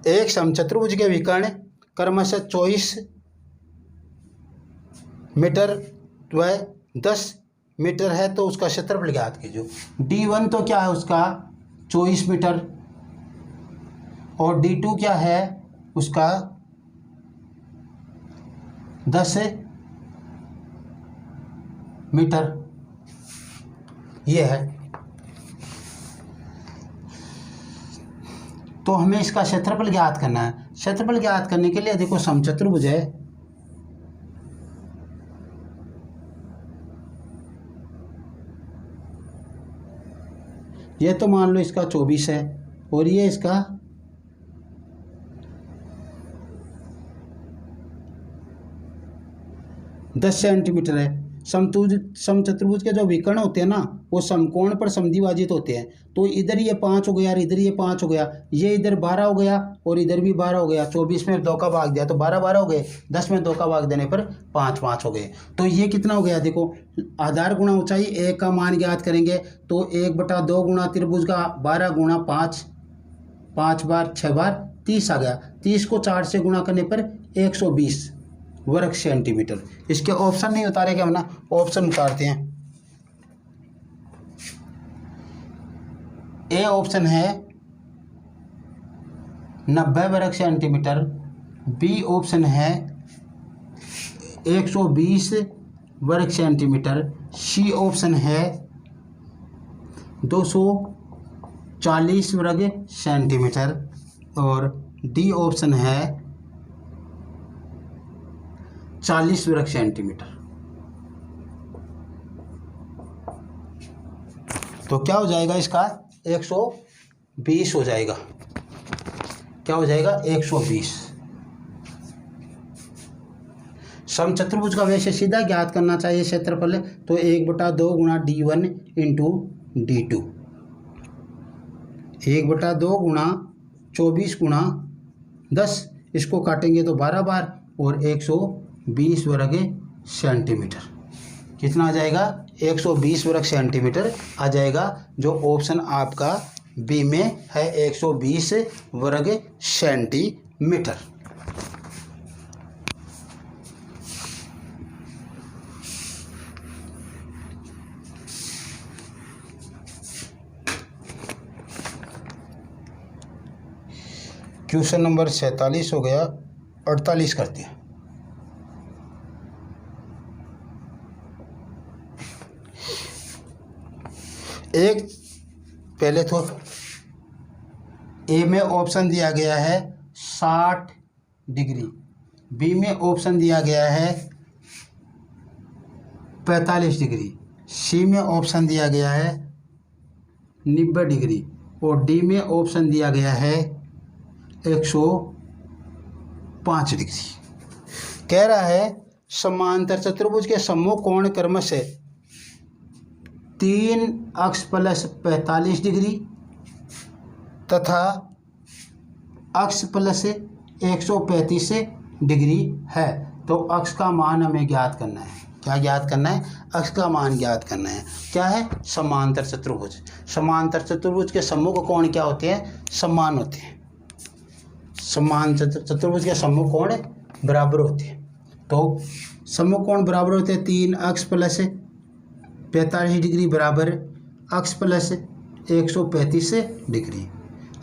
एक समचतुर्भुज के विकर्ण क्रमशः 24 मीटर व 10 मीटर है, तो उसका क्षेत्रफल ज्ञात कीजिए। D1 तो क्या है उसका? 24 मीटर। और D2 क्या है उसका? 10 मीटर। ये है। तो हमें इसका क्षेत्रफल ज्ञात करना है। क्षेत्रफल ज्ञात करने के लिए देखो, समचतुर्भुज है, ये तो मान लो इसका 24 है और ये इसका 10 सेंटीमीटर है। समचतुर्भुज के जो विकर्ण होते हैं ना, वो समकोण पर समद्विभाजित होते हैं। तो इधर ये 5 हो गया और इधर ये 5 हो गया, ये इधर 12 हो गया और इधर भी 12 हो गया। 24 में 2 का भाग दिया तो 12 हो गए, 10 में 2 का भाग देने पर 5 हो गए। तो ये कितना हो गया? देखो, आधार गुणा ऊंचाई, 1 का मान ज्ञात करेंगे तो 1/2 गुणा त्रिभुज का 12 गुणा 5, 5 बार 6 बार 30 आ गया। 30 को 4 से गुणा करने पर 120 वर्ग सेंटीमीटर। इसके ऑप्शन नहीं उतारे क्या, ना ऑप्शन उतारते हैं। ए ऑप्शन है 90 वर्ग सेंटीमीटर, बी ऑप्शन है 120 वर्ग सेंटीमीटर, सी ऑप्शन है 240 वर्ग सेंटीमीटर और डी ऑप्शन है 40 वर्ग सेंटीमीटर। तो क्या हो जाएगा इसका 120 हो जाएगा। क्या हो जाएगा 120। समचतुर्भुज का वैसे सीधा ज्ञात करना चाहिए क्षेत्रफल, तो 1/2 गुणा d1 इंटू d2, 1/2 गुणा 24 गुणा 10, इसको काटेंगे तो 12 बार, और 120 वर्ग सेंटीमीटर। कितना आ जाएगा 120 वर्ग सेंटीमीटर आ जाएगा, जो ऑप्शन आपका बी में है 120 वर्ग सेंटीमीटर। क्वेश्चन नंबर 47 हो गया, 48 करते हैं। एक पहले तो ए में ऑप्शन दिया गया है 60 डिग्री, बी में ऑप्शन दिया गया है 45 डिग्री, सी में ऑप्शन दिया गया है 90 डिग्री, और डी में ऑप्शन दिया गया है 105 डिग्री। कह रहा है समांतर चतुर्भुज के सम्मुख कोण क्रमशः 3 अक्ष प्लस 45 डिग्री तथा अक्ष प्लस 135 डिग्री है। तो अक्ष का मान हमें ज्ञात करना है। क्या ज्ञात करना है? अक्ष का मान ज्ञात करना है। क्या है? समांतर चतुर्भुज। समांतर चतुर्भुज के सम्मुख कोण क्या होते हैं? समान होते हैं। समांतर चतुर्भुज के सम्मुख कोण बराबर होते हैं। तो सम्मुख कोण बराबर होते हैं 3 अक्ष प्लस 45 डिग्री बराबर अक्ष प्लस 135 डिग्री।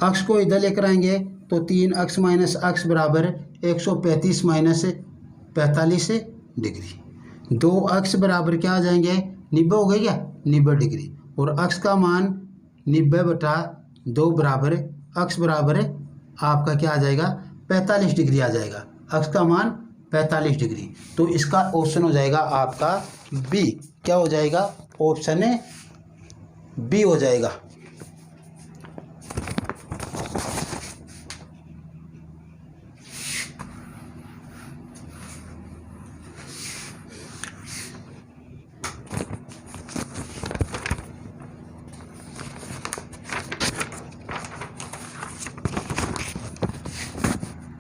अक्ष को इधर लेकर आएंगे तो 3 अक्ष माइनस अक्ष बराबर 135 माइनस 45 डिग्री। 2 अक्ष बराबर क्या आ जाएंगे? 90 हो गए क्या? 90 डिग्री। और अक्ष का मान 90/2 बराबर अक्ष बराबर आपका क्या आ जाएगा? 45 डिग्री आ जाएगा। अक्ष का मान 45 डिग्री। तो इसका ऑप्शन हो जाएगा आपका बी। क्या हो जाएगा? ऑप्शन बी हो जाएगा।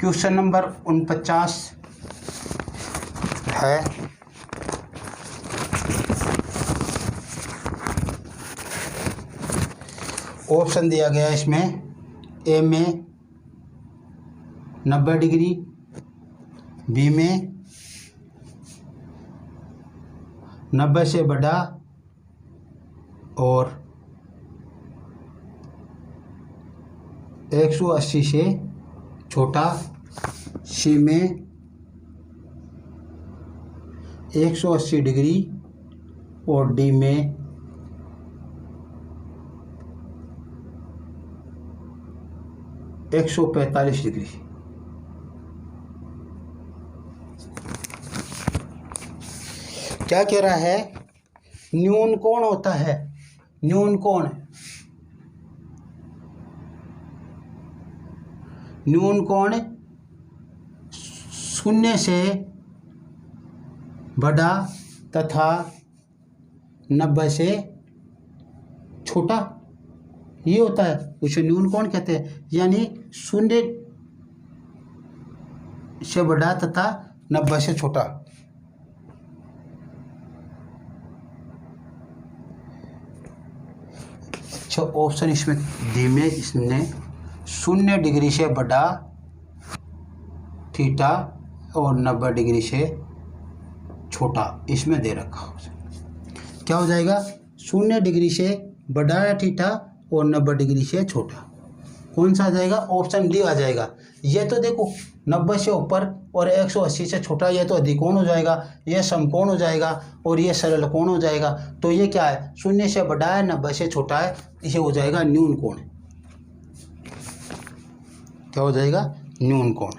क्वेश्चन नंबर 49 है। ऑप्शन दिया गया है इसमें, ए में 90 डिग्री, बी में 90 से बड़ा और 180 से छोटा, सी में 180 डिग्री और डी में 145 डिग्री। क्या कह रहा है? न्यून कोण होता है, न्यून कोण, न्यून कोण 0 से बड़ा तथा 90 से छोटा, ये होता है, उसे न्यून कोण कहते हैं। यानी 0 से बड़ा तथा 90 से छोटा। अच्छा, ऑप्शन इसमें डी में इसने 0 डिग्री से बड़ा थीटा और 90 डिग्री से छोटा इसमें दे रखा हो। क्या हो जाएगा? 0 डिग्री से बड़ा थीटा और 90 डिग्री से छोटा। कौन सा आ जाएगा? ऑप्शन डी आ जाएगा। ये तो देखो 90 से ऊपर और 180 से छोटा, ये तो अधिकोण हो जाएगा, ये समकोण हो जाएगा और ये सरल कोण हो जाएगा। तो ये क्या है? 0 से बड़ा है, 90 से छोटा है, ये हो जाएगा न्यून कोण। क्या हो जाएगा? न्यून कोण।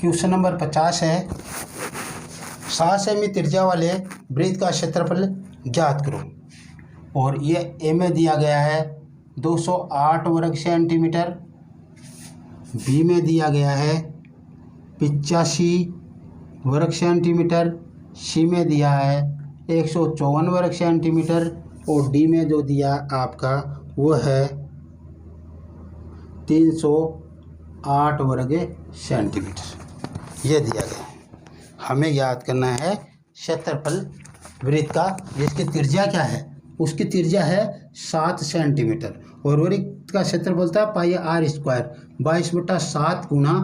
क्वेश्चन नंबर 50 है 7 सेमी त्रिज्या वाले वृत्त का क्षेत्रफल ज्ञात करो। और ये ए में दिया गया है 208 वर्ग सेंटीमीटर, बी में दिया गया है 85 वर्ग सेंटीमीटर, सी में दिया है 154 वर्ग सेंटीमीटर और डी में जो दिया आपका वो है 308 वर्ग सेंटीमीटर। ये दिया गया है। हमें याद करना है क्षेत्रफल वृत्त का, जिसकी त्रिज्या क्या है, उसकी त्रिज्या है 7 सेंटीमीटर और वृत्त का क्षेत्रफल था पाई आर स्क्वायर 22/7 गुणा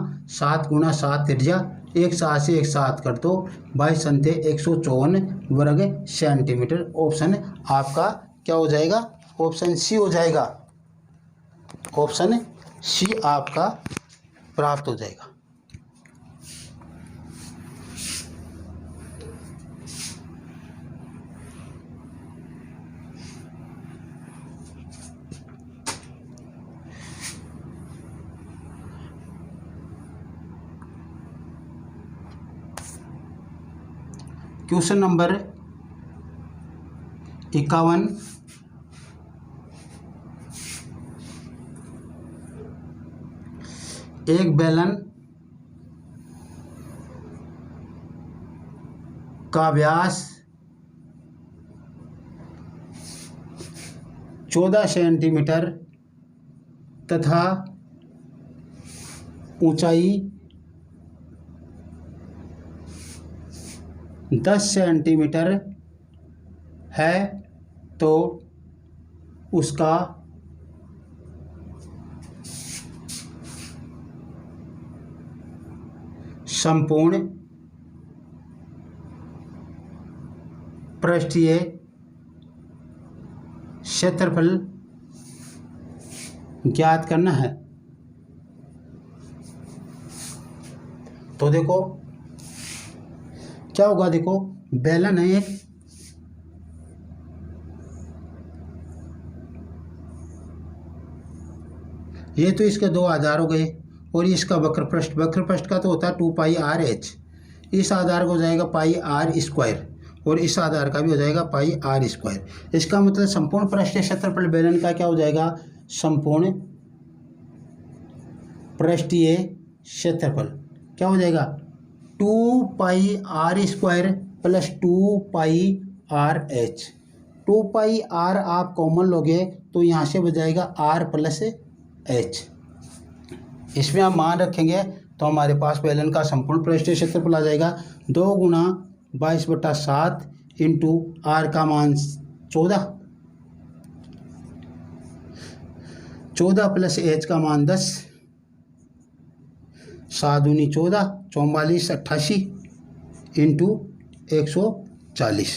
7 त्रिज्या, 1/7 से 1/7 कर दो 22 अंते 154 वर्ग सेंटीमीटर। ऑप्शन आपका क्या हो जाएगा, ऑप्शन सी हो जाएगा। ऑप्शन सी आपका प्राप्त हो जाएगा। क्वेश्चन नंबर 51 एक बेलन का व्यास 14 सेंटीमीटर तथा ऊंचाई 10 सेंटीमीटर है तो उसका संपूर्ण पृष्ठीय क्षेत्रफल ज्ञात करना है। तो देखो क्या होगा, देखो बेलन है एक, ये तो इसके दो आधार हो गए और इसका वक्र पृष्ठ का तो होता है 2πr/h। इस आधार का हो जाएगा πr² और इस आधार का भी हो जाएगा πr²। इसका मतलब संपूर्ण पृष्ठीय क्षेत्रफल बेलन का क्या हो जाएगा, संपूर्ण पृष्ठीय क्षेत्रफल क्या हो जाएगा 2πr² प्लस 2πr/h। 2πr आप कॉमन लोगे तो यहाँ से बजाएगा r प्लस h। इसमें हम मान रखेंगे तो हमारे पास बेलन का संपूर्ण पृष्ठीय क्षेत्रफल आ जाएगा 2 गुणा 22/7 इंटू r का मान 14 प्लस h का मान 10, 7 दूनी 14, 44 88 इंटू 140,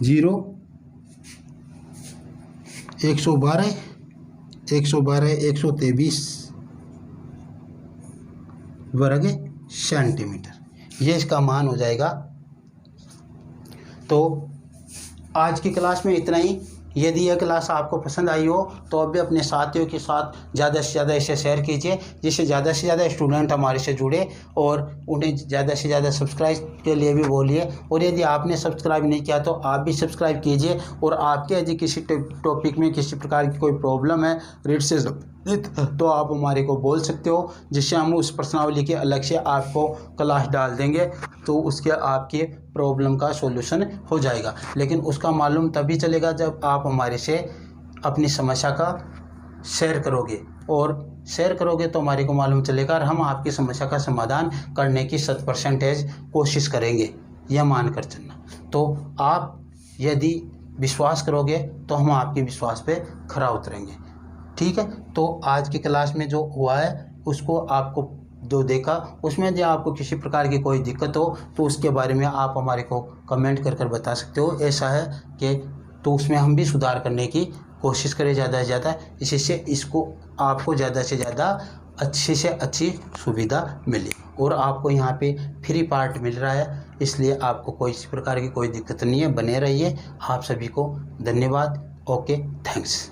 0 112 123 वर्ग सेंटीमीटर। ये इसका मान हो जाएगा। तो आज की क्लास में इतना ही। यदि यह क्लास आपको पसंद आई हो तो अब भी अपने साथियों के साथ ज़्यादा से ज़्यादा इसे शेयर कीजिए, जिससे ज़्यादा से ज़्यादा स्टूडेंट हमारे से जुड़े और उन्हें ज़्यादा से ज़्यादा सब्सक्राइब के लिए भी बोलिए। और यदि आपने सब्सक्राइब नहीं किया तो आप भी सब्सक्राइब कीजिए। और आपके यदि किसी टॉपिक में किसी प्रकार की कोई प्रॉब्लम है रीड से तो आप हमारे को बोल सकते हो, जिससे हम उस प्रश्नावली के अलग से आपको क्लास डाल देंगे तो उसके आपके प्रॉब्लम का सॉल्यूशन हो जाएगा। लेकिन उसका मालूम तभी चलेगा जब आप हमारे से अपनी समस्या का शेयर करोगे, और शेयर करोगे तो हमारे को मालूम चलेगा और हम आपकी समस्या का समाधान करने की 100% कोशिश करेंगे, यह मान कर चलना। तो आप यदि विश्वास करोगे तो हम आपके विश्वास पे खरा उतरेंगे। ठीक है, तो आज की क्लास में जो हुआ है उसको आपको जो देखा उसमें यदि आपको किसी प्रकार की कोई दिक्कत हो तो उसके बारे में आप हमारे को कमेंट कर बता सकते हो। ऐसा है कि तो उसमें हम भी सुधार करने की कोशिश करें ज़्यादा से ज़्यादा, इससे इसको आपको ज़्यादा से ज़्यादा अच्छी से अच्छी सुविधा मिले। और आपको यहाँ पे फ्री पार्ट मिल रहा है, इसलिए आपको कोई इस प्रकार की कोई दिक्कत नहीं है। बने रहिए। आप सभी को धन्यवाद। Okay, thanks.